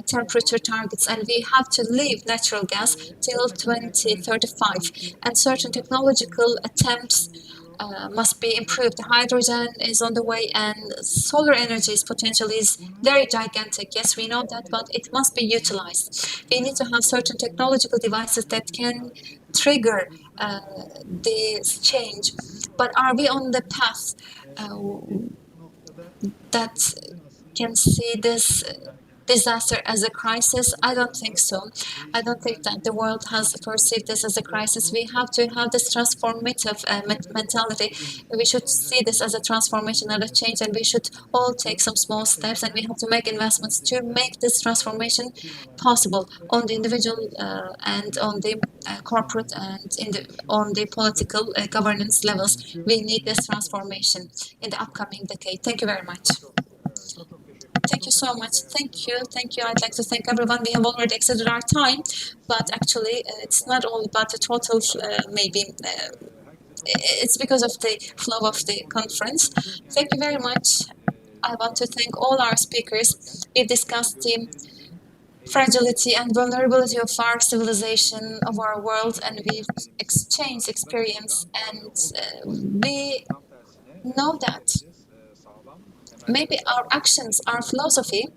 temperature targets. And we have to leave natural gas till 2035. And certain technological attempts must be improved. Hydrogen is on the way, and solar energy's potential is very gigantic. Yes, we know that, but it must be utilized. We need to have certain technological devices that can trigger this change. But are we on the path that can see this disaster as a crisis? I don't think so. I don't think that the world has perceived this as a crisis. We have to have this transformative mentality. We should see this as a transformation and a change, and we should all take some small steps, and we have to make investments to make this transformation possible on the individual and on the corporate and on the political governance levels. We need this transformation in the upcoming decade. Thank you very much. Thank you so much. Thank you. Thank you. I'd like to thank everyone. We have already exceeded our time, but actually it's not all about the total, it's because of the flow of the conference. Thank you very much. I want to thank all our speakers. We've discussed the fragility and vulnerability of our civilization, of our world, and we've exchanged experience, and we know that maybe our actions, our philosophy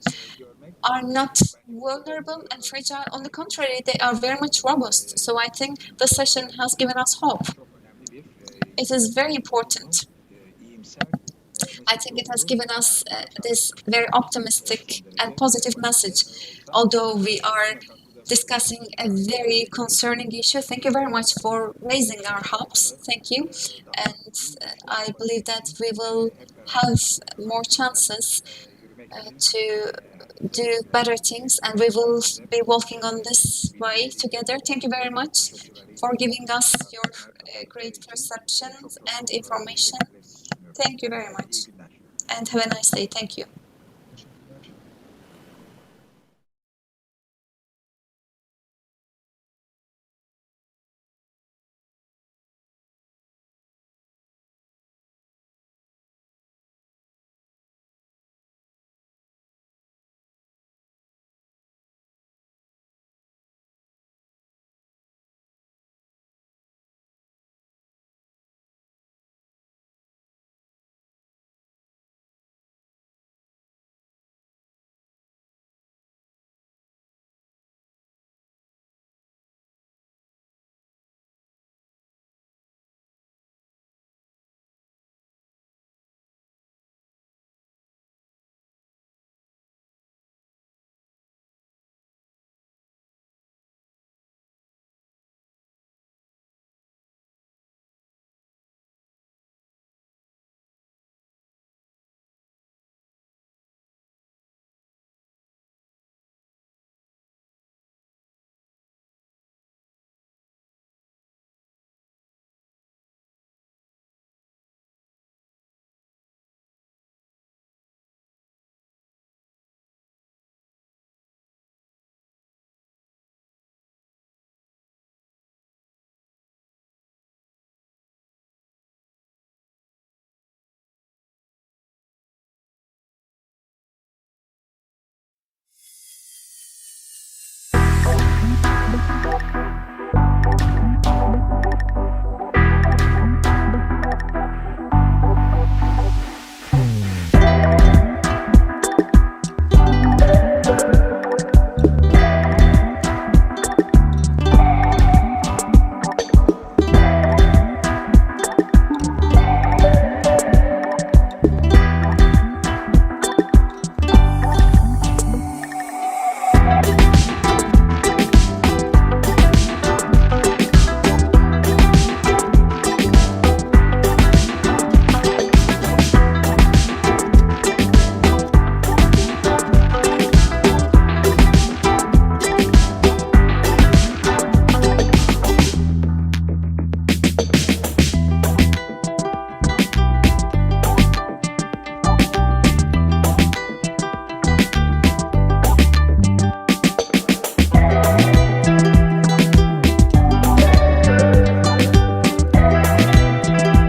are not vulnerable and fragile. On the contrary, they are very much robust. So I think the session has given us hope. It is very important. I think it has given us this very optimistic and positive message, although we are discussing a very concerning issue. Thank you very much for raising our hopes. Thank you. And I believe that we will have more chances to do better things, and we will be walking on this way together. Thank you very much for giving us your great perceptions and information. Thank you very much, and have a nice day. Thank you.